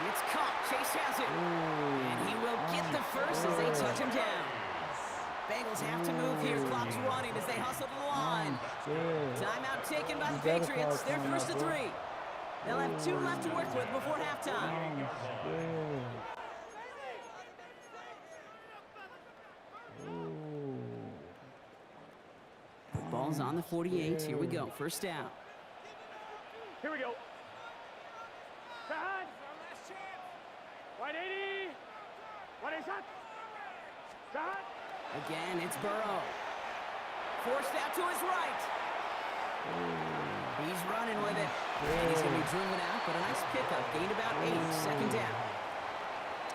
It's caught. Chase has it. And he will get the first as they touch him down. Bengals have to move here. Clock's running as they hustle to the line. Timeout taken by the Patriots. They're first to 3. They'll have 2 left to work with before halftime. Ball's on the 48. Here we go. First down. Here we go. Side. Wide 80. Wide 80 shot. Side. Again, it's Burrow. Forced out to his right. He's running with it. And he's going to be driven out, but a nice pickup. Gained about 8. Second down.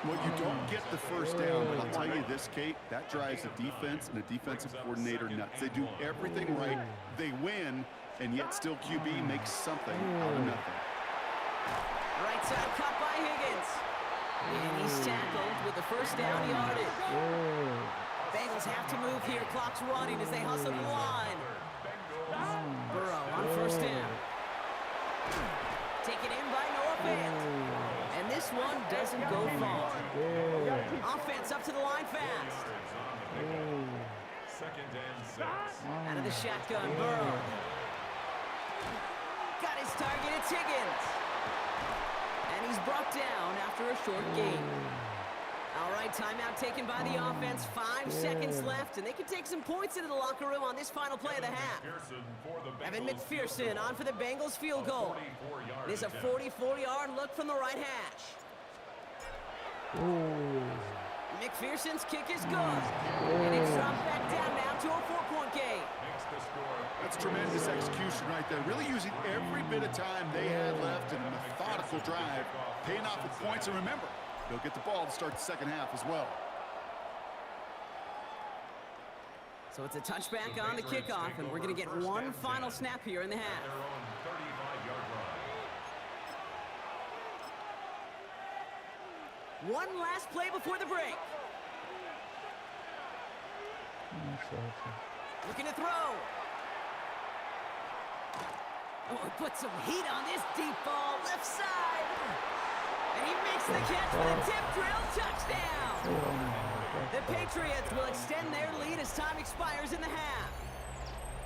Well, you don't get the first down, but I'll tell you this, Kate, that drives a defense and a defensive coordinator nuts. They do everything right. They win, and yet still QB makes something out of nothing. Right side cut by Higgins. And he's tackled with the first down yardage. Bengals have to move here. Clock's running as they hustle the line. Burrow on first down. Taken in by Noah Fant. And this one doesn't go far. Offense up to the line fast. Second and 6. Out of the shotgun, Burrow. Got his target, it's Higgins. And he's brought down after a short gain. All right, timeout taken by the offense. 5 seconds left, and they can take some points into the locker room on this final play of the half. Evan McPherson on for the Bengals field goal. It is a 44-yard look from the right hash. McPherson's kick is good. And it's dropped back down now to a 4-point game. That's tremendous execution right there. Really using every bit of time they had left in a methodical drive, paying off with points. And remember, they'll get the ball to start the second half as well. So it's a touchback on the kickoff, and we're going to get one final snap here in the half. One last play before the break. Looking to throw. Oh, put some heat on this deep ball, left side. And he makes the catch for the tip drill touchdown. The Patriots will extend their lead as time expires in the half.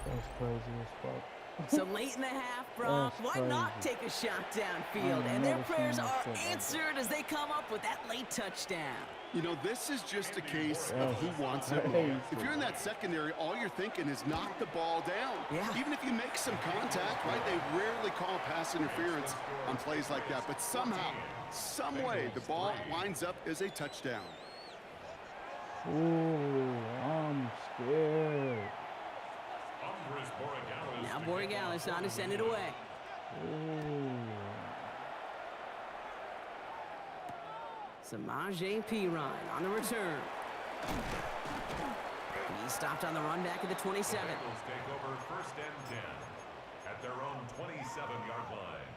That's crazy as fuck. So late in the half, Brock, why not take a shot downfield? And their prayers are answered as they come up with that late touchdown. You know, this is just a case of who wants it more. If you're in that secondary, all you're thinking is knock the ball down. Yeah. Even if you make some contact, right, they rarely call pass interference on plays like that. But somehow, some way, the ball winds up as a touchdown. Ooh, I'm scared. Now Borregales on to send it away. Samaje Perine on the return. He stopped on the run back at the 27. Take over first and 10 at their own 27-yard line.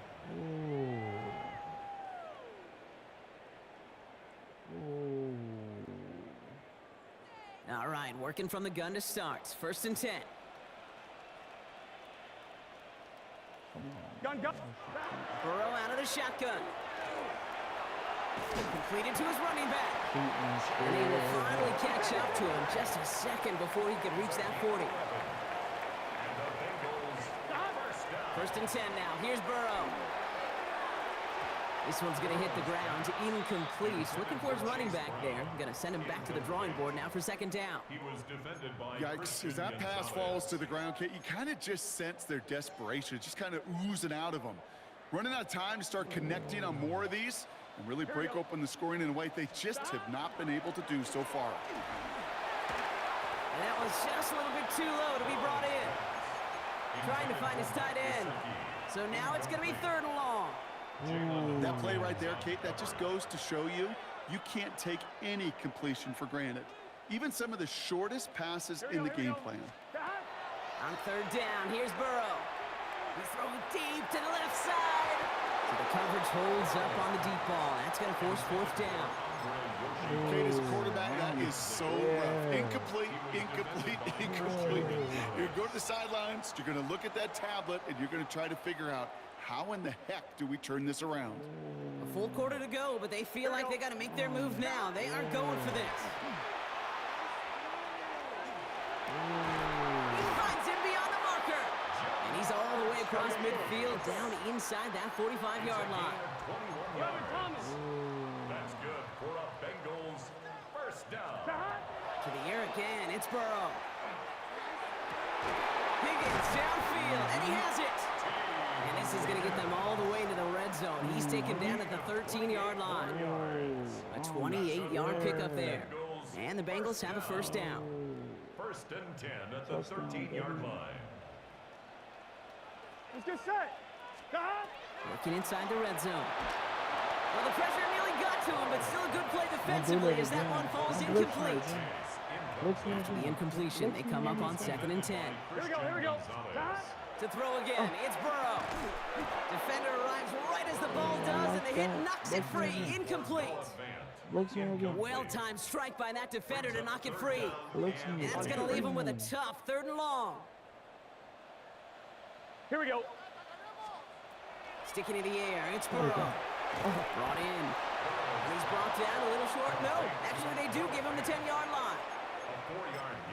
All right, working from the gun to start. First and 10. Gun, gun. Burrow out of the shotgun. Completed to his running back. And he will finally catch up to him just a second before he could reach that 40. First and 10 now. Here's Burrow. This one's going to hit the ground. Incomplete. Looking for his running back there. Going to send him back to the drawing board now for second down. He was defended by Yikes, as that pass falls to the ground, Kate, you kind of just sense their desperation. It's just kind of oozing out of them. Running out of time to start connecting on more of these and really break open the scoring in a way they just have not been able to do so far. And that was just a little bit too low to be brought in. Trying to find his tight end. So now it's going to be third and long. That play right there, Kate, that just goes to show you, you can't take any completion for granted. Even some of the shortest passes in the game plan. On third down, here's Burrow. He's throwing deep to the left side. So the coverage holds up on the deep ball. That's going to force fourth down. Kate, as a quarterback, that is so rough. Incomplete, incomplete, incomplete. You're going to go to the sidelines, you're going to look at that tablet, and you're going to try to figure out how in the heck do we turn this around? A full quarter to go, but they feel like they got to make their move now. They are going for this. He finds him beyond the marker. And he's all the way across midfield, down inside that 45-yard line. That's good for a Bengals first down. To the air again, it's Burrow. Higgins downfield, and he has it. And this is going to get them all the way to the red zone. He's taken down at the 13-yard line. A 28-yard pickup there. And the Bengals have a first down. First and 10 at the 13-yard line. Let's get set. Looking inside the red zone. Well, the pressure nearly got to him, but still a good play defensively as that one falls incomplete. After the incompletion, they come up on 2nd and 10. Here we go, here we go. To throw again, it's Burrow. Defender arrives right as the ball does, and the hit knocks it free. Incomplete. Well-timed strike by that defender to knock it free. And that's going to leave him with a tough 3rd and long. Here we go. Sticking in the air, it's Burrow. Brought in. And he's brought down a little short. No, actually they do give him the 10-yard line.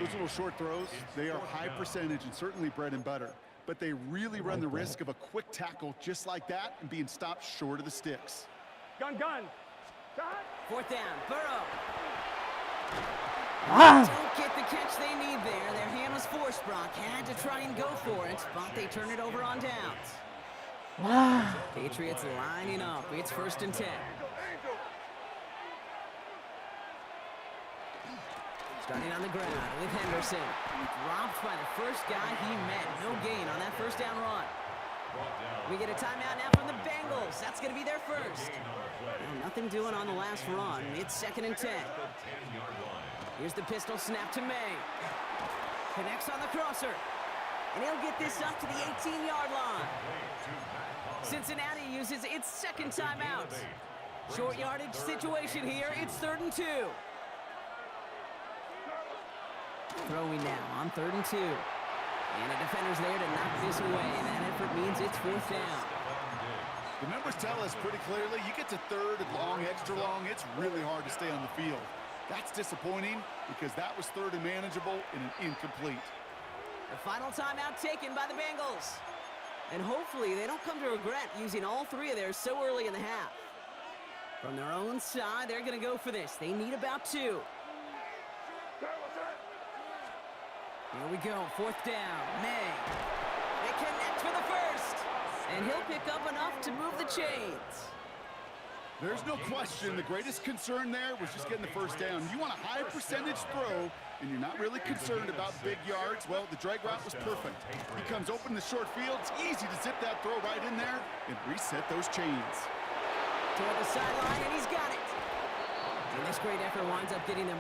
Those little short throws, they are high percentage and certainly bread and butter. But they really run the risk of a quick tackle just like that and being stopped short of the sticks. Gun. 4th down, Burrow. Don't get the catch they need there. Their hand was forced, Brock. Had to try and go for it, but they turn it over on downs. Patriots lining up. It's 1st and 10. Starting on the ground with Henderson. Dropped by the first guy he met. No gain on that first down run. We get a timeout now from the Bengals. That's going to be their first. Well, nothing doing on the last run. It's 2nd and 10. Here's the pistol snap to May. Connects on the crosser. And he'll get this up to the 18-yard line. Cincinnati uses its 2nd timeout. Short yardage situation here. It's 3rd and 2. Throwing now on 3rd and 2. And a defender's there to knock this away. And that effort means it's 4th down. The numbers tell us pretty clearly, you get to 3rd and long, extra long, it's really hard to stay on the field. That's disappointing because that was 3rd and manageable and an incomplete. The final timeout taken by the Bengals. And hopefully they don't come to regret using all 3 of theirs so early in the half. From their own side, they're going to go for this. They need about 2. Here we go, 4th down, May. They connect for the first. And he'll pick up enough to move the chains. There's no question the greatest concern there was just getting the first down. You want a high percentage throw, and you're not really concerned about big yards. Well, the drag route was perfect. He comes open in the short field. It's easy to zip that throw right in there and reset those chains. Toward the sideline, and he's got it. And this great effort winds up getting them.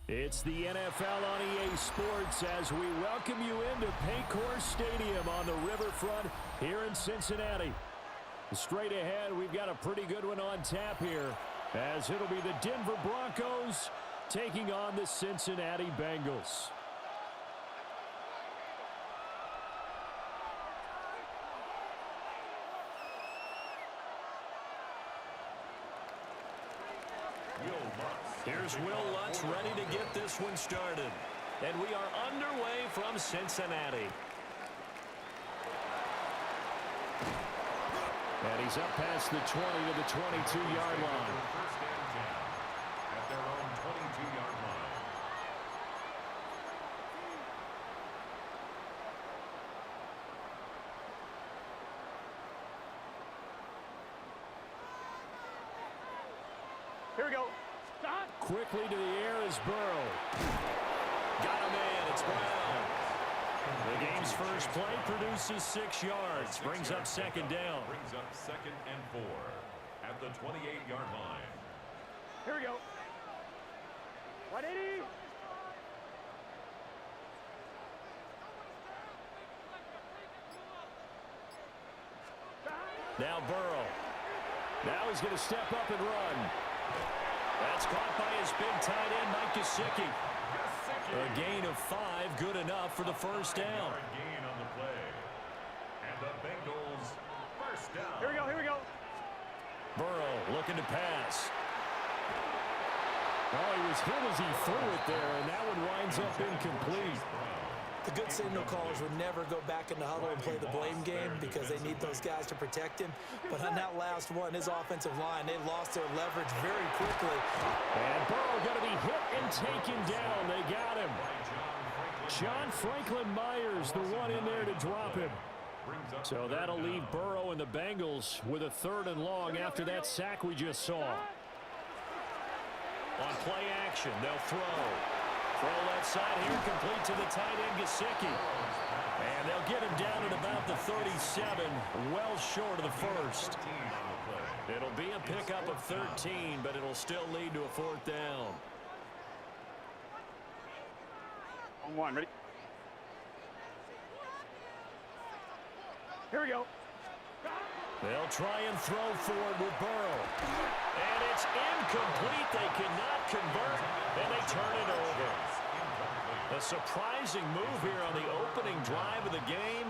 It's the NFL on EA Sports as we welcome you into Paycor Stadium on the riverfront here in Cincinnati. Straight ahead, we've got a pretty good one on tap here, as it'll be the Denver Broncos taking on the Cincinnati Bengals. Here's Will Lutz ready to get this one started. And we are underway from Cincinnati. And he's up past the 20 to the 22-yard line. First and 10 at their own 22-yard line. Here we go. Quickly to the air is Burrow. Got him in. It's Brown. The game's first play produces 6 yards. Brings up second down. Brings up 2nd and 4 at the 28-yard line. Here we go. 180. Now Burrow. Now he's going to step up and run. That's caught by his big tight end, Mike Gesicki. A gain of 5, good enough for the first down. Gain on the play. And the Bengals first down. Here we go, here we go. Burrow looking to pass. Oh, he was hit as he threw it there, and that one winds up incomplete. The good signal callers would never go back in the huddle and play the blame game because they need those guys to protect him. But on that last one, his offensive line, they lost their leverage very quickly. And Burrow going to be hit and taken down. They got him. John Franklin Myers, the one in there to drop him. So that'll leave Burrow and the Bengals with a 3rd and long after that sack we just saw. On play action, they'll throw. Throw left side here, complete to the tight end, Gesicki. And they'll get him down at about the 37, well short of the first. It'll be a pickup of 13, but it'll still lead to a 4th down. On one, ready? Here we go. They'll try and throw forward with Burrow. And it's incomplete. They cannot convert, and they turn it over. A surprising move here on the opening drive of the game.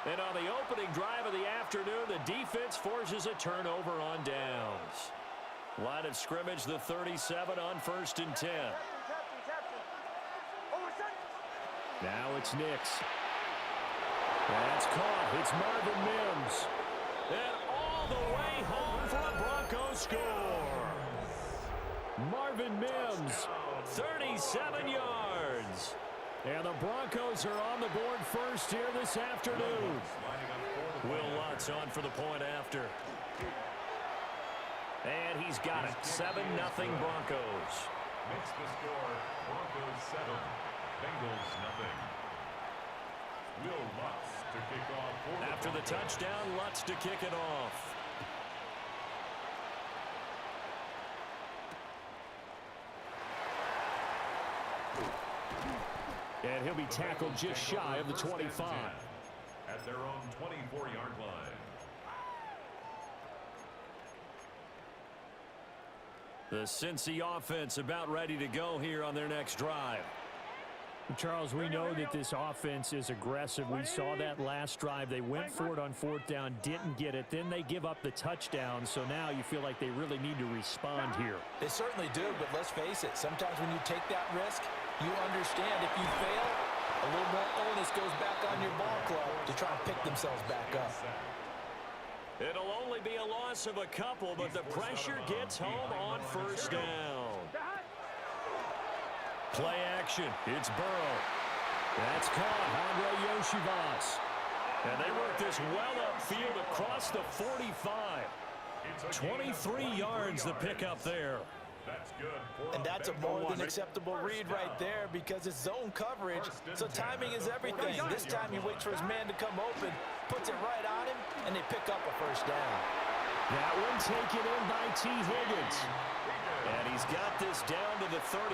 And on the opening drive of the afternoon, the defense forces a turnover on downs. Line of scrimmage, the 37 on 1st and 10. Now it's Nix. That's caught. It's Marvin Mims. And all the way home for a Broncos score. Marvin Mims, 37 yards. And the Broncos are on the board first here this afternoon. Will Lutz on for the point after. And he's got it. 7-0 Broncos. Makes the score Broncos 7, Bengals 0. Will Lutz to kick off. After the touchdown, Lutz to kick it off. And he'll be tackled just shy of the 25. At their own 24-yard line. The Cincy offense about ready to go here on their next drive. Charles, we know that this offense is aggressive. We saw that last drive. They went for it on 4th down, didn't get it. Then they give up the touchdown. So now you feel like they really need to respond here. They certainly do, but let's face it. Sometimes when you take that risk, you understand if you fail, a little more onus goes back on your ball club to try and pick themselves back up. It'll only be a loss of a couple, but the pressure gets home on 1st down. Play action. It's Burrow. That's caught. Andre Yoshivas. And they work this well upfield across the 45. 23 yards the pickup there. And that's a more than acceptable read right there because it's zone coverage, so timing is everything. This time he waits for his man to come open, puts it right on him, and they pick up a 1st down. That one taken in by T. Higgins. And he's got this down to the 35.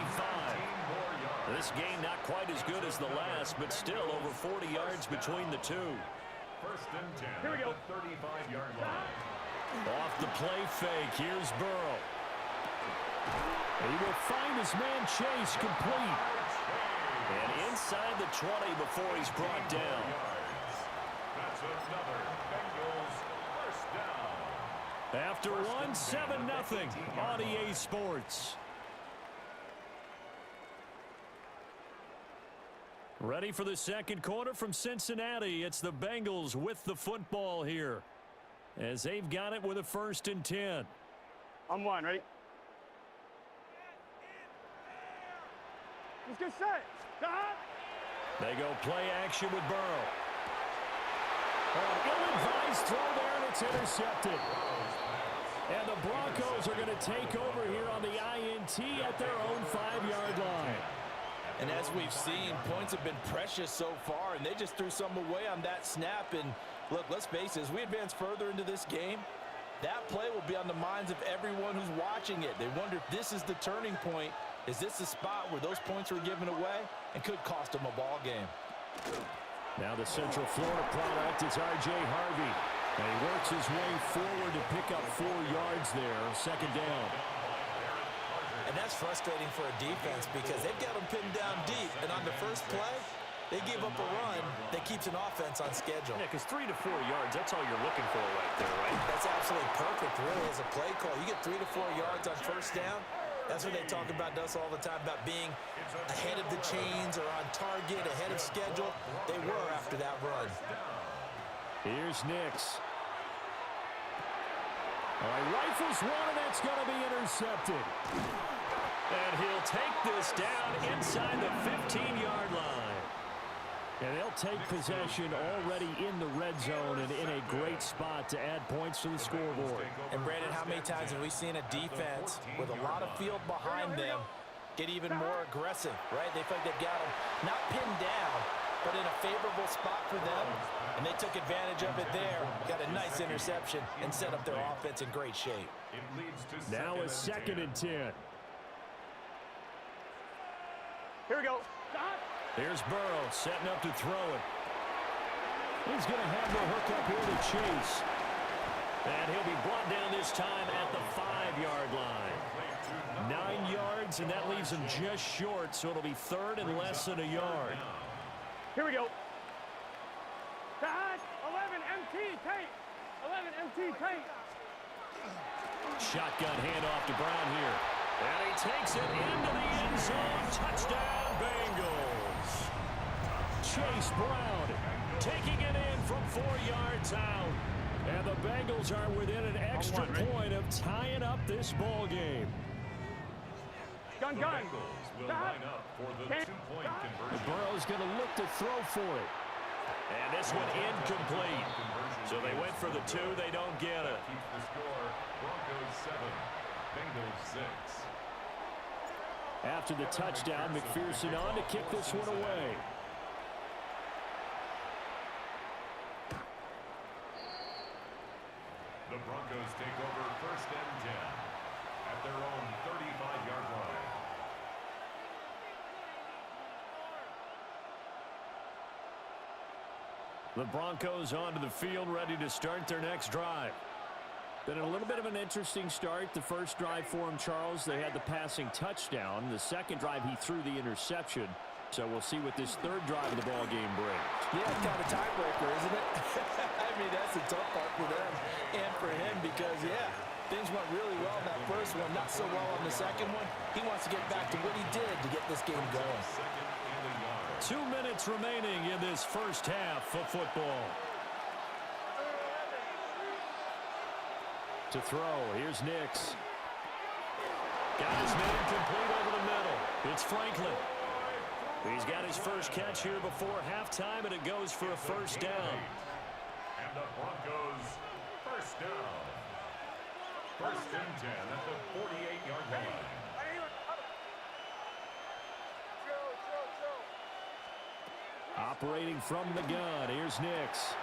This game not quite as good as the last, but still over 40 yards between the two. First and 10. Here we go. 35-yard line. Off the play fake, here's Burrow. He will find his man Chase complete. And inside the 20 before he's brought down. That's another Bengals first down. After one, 7-0 on EA Sports. Ready for the second quarter from Cincinnati. It's the Bengals with the football here, as they've got it with a 1st and 10. On one, ready? Let's get set. Stop. They go play action with Burrow. Ill-advised throw there, and it's intercepted. And the Broncos are going to take over here on the INT at their own 5-yard line. And as we've seen, points have been precious so far, and they just threw some away on that snap. And look, let's face it, as we advance further into this game, that play will be on the minds of everyone who's watching it. They wonder if this is the turning point. Is this the spot where those points were given away and could cost them a ball game? Now the Central Florida product is R.J. Harvey. And he works his way forward to pick up 4 yards there, 2nd down. And that's frustrating for a defense because they've got them pinned down deep. And on the first play, they give up a run that keeps an offense on schedule. Yeah, because 3 to 4 yards, that's all you're looking for right there, right? That's absolutely perfect, really, as a play call. You get 3 to 4 yards on first down. That's what they talk about to us all the time, about being ahead of the chains or on target, ahead of schedule. They were after that run. Here's Nix. All right, rifles one, and that's going to be intercepted. And he'll take this down inside the 15-yard line. And they'll take possession already in the red zone and in a great spot to add points to the scoreboard. And, Brandon, how many times have we seen a defense with a lot of field behind them get even more aggressive, right? They feel like they've got them not pinned down, but in a favorable spot for them, and they took advantage of it there, got a nice interception, and set up their offense in great shape. Now a 2nd and 10. Here we go. Stop. Here's Burrow setting up to throw it. He's going to have the hook up here to Chase. And he'll be brought down this time at the 5-yard line. 9 yards, and that leaves him just short, so it'll be 3rd and less than a yard. Here we go. Stop. 11 MT tape. 11 MT tape. Shotgun handoff to Brown here. And he takes it into the end zone. Touchdown, Bengals. Chase Brown taking it in from 4 yards out. And the Bengals are within an extra point of tying up this ball game. Gun. Bengals will line up for the 2-point conversion. Burrow's going to look to throw for it. And this one incomplete. So they went for the 2. They don't get it. Keeps the score. Broncos 7, Bengals 6. After the touchdown, McPherson on to kick this one away. The Broncos take over 1st and 10 at their own 35-yard line. The Broncos onto the field, ready to start their next drive. Been a little bit of an interesting start. The first drive for him, Charles, they had the passing touchdown. The second drive, he threw the interception. So we'll see what this 3rd drive of the ball game brings. Yeah, kind of tiebreaker, isn't it? I mean, that's the tough part for them and for him because, yeah, things went really well in that first one, not so well on the second one. He wants to get back to what he did to get this game going. 2 minutes remaining in this first half of football. To throw, here's Nix. Got his man complete over the middle. It's Franklin. He's got his first catch here before halftime, and it goes for a 1st down. And the Broncos, 1st down. 1st and 10 at the 48-yard line. Operating from the gun, here's Nix.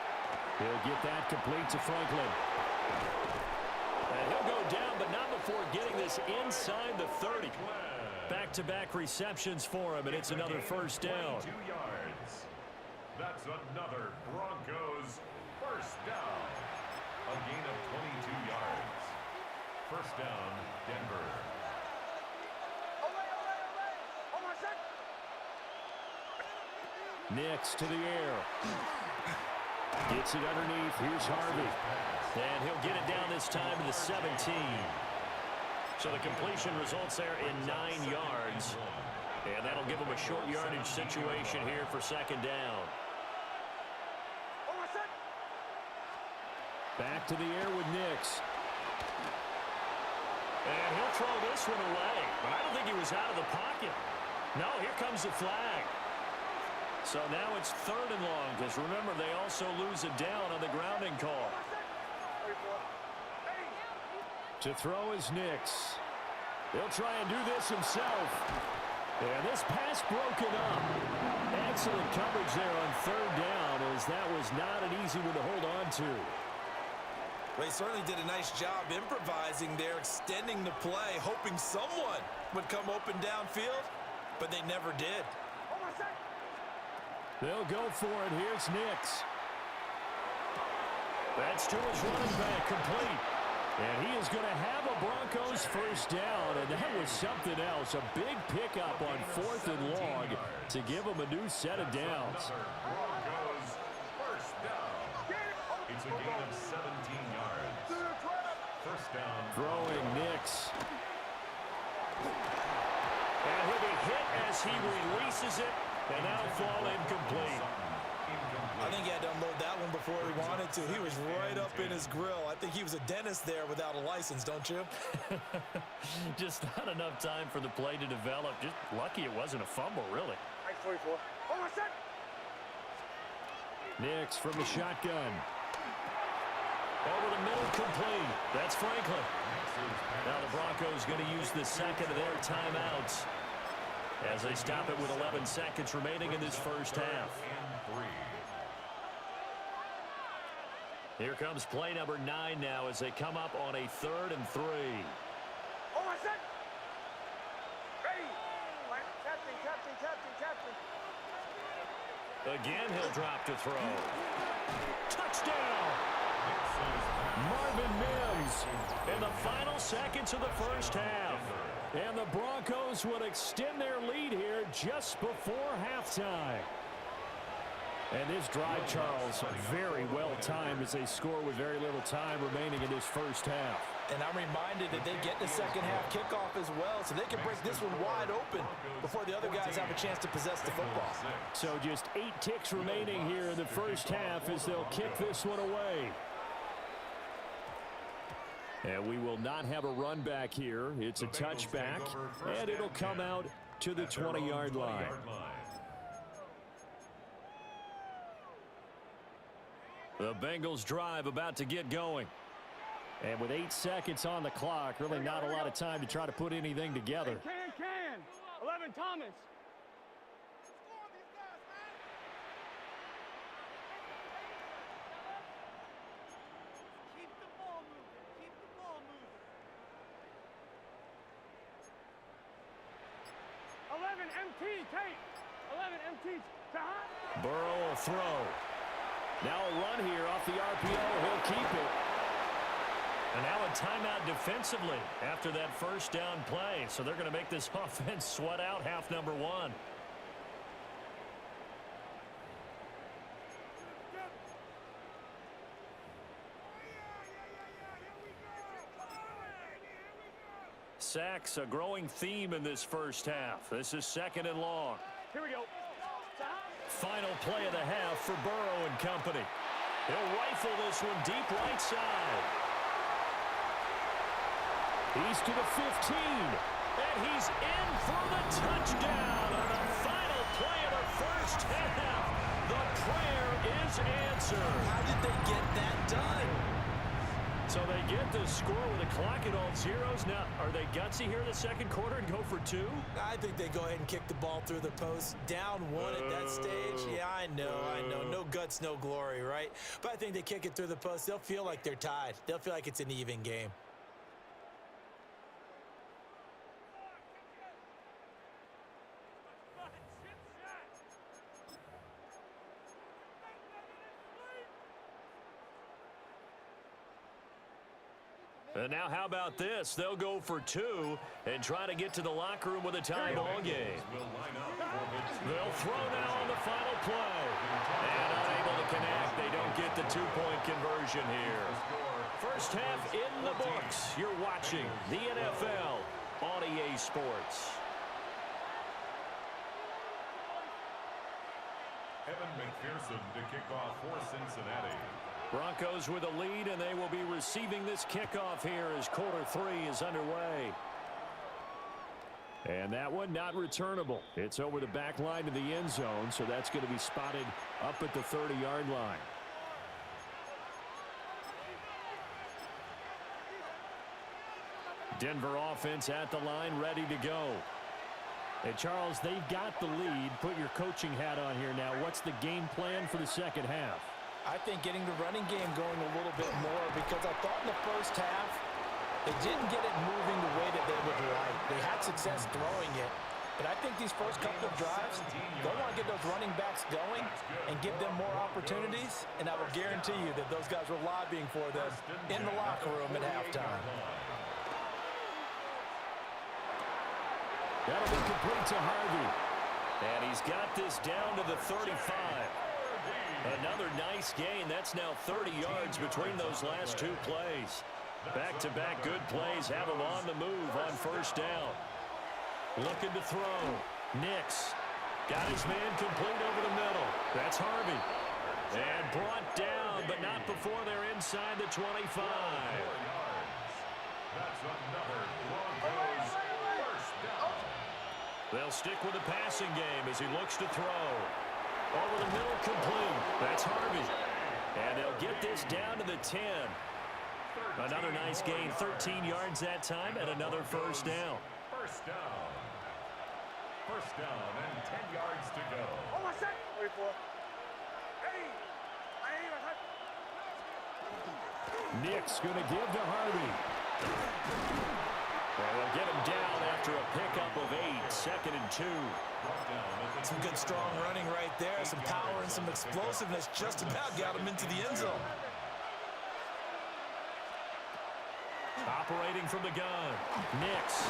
He'll get that complete to Franklin. is inside the 30. Back-to-back receptions for him, and it's another first down. 22 yards. That's another Broncos first down. A gain of 22 yards. First down, Denver. Nix to the air. Gets it underneath. Here's Harvey. And he'll get it down this time to the 17. So the completion results there in 9 yards. And that'll give him a short yardage situation here for second down. Back to the air with Nix. And he'll throw this one away. But I don't think he was out of the pocket. No, here comes the flag. So now it's 3rd and long, because remember, they also lose it down on the grounding call. To throw is Nix. He'll try and do this himself. And this pass broken up. Excellent coverage there on 3rd down, as that was not an easy one to hold on to. They certainly did a nice job improvising there, extending the play, hoping someone would come open downfield, but they never did. They'll go for it. Here's Nix. That's to his running back, complete. And he is going to have a Broncos first down, and that was something else. A big pickup on 4th and long to give him a new set of downs. Broncos first down. It's a gain of 17 yards. First down. Throwing Nix. And he'll be hit as he releases it, and that'll fall incomplete. I think he had to unload that one before he wanted to. He was right up in his grill. I think he was a dentist there without a license, don't you? Just not enough time for the play to develop. Just lucky it wasn't a fumble, really. Nix from the shotgun. Over the middle, complete. That's Franklin. Now the Broncos going to use the second of their timeouts as they stop it with 11 seconds remaining in this first half. Here comes play number 9 now as they come up on a 3rd and 3. Again, he'll drop to throw. Touchdown! Marvin Mims in the final seconds of the first half. And the Broncos would extend their lead here just before halftime. And this drive, Charles, very well timed as they score with very little time remaining in this first half. And I'm reminded that they get the second half kickoff as well, so they can break this one wide open before the other guys have a chance to possess the football. So just 8 ticks remaining here in the first half as they'll kick this one away. And we will not have a run back here. It's a touchback, and it'll come out to the 20-yard line. The Bengals drive about to get going. And with 8 seconds on the clock, really not a lot of time to try to put anything together. Can. 11 Thomas. Keep the ball moving. 11 MT, Tate. 11 MT. Burrow will throw. Now a run here off the RPO. He'll keep it. And now a timeout defensively after that first down play. So they're going to make this offense sweat out half number 1. Sacks, a growing theme in this first half. This is 2nd and long. Here we go. Final play of the half for Burrow and company. He'll rifle this one deep right side. He's to the 15, and he's in for the touchdown on the final play of the first half. The prayer is answered. How did they get that done? So they get the score with a clock at all zeros. Now, are they gutsy here in the second quarter and go for 2? I think they go ahead and kick the ball through the post. Down 1 at that stage. Yeah, I know. No guts, no glory, right? But I think they kick it through the post. They'll feel like they're tied. They'll feel like it's an even game. And now how about this? They'll go for 2 and try to get to the locker room with a tie ball game. They'll throw now on the final play. And unable to connect. They don't get the 2-point conversion here. First half in the books. You're watching the NFL on EA Sports. Evan McPherson to kick off for Cincinnati. Broncos with a lead, and they will be receiving this kickoff here as quarter 3 is underway. And that one not returnable. It's over the back line to the end zone, so that's going to be spotted up at the 30-yard line. Denver offense at the line, ready to go. Hey, Charles, they've got the lead. Put your coaching hat on here now. What's the game plan for the second half? I think getting the running game going a little bit more, because I thought in the first half they didn't get it moving the way that they would like. They had success throwing it, but I think these first couple of drives, they'll want to get those running backs going and give them more opportunities, and I will guarantee you that those guys were lobbying for them in the locker room at halftime. That'll be complete to Harvey. And he's got this down to the 35. Another nice gain. That's now 30 yards between those last 2 plays. Back-to-back good plays have him on the move on first down. Looking to throw. Nix got his man complete over the middle. That's Harvey. And brought down, but not before they're inside the 25. That's another Broncos first down. They'll stick with the passing game as he looks to throw. Over the middle, complete. That's Harvey. And they'll get this down to the 10. Another nice gain, 13 yards that time, and another first down. First down. First down and 10 yards to go. Almost set. Wait for it. Ready. Nick's going to give to Harvey. Well, they'll get him down after a pickup of 8, 2nd and 2. Some good strong running right there, some power and some explosiveness just about got him into the end zone. Operating from the gun, Nix.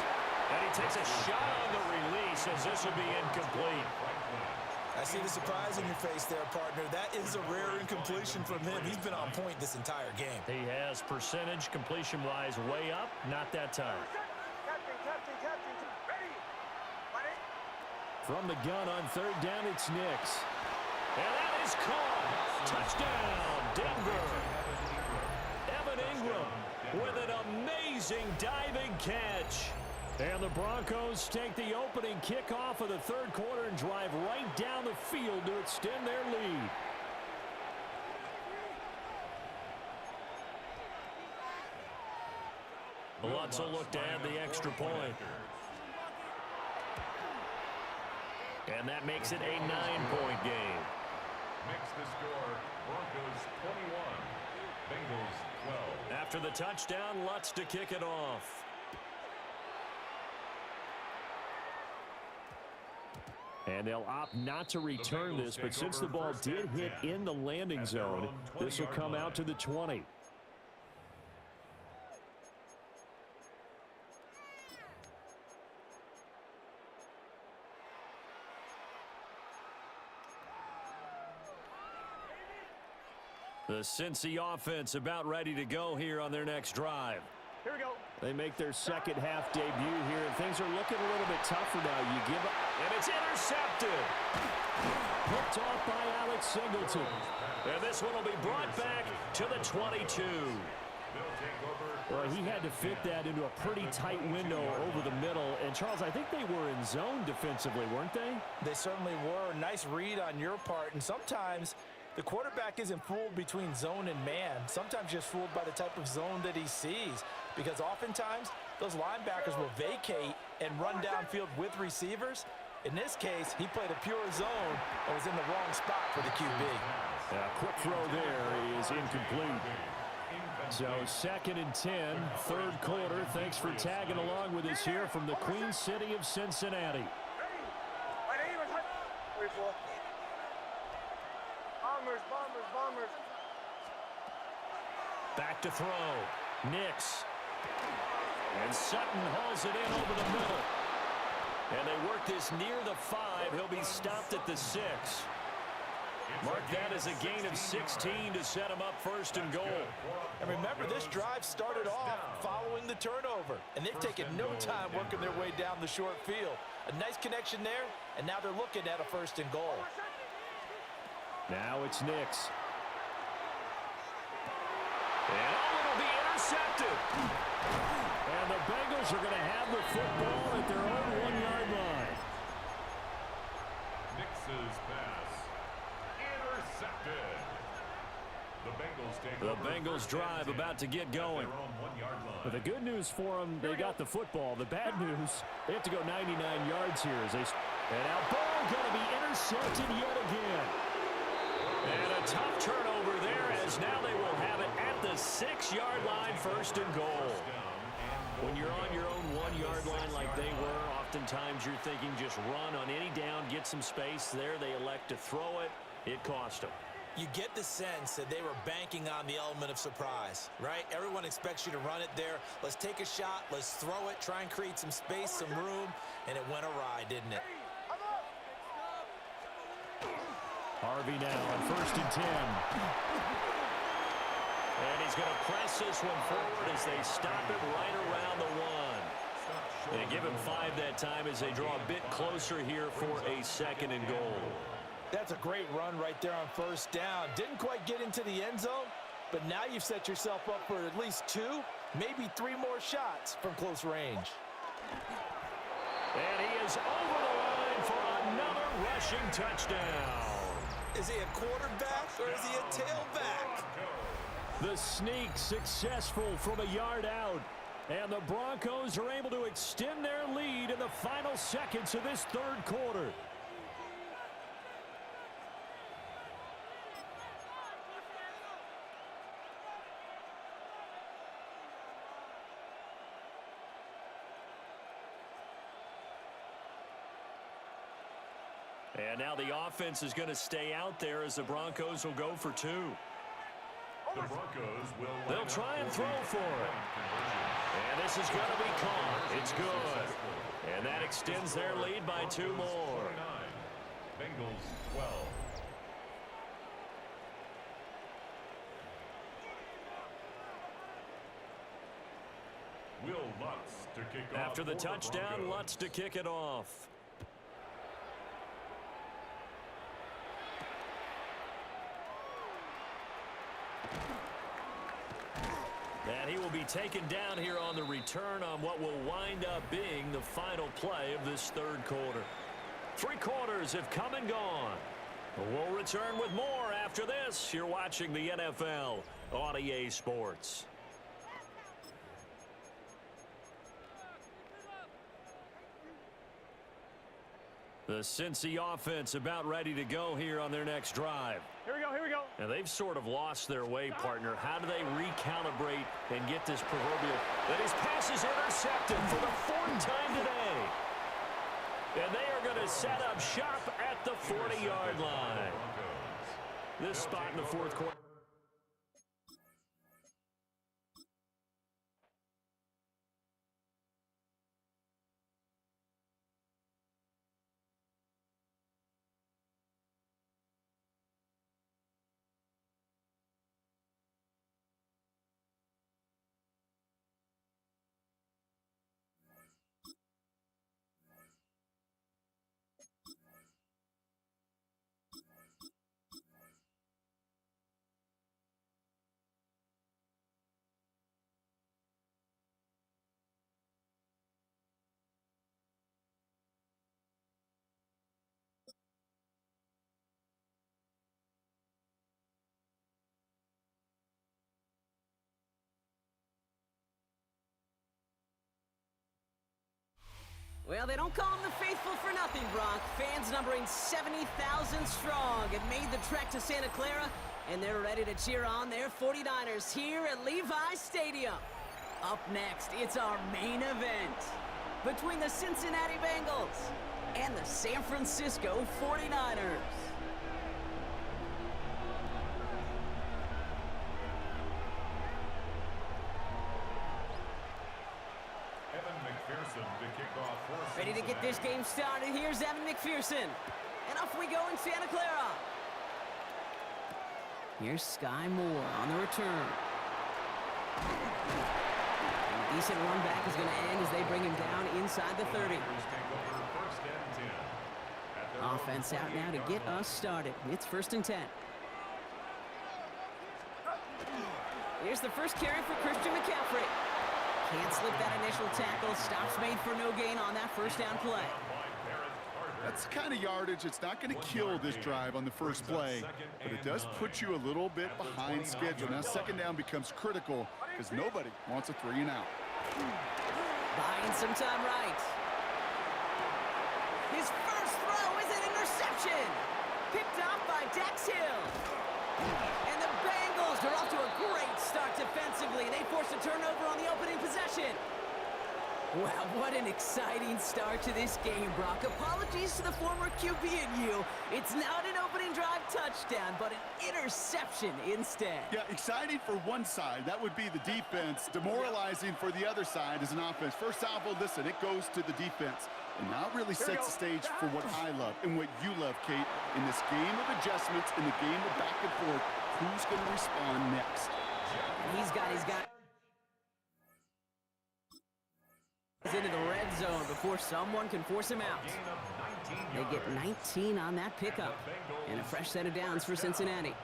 And he takes a shot on the release as this will be incomplete. I see the surprise in your face there, partner. That is a rare incompletion from him. He's been on point this entire game. He has percentage completion-wise way up, not that time. Captain. Ready. Ready. From the gun on third down, it's Nix. And that is caught. Touchdown, Denver. Evan Ingram with an amazing diving catch. And the Broncos take the opening kickoff of the third quarter and drive right down the field to extend their lead. Lutz will look to add the extra point. And that makes it a 9-point game. Makes the score Broncos 21, Bengals 12. After the touchdown, Lutz to kick it off. And they'll opt not to return this, but since the ball did hit in the landing zone, this will come out to the 20. The Cincy offense about ready to go here on their next drive. Here we go. They make their second half debut here, and things are looking a little bit tougher now. You give up, and it's intercepted. Picked off by Alex Singleton. And this one will be brought back to the 22. Well, he had to fit that into a pretty tight window over the middle. And, Charles, I think they were in zone defensively, weren't they? They certainly were. Nice read on your part. And sometimes the quarterback isn't fooled between zone and man. Sometimes just fooled by the type of zone that he sees. Because oftentimes, those linebackers will vacate and run downfield with receivers. In this case, he played a pure zone and was in the wrong spot for the QB. Quick throw there is incomplete. So 2nd and 10, third quarter. Thanks for tagging along with us here from the Queen City of Cincinnati. Wait for it. Bombers. Back to throw. Nix And Sutton hauls it in over the middle. And they work this near the 5. He'll be stopped at the 6. Mark that as a gain of 16 to set him up first and goal. And remember, this drive started off following the turnover, and they've taken no time working their way down the short field. A nice connection there, and now they're looking at a first and goal. Now it's Nix. And it'll be intercepted. And the Bengals are going to have the football at their own 1-yard line. Nix's pass intercepted. The Bengals drive about to get going. But the good news for them, they got the football. The bad news, they have to go 99 yards here as they. And now ball going to be intercepted yet again. And a tough turnover there as now they will have it at the 6-yard line, first and goal. When you're on your own 1-yard line like they were, oftentimes you're thinking just run on any down, get some space. There they elect to throw it. It cost them. You get the sense that they were banking on the element of surprise, right? Everyone expects you to run it there. Let's take a shot. Let's throw it. Try and create some space, some room. And it went awry, didn't it? Harvey now on first and 10. And he's going to press this one forward as they stop it right around the 1. They give him 5 that time as they draw a bit closer here for a second and goal. That's a great run right there on first down. Didn't quite get into the end zone, but now you've set yourself up for at least 2, maybe 3 more shots from close range. And he is over the line for another rushing touchdown. Is he a quarterback or is he a tailback? The sneak successful from a yard out. And the Broncos are able to extend their lead in the final seconds of this third quarter. And now the offense is going to stay out there as the Broncos will go for 2. The Broncos will. They'll try and throw for it. And this is going to be caught. It's good. And that extends their lead by 2 more. Bengals 12. Will Lutz to kick off. After the touchdown, Lutz to kick it off. And he will be taken down here on the return on what will wind up being the final play of this third quarter. 3 quarters have come and gone. We'll return with more after this. You're watching the NFL on EA Sports. The Cincy offense about ready to go here on their next drive. Here we go, here we go. And they've sort of lost their way, partner. How do they recalibrate and get this proverbial? That his pass is intercepted for the 4th time today. And they are going to set up shop at the 40-yard line. This spot in the 4th quarter. Well, they don't call them the faithful for nothing, Bronc. Fans numbering 70,000 strong have made the trek to Santa Clara, and they're ready to cheer on their 49ers here at Levi Stadium. Up next, it's our main event between the Cincinnati Bengals and the San Francisco 49ers. Ready to get this game started. Here's Evan McPherson. And off we go in Santa Clara. Here's Sky Moore on the return. And a decent run back is going to end as they bring him down inside the 30. Offense out now to get us started. It's 1st and 10. Here's the first carry for Christian McCaffrey. Can't slip that initial tackle. Stops made for no gain on that first down play. That's the kind of yardage. It's not going to kill this drive on the first play, but it does put you a little bit behind schedule. Now, 2nd down becomes critical because nobody wants a 3 and out. Buying some time right. His first throw is an interception. Picked off by Dax Hill. And the Bengals are off to a great start defensively. They force a turnover on the opening possession. Wow, what an exciting start to this game, Brock. Apologies to the former QB and you. It's not an opening drive touchdown, but an interception instead. Yeah, exciting for one side. That would be the defense. Demoralizing for the other side as an offense. First salvo, listen, it goes to the defense. And now it really sets the stage for what I love and what you love, Kate. In this game of adjustments, in the game of back and forth, who's going to respond next? He's got into the red zone before someone can force him out. They get 19 on that pickup. And a fresh set of downs for Cincinnati.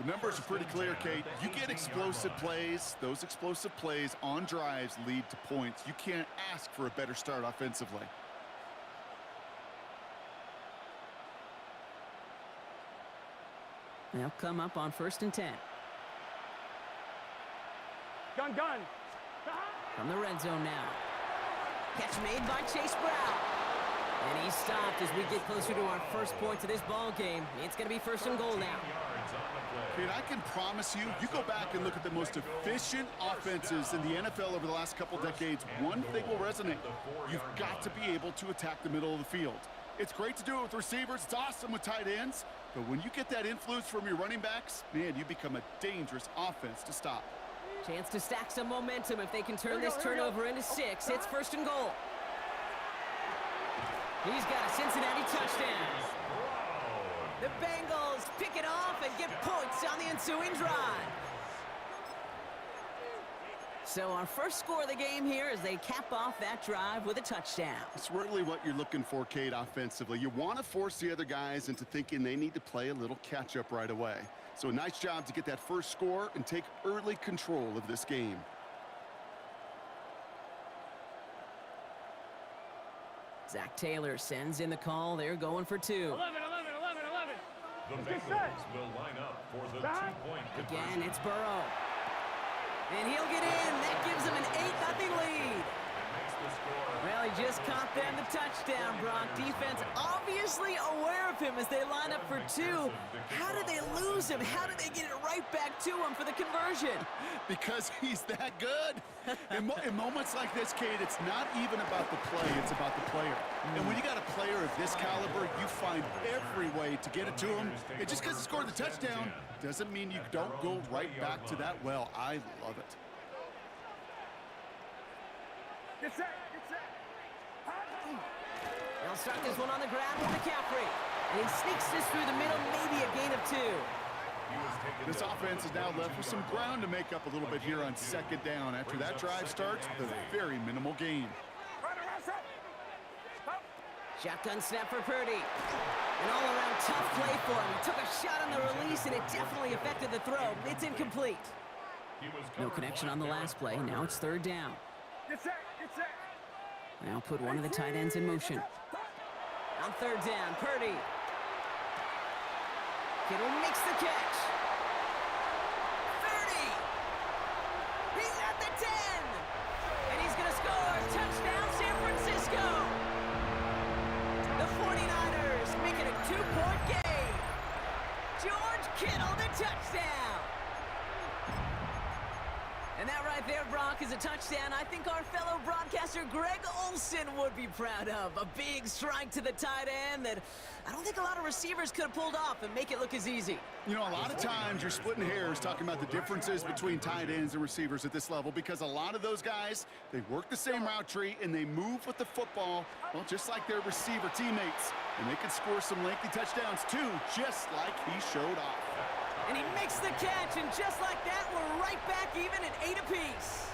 The numbers are pretty clear, Kate. You get explosive plays. Those explosive plays on drives lead to points. You can't ask for a better start offensively. They'll come up on 1st and 10. Gun. From the red zone now. Catch made by Chase Brown. And he's stopped as we get closer to our first points of this ball game. It's going to be 1st and goal now. Kate, I can promise you, you go back and look at the most efficient offenses in the NFL over the last couple decades, one thing will resonate. You've got to be able to attack the middle of the field. It's great to do it with receivers. It's awesome with tight ends. But when you get that influence from your running backs, man, you become a dangerous offense to stop. Chance to stack some momentum if they can turn this turnover into 6. It's 1st and goal. He's got a Cincinnati touchdown. The Bengals pick it off and get points on the ensuing drive. So our first score of the game here as they cap off that drive with a touchdown. It's really what you're looking for, Kate, offensively. You want to force the other guys into thinking they need to play a little catch-up right away. So a nice job to get that first score and take early control of this game. Zach Taylor sends in the call. They're going for 2. 11. The Bengals will line up for the 2-point Again, it's Burrow. And he'll get in. That gives him an 8-0 lead. Well, he just caught them the touchdown, Brock. Defense obviously aware of him as they line up for 2. How did they lose him? How did they get it right back to him for the conversion? Because he's that good. In moments like this, Kate, it's not even about the play, it's about the player. And when you got a player of this caliber, you find every way to get it to him. And just because he scored the touchdown doesn't mean you don't go right back to that well. I love it. Get set. They'll start this one on the ground with McCaffrey. And he sneaks this through the middle, maybe a gain of 2. This offense is now left with some ground to make up a little bit here on 2nd down. After that drive starts with a very minimal gain. Shotgun snap for Purdy. An all-around tough play for him. He took a shot on the release, and it definitely affected the throw. It's incomplete. No connection on the last play. Now it's 3rd down. Get set. Now put one of the tight ends in motion. On 3rd down, Purdy. Kittle makes the catch. 30. He's at the 10. And he's going to score. Touchdown, San Francisco. The 49ers make it a 2-point game. George Kittle, the touchdown. And that right right there, Brock, is a touchdown I think our fellow broadcaster Greg Olsen would be proud of. A big strike to the tight end that I don't think a lot of receivers could have pulled off and make it look as easy. You know, a lot of times you're splitting hairs talking about the differences between tight ends and receivers at this level because a lot of those guys, they work the same route tree and they move with the football, well, just like their receiver teammates. And they can score some lengthy touchdowns too, just like he showed off. And he makes the catch, and just like that, we're right back even at 8 apiece.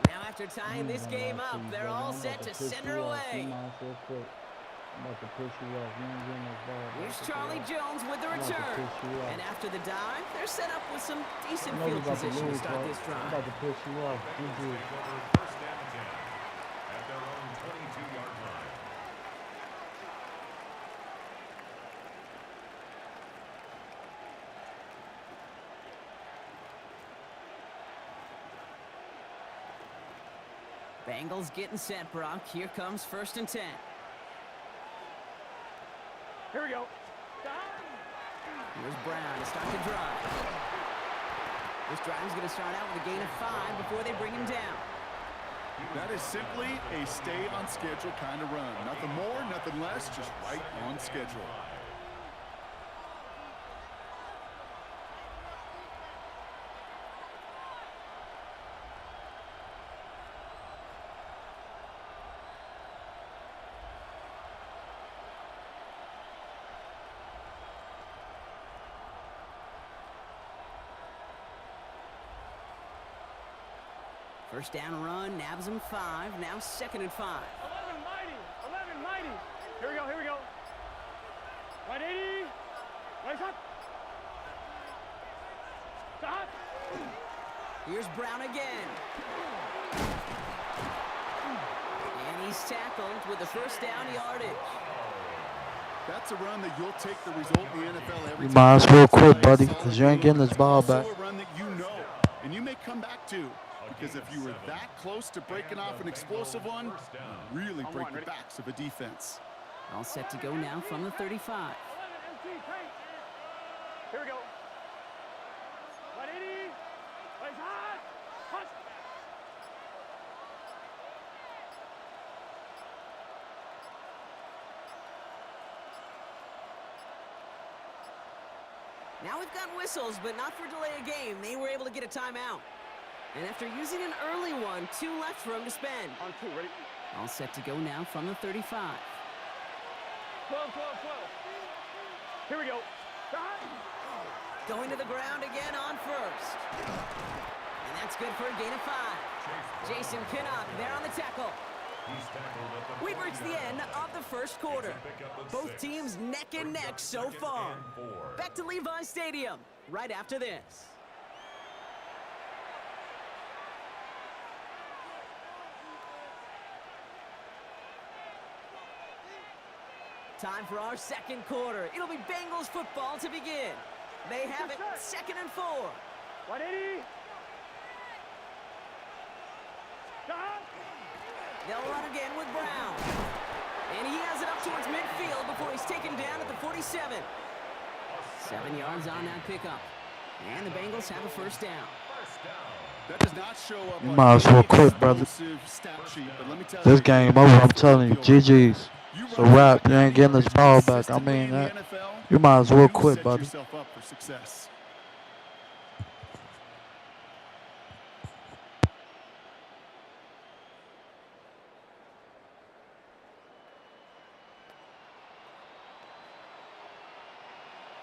Now after tying this game up, they're all set to send her away. Here's Charlie Jones with the return. And after the dive, they're set up with some decent field position to start this drive. I'm about to push you off. First down and 10 at their own 22-yard line. Bengals getting set, Brock. Here comes 1st and 10. Here we go. Here's Brown to start the drive. This drive is going to start out with a gain of 5 before they bring him down. That is simply a stay on schedule kind of run. Nothing more, nothing less, just right on schedule. First down run, nabs him 5. Now 2nd and 5. 11 mighty. Here we go. 180. Right shot. Stop. Here's Brown again. And he's tackled with the first down yardage. That's a run that you'll take the result in the NFL every You time. might as well quit, buddy, because you ain't getting this ball back. Also a run that you know, and you may come back to. Because if you were that close to breaking off an explosive one, really break the backs of a defense. All set to go now from the 35. Here we go. 180. Right shot. Punch. Now we've got whistles, but not for delay of game. They were able to get a timeout. And after using an early one, 2 left for him to spend. On 2, ready? All set to go now from the 35. 12. Here we go. Going to the ground again on 1st. And that's good for a gain of 5. Jason Pinnock there on the tackle. We've reached the end of the first quarter. Both teams neck and neck so far. Back to Levi Stadium right after this. Time for our second quarter. It'll be Bengals football to begin. They have it 2nd and 4. 180. Stop. They'll run again with Brown. And he has it up towards midfield before he's taken down at the 47. 7 yards on that pickup. And the Bengals have a first down. That does not show up. You might as well quit, brother. Stat sheet, but let me tell This you, game over, I'm telling you. GG's. It's a wrap. You ain't getting this ball back. I mean that. You might as well quit, buddy. Yourself up for success.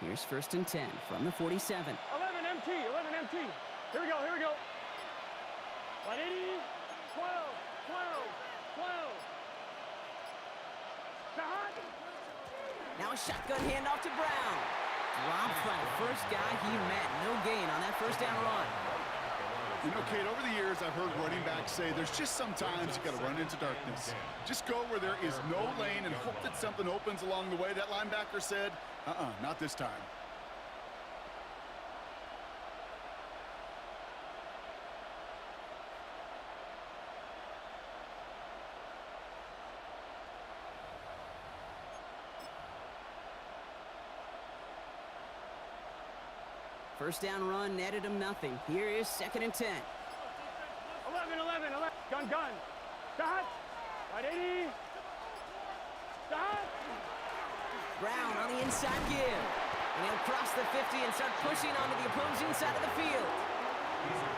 Here's 1st and 10 from the 47. 11 MT. Here we go. 180. 12. Stop. Now a shotgun handoff to Brown. Dropped by the first guy he met. No gain on that first down run. You know, Kate, over the years, I've heard running backs say there's just sometimes you got to run into darkness. Just go where there is no lane and hope that something opens along the way. That linebacker said, not this time. First down run netted him nothing. Here is 2nd and 10. 11. Gun. Stop. Right 80. Stop. Brown on the inside give. And he'll cross the 50 and start pushing onto the opposing side of the field.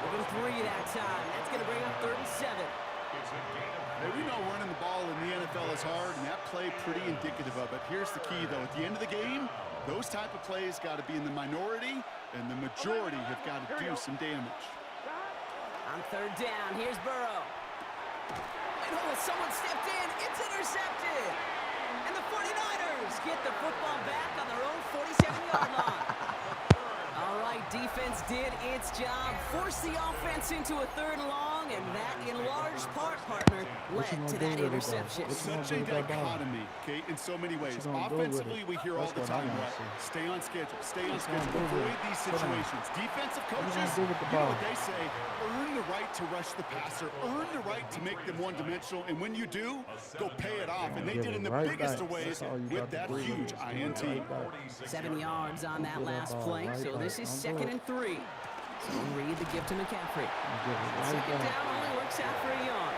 Moving 3 that time. That's going to bring up 3rd and 7. Hey, we know running the ball in the NFL is hard, and that play pretty indicative of it. Here's the key, though. At the end of the game, those type of plays got to be in the minority, and the majority have got to do some damage. On 3rd down, here's Burrow. And someone stepped in. It's intercepted. And the 49ers get the football back on their own 47-yard line. All right, defense did its job. Forced the offense into a 3rd and long, and that, in large part, partner, led to that interception. Such a dichotomy, Kate, in so many ways. Offensively, we hear all the time, stay on schedule, avoid these situations. Defensive coaches, you know what they say, earn the right to rush the passer, earn the right to make them one-dimensional, and when you do, go pay it off. And they did in the biggest of ways with that huge INT. 7 yards on that last play, so this is 2nd and 3. So Reed the give to McCaffrey. 2nd down only works out for a yard.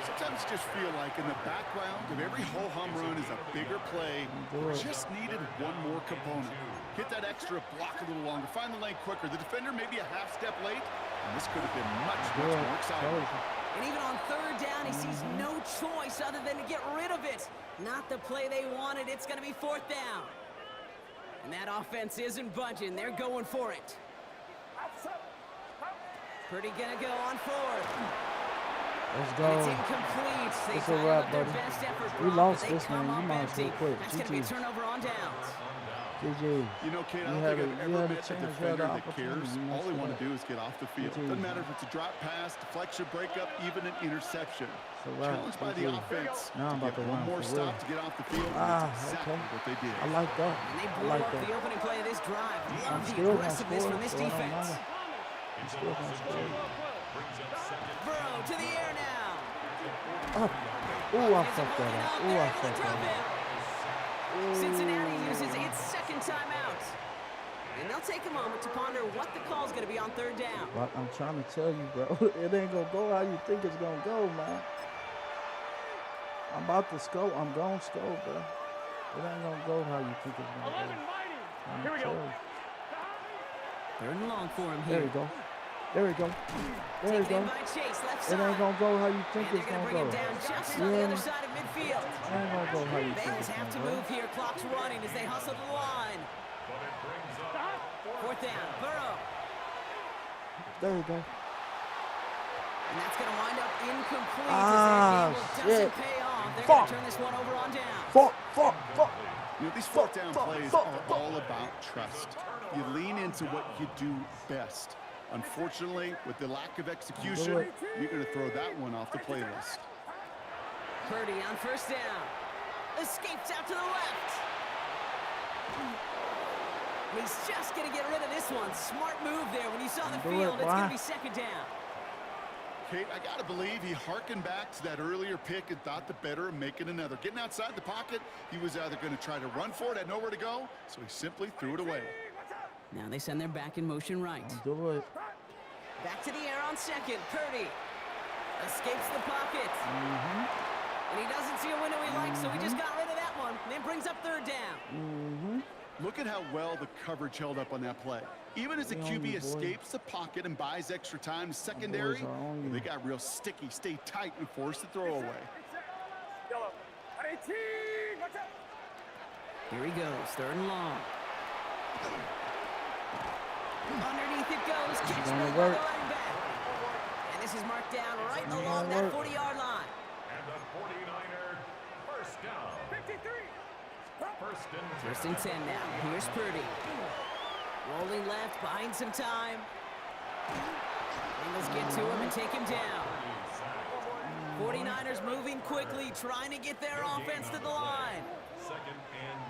Sometimes just feel like in the background of every ho-hum run is a bigger play. Just needed one more component. Hit that extra block a little longer. Find the lane quicker. The defender maybe a half step late. And this could have been much more exciting. And even on 3rd down, he sees no choice other than to get rid of it. Not the play they wanted. It's going to be 4th down. And that offense isn't budging. They're going for it. Purdy going to go on 4th. Let's go. And it's incomplete. They it's a wrap, buddy. Best effort, We lost this, man. You might as well quit. That's going to be a turnover on downs. GG. You know, Kate, I don't think I've ever met a defender that cares. All they want to do is get off the field. Doesn't matter if it's a drop pass, deflection, breakup, even an interception. Challenged by the offense to get one more stop to get off the field. That's exactly what they did. I like that. And they blew up the opening play of this drive. Love the aggressiveness from this defense. Burrow to the air now. Ooh, I fucked that up. Ooh, I fucked that up. Cincinnati uses its 2nd timeout. And they'll take a moment to ponder what the call is going to be on 3rd down. But I'm trying to tell you, bro, it ain't going to go how you think it's going to go, man. I'm about to scope. I'm going to scope, bro. It ain't going to go how you think it's going to go. Here we go. 3rd and long for him here. There we go. There we go. There we go. It ain't going to go how you think it's going to go. Just on the other side of midfield. It ain't going to go how you think Bengals it's have to going to go. move here. Clock's running as they hustle to the line. 4th down. Burrow. There we go. And that's going to wind up incomplete Ah, as that shit. doesn't pay off. They're going to turn this one over on down. Fuck. You know, these 4th down plays are all about trust. You lean into what you do best. Unfortunately, with the lack of execution, you're going to throw that one off the playlist. Purdy on 1st down. Escapes out to the left. And he's just going to get rid of this one. Smart move there. When you saw the field, it's going to be 2nd down. Kate, I got to believe he harkened back to that earlier pick and thought the better of making another. Getting outside the pocket, he was either going to try to run for it, had nowhere to go, so he simply threw it away. Now they send their back in motion right. Do it. Back to the air on 2nd. Purdy escapes the pocket. And he doesn't see a window he likes, so he just got rid of that one. And then brings up 3rd down. Look at how well the coverage held up on that play. Even as the QB escapes the pocket and buys extra time, secondary, they got real sticky, stay tight, and force the throw away. Here he goes, 3rd and long. Underneath it goes. Catch made by the running back. And this is marked down right along that 40-yard line. And the 49er first down. 53. First and 10 now. Here's Purdy. Rolling left, buying some time. Bengals get to him and take him down. 49ers moving quickly, trying to get their offense to the line. 2nd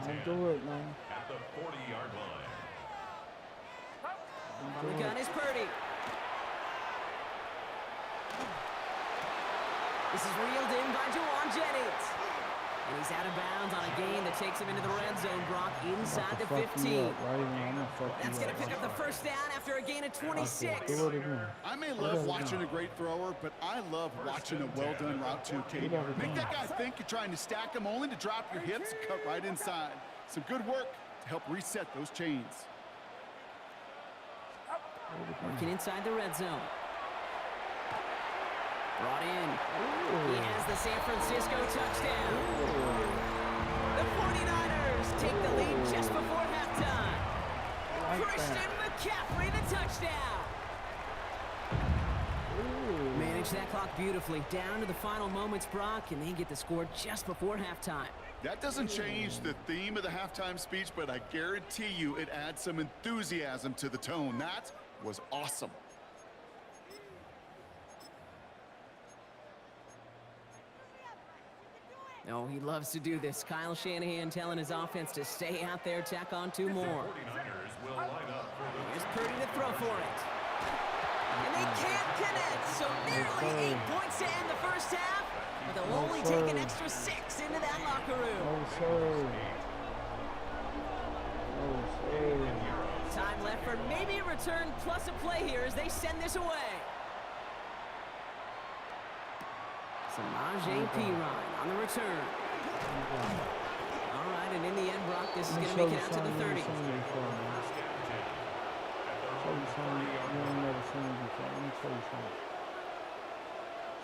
and 10. Do it, man. At the 40-yard line. On the gun is Purdy. This is reeled in by Juwan Jennings. And he's out of bounds on a gain that takes him into the red zone, Brock, inside the 15. That's going to pick up the first down after a gain of 26. I may love watching a great thrower, but I love watching a well-done route too, Kate. Make that guy think you're trying to stack him only to drop your hips and cut right inside. Some good work to help reset those chains. Working inside the red zone. Brought in. He has the San Francisco touchdown. The 49ers take the lead just before halftime. Christian McCaffrey, the touchdown. Manage that clock beautifully. Down to the final moments, Brock, and they get the score just before halftime. That doesn't change the theme of the halftime speech, but I guarantee you it adds some enthusiasm to the tone. That was awesome. Oh, he loves to do this. Kyle Shanahan telling his offense to stay out there, tack on 2 more. Here's Purdy to throw for it. And they can't connect, so nearly 8 points to end the first half, but they'll only take an extra 6 into that locker room. Time left for maybe a return plus a play here as they send this away. Samaje Perine on the return. All right, and in the end, Brock, this is going to make it out to the 30. Show you something you ain't never seen before. Let me show you something.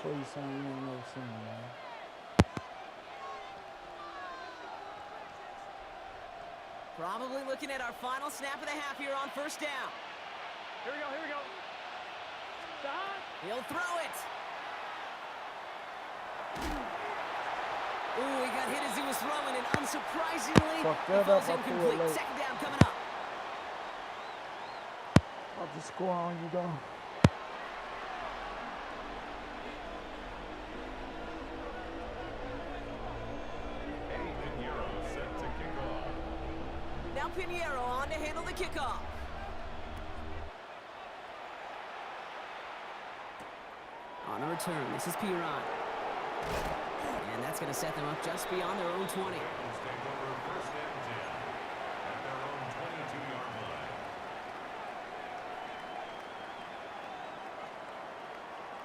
Show you something you ain't never seen, man. Probably looking at our final snap of the half here on first down. Here we go, here we go. Stop. He'll throw it. Ooh, he got hit as he was throwing, and unsurprisingly, he falls incomplete. Second down coming up. About to score on you, though. Now Pinheiro on to handle the kickoff. On the return, this is Perine. And that's going to set them up just beyond their own 20.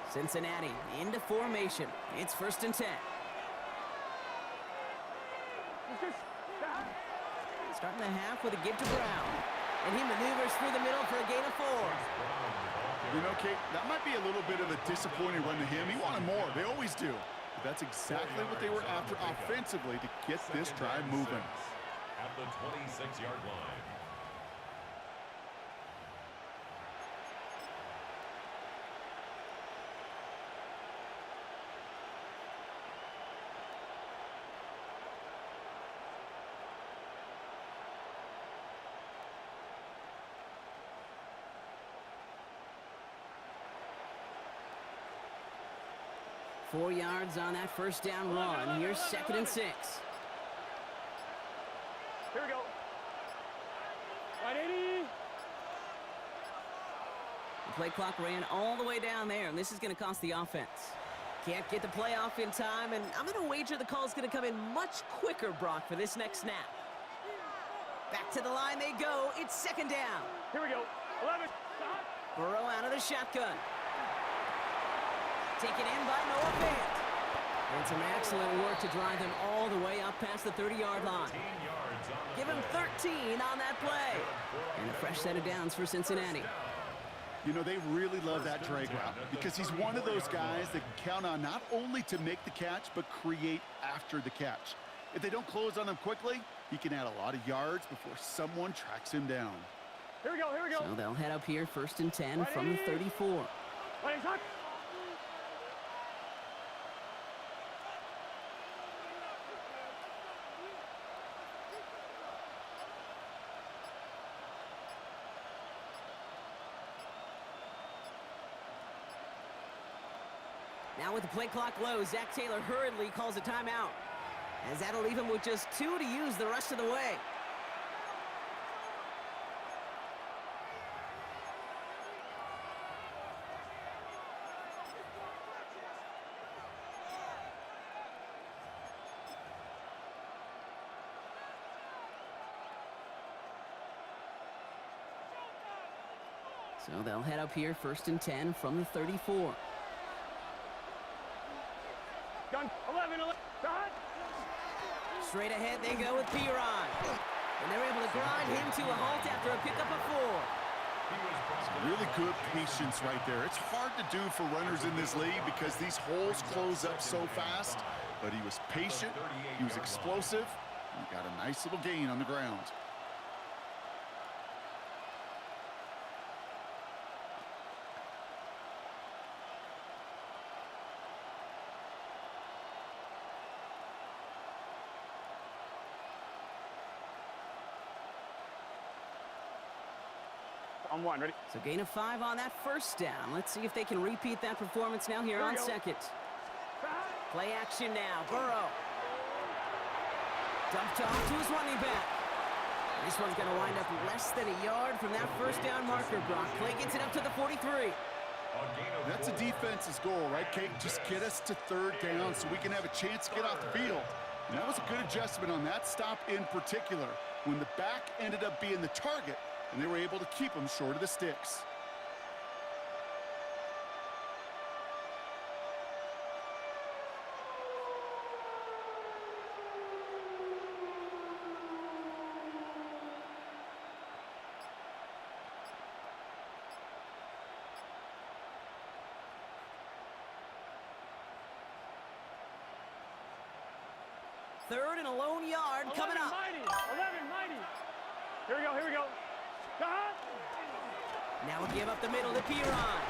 Cincinnati into formation. It's 1st and 10. Starting the half with a give to Brown. And he maneuvers through the middle for a gain of 4. You know, Kate, that might be a little bit of a disappointing run to him. He wanted more. They always do. But that's exactly what they were after offensively to get this drive moving. At the 26-yard line. Four yards on that first down run. Here's 2nd and 6. Here we go. 180. The play clock ran all the way down there, and this is going to cost the offense. Can't get the play off in time, and I'm going to wager the call's going to come in much quicker, Brock, for this next snap. Back to the line they go. It's 2nd down. Here we go. 11. Stop. Burrow out of the shotgun. Taken in by Noah Fant. And some excellent work to drive them all the way up past the 30-yard line. Give him 13 on that play. And a fresh set of downs for Cincinnati. You know, they really love that drag route because he's one of those guys that can count on not only to make the catch, but create after the catch. If they don't close on him quickly, he can add a lot of yards before someone tracks him down. Here we go, here we go. So they'll head up here 1st and 10 from the 34. Now with the play clock low, Zach Taylor hurriedly calls a timeout, as that'll leave him with just 2 to use the rest of the way. So they'll head up here, 1st and 10 from the 34. Gun 11. Straight ahead they go with Piron. And they're able to grind him to a halt after a pickup of 4. Really good patience right there. It's hard to do for runners in this league because these holes close up so fast. But he was patient, he was explosive, and he got a nice little gain on the ground. On 1, ready? So gain of 5 on that 1st down. Let's see if they can repeat that performance now here on 2nd. Play action now. Burrow. Dumped off to his running back. This one's going to wind up less than a yard from that 1st down marker, Brock. Play gets it up to the 43. That's a defense's goal, right, Kate? Just get us to 3rd down so we can have a chance to get off the field. And that was a good adjustment on that stop in particular, when the back ended up being the target, and they were able to keep him short of the sticks. Third and a lone yard coming up. 11 mighty. Here we go. Now we'll give up the middle to Piron.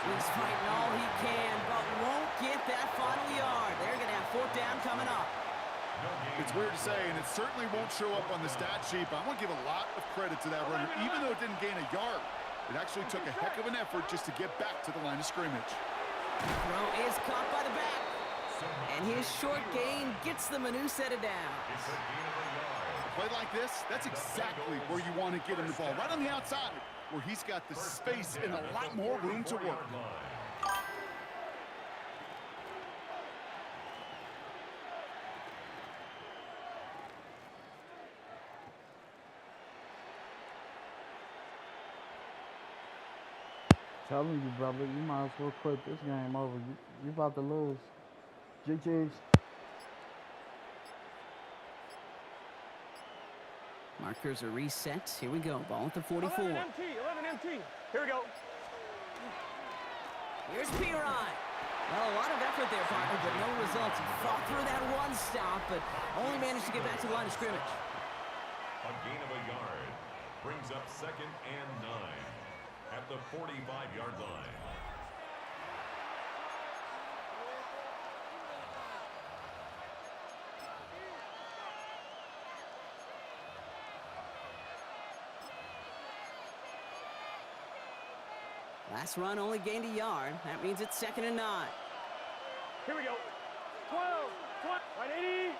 He's fighting all he can, but won't get that final yard. They're going to have 4th down coming up. It's weird to say, and it certainly won't show up on the stat sheet, but I want to give a lot of credit to that runner. Even though it didn't gain a yard, it actually took a heck of an effort just to get back to the line of scrimmage. Throw is caught by the back. And his short gain gets them a new set of downs. A play like this, that's exactly where you want to get him the ball. Right on the outside, where he's got the space and a lot more room to work. Telling you, brother, you might as well quit this game over. You about to lose. GG's. Markers are reset. Here we go. Ball at the 44. 11 MT. Here we go. Here's Piron. Well, a lot of effort there, partner, but no results. He fought through that one stop, but only managed to get back to the line of scrimmage. A gain of a yard brings up 2nd and 9 at the 45-yard line. Last run only gained a yard. That means it's 2nd and 9. Here we go. 12, 180.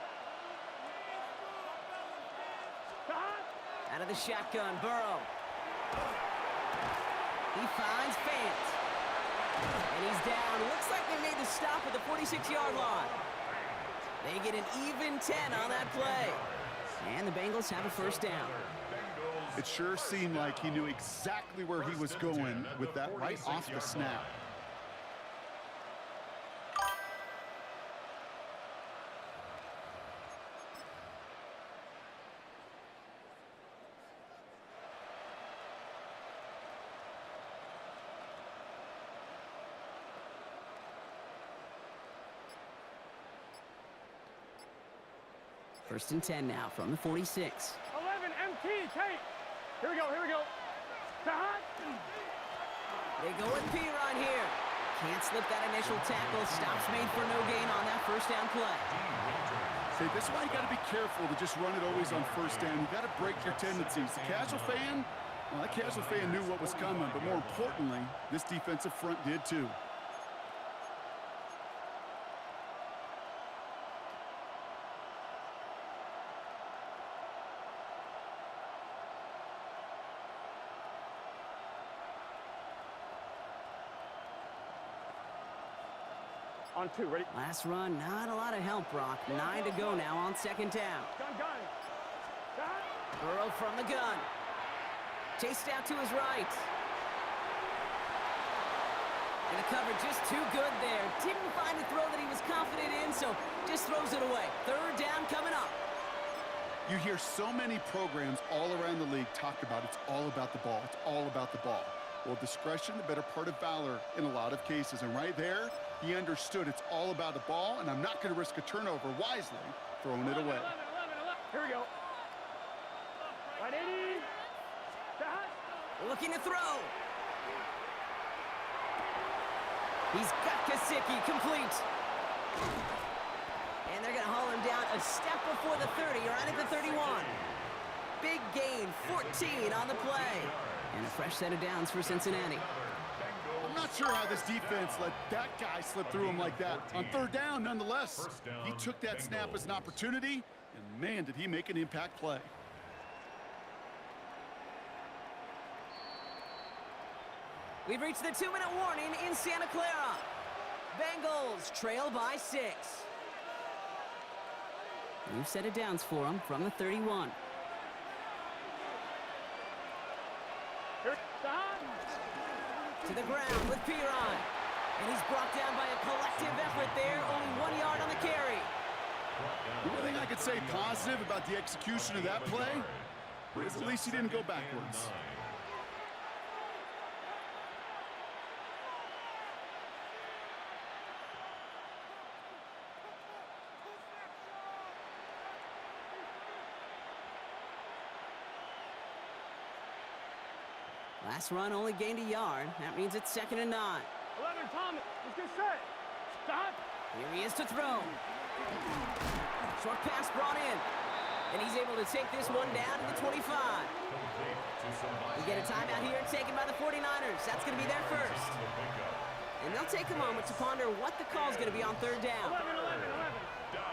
Out of the shotgun, Burrow. He finds Fant. And he's down. Looks like they made the stop at the 46-yard line. They get an even 10 on that play. And the Bengals have a 1st down. It sure seemed like he knew exactly where he was going with that right off the snap. First and 10 now from the 46. 11 MT, Tate. Here we go. They go with Piron here. Can't slip that initial tackle. Stops made for no gain on that 1st down play. See, this is why you got to be careful to just run it always on 1st down. You got to break your tendencies. The casual fan, well, that casual fan knew what was coming, but more importantly, this defensive front did too. On 2, ready? Last run, not a lot of help, Brock. 9 to go now on 2nd down. Gun. Burrow from the gun. Chased out to his right. covered just too good there. Didn't find a throw that he was confident in, so just throws it away. Third down coming up. You hear so many programs all around the league talk about it's all about the ball. It's all about the ball. Well, discretion, the better part of valor in a lot of cases. And right there, he understood it's all about the ball, and I'm not going to risk a turnover, wisely throwing it away. 11. Here we go. Right, 80. Looking to throw. He's got Gesicki complete. And they're going to haul him down a step before the 30, right at the 31. Big gain, 14 on the play. And a fresh set of downs for Cincinnati. I'm not sure how this defense let that guy slip through him like that. On third down, nonetheless, he took that snap as an opportunity, and man, did he make an impact play. We've reached the 2-minute warning in Santa Clara. Bengals trail by 6. New set of downs for them from the 31. To the ground with Piron. And he's brought down by a collective effort there. Only 1 yard on the carry. The only thing I could say positive about the execution of that play is at least he didn't go backwards. Last run only gained a yard. That means it's 2nd and 9. 11, Thomas. Let's get set. Stop. Here he is to throw. Short pass brought in. And he's able to take this one down to the 25. We get a timeout here taken by the 49ers. That's going to be their first. And they'll take a moment to ponder what the call is going to be on third down. 11.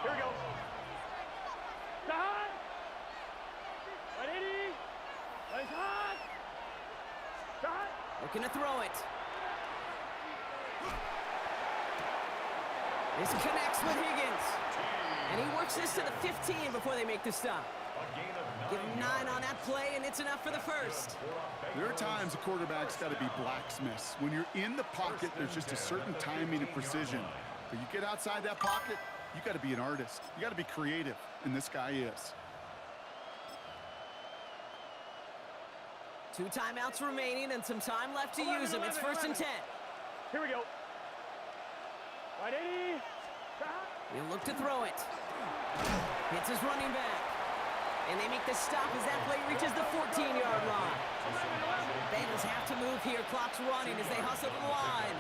Here we go. Stop. Right, 80. Right, hot. Stop. Looking to throw it. This connects with Higgins. And he works this to the 15 before they make the stop. Give him 9 on that play, and it's enough for the first. There are times a quarterback's got to be blacksmiths. When you're in the pocket, there's just a certain timing and precision. But you get outside that pocket, you got to be an artist. You got to be creative, and this guy is. 2 timeouts remaining and some time left to use them. It's 1st and 10. Here we go. Right, 80. Stop. He'll look to throw it. Hits his running back. And they make the stop as that play reaches the 14-yard line. Bengals have to move here. Clock's running as they hustle to the line.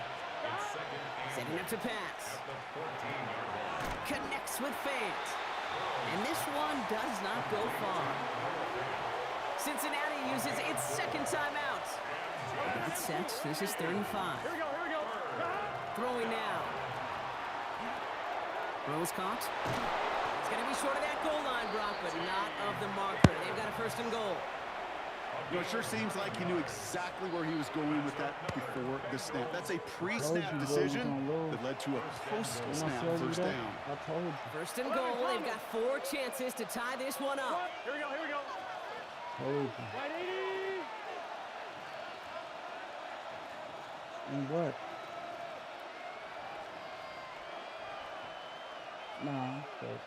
Setting up to pass. Connects with Fant. And this one does not go far. Cincinnati uses its 2nd timeout. That's set. This is 3rd and 5. Here we go. Throwing now. Rose caught. It's going to be short of that goal line, Brock, but not of the marker. They've got a 1st and goal. You know, it sure seems like he knew exactly where he was going with that before the snap. That's a pre-snap decision that led to a post-snap first down. I told you. 1st and goal. They've got 4 chances to tie this one up. Here we go. Told you. Right, 80. And what? Nah, but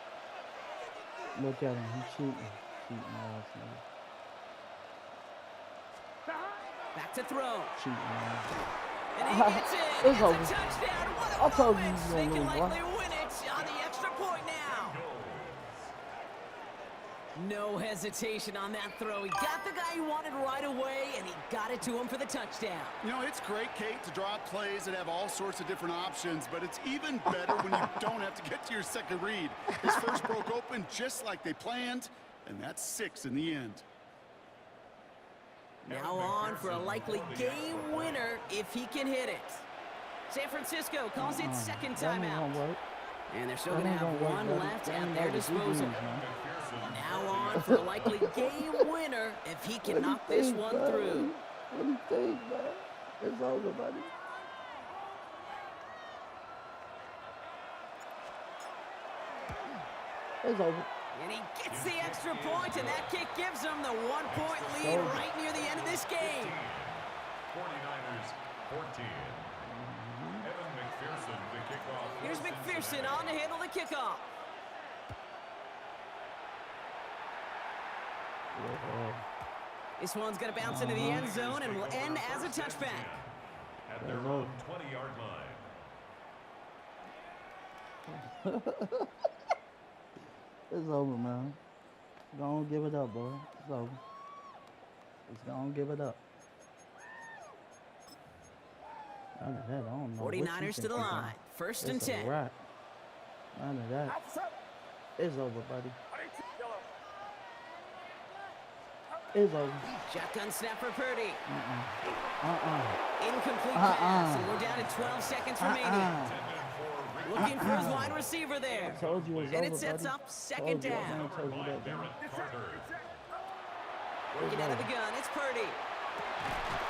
look at him. He's cheating. Cheating ass, man. Back to throw. Cheating ass. And he gets it. It's It's a over. touchdown. What a I told you moment. he was They gonna can lose, boy. likely win it on the extra point now. No hesitation on that throw. He got the guy he wanted right away, and he got it to him for the touchdown. You know, it's great, Kate, to draw up plays that have all sorts of different options, but it's even better when you don't have to get to your second read. His first broke open just like they planned, and that's 6 in the end. Now on for a likely game winner if he can hit it. San Francisco calls its 2nd That ain't timeout. gonna work. And they're still That going to ain't have gonna work, 1 buddy. left That at ain't their like the disposal. Eagles, man. Now on for a likely game winner if he can knock this one through. What do you think, man? It's over, buddy. It's over. And he gets the extra point, and that kick gives him the 1-point lead right near the end of this game. 49ers 14. Here's McPherson on to handle the kickoff. This one's going to bounce into the end zone and will end as a touchback. At their own 20-yard line. It's over, man. Don't give it up, boy. It's over. Just don't give it up. None of that. I don't know. 49ers to the line. First and 10. Right. None of that. It's over, buddy. It's over. Shotgun snap for Purdy. Incomplete pass, and we're down to 12 seconds remaining. Looking for his wide receiver there. I told you it was And over, it sets buddy. up second down. I told you that, man. Working out of the gun, it's Purdy.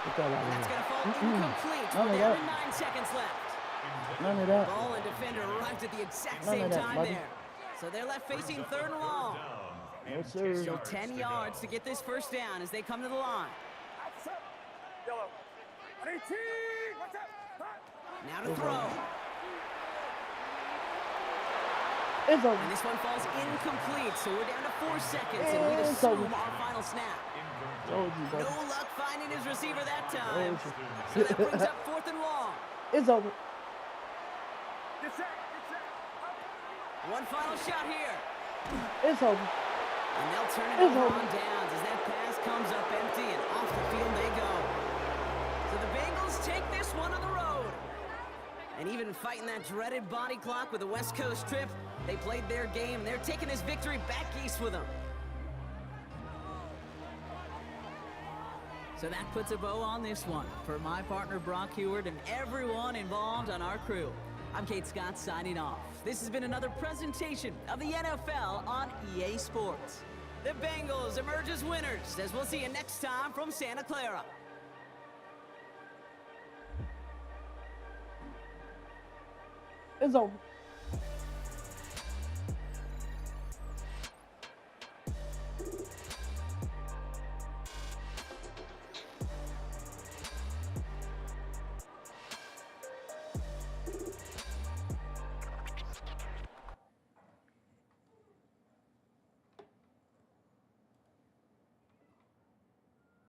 Get that out of That's here. going to fall incomplete. None We're of down that. to 9 seconds left. None of that. Ball and defender arrived at the exact None same of that, time buddy. there. So they're left facing third and long. No, sir. So 10 yards to get this first down as they come to the line. Now to throw. It's over. And this one falls incomplete, so we're down to 4 seconds, and we'd It's assume over. our final snap. Told you, buddy. No luck finding his receiver that time. Told you. So that brings up fourth and long. It's over. One final shot here. It's over. And they'll turn it It's over over. on downs as that pass comes up empty, and off the field they go. So the Bengals take this one on the road. And even fighting that dreaded body clock with the West Coast trip, they played their game. They're taking this victory back east with them. So that puts a bow on this one. For my partner Brock Heward and everyone involved on our crew, I'm Kate Scott signing off. This has been another presentation of the NFL on EA Sports. The Bengals emerge as winners, as we'll see you next time from Santa Clara. It's over.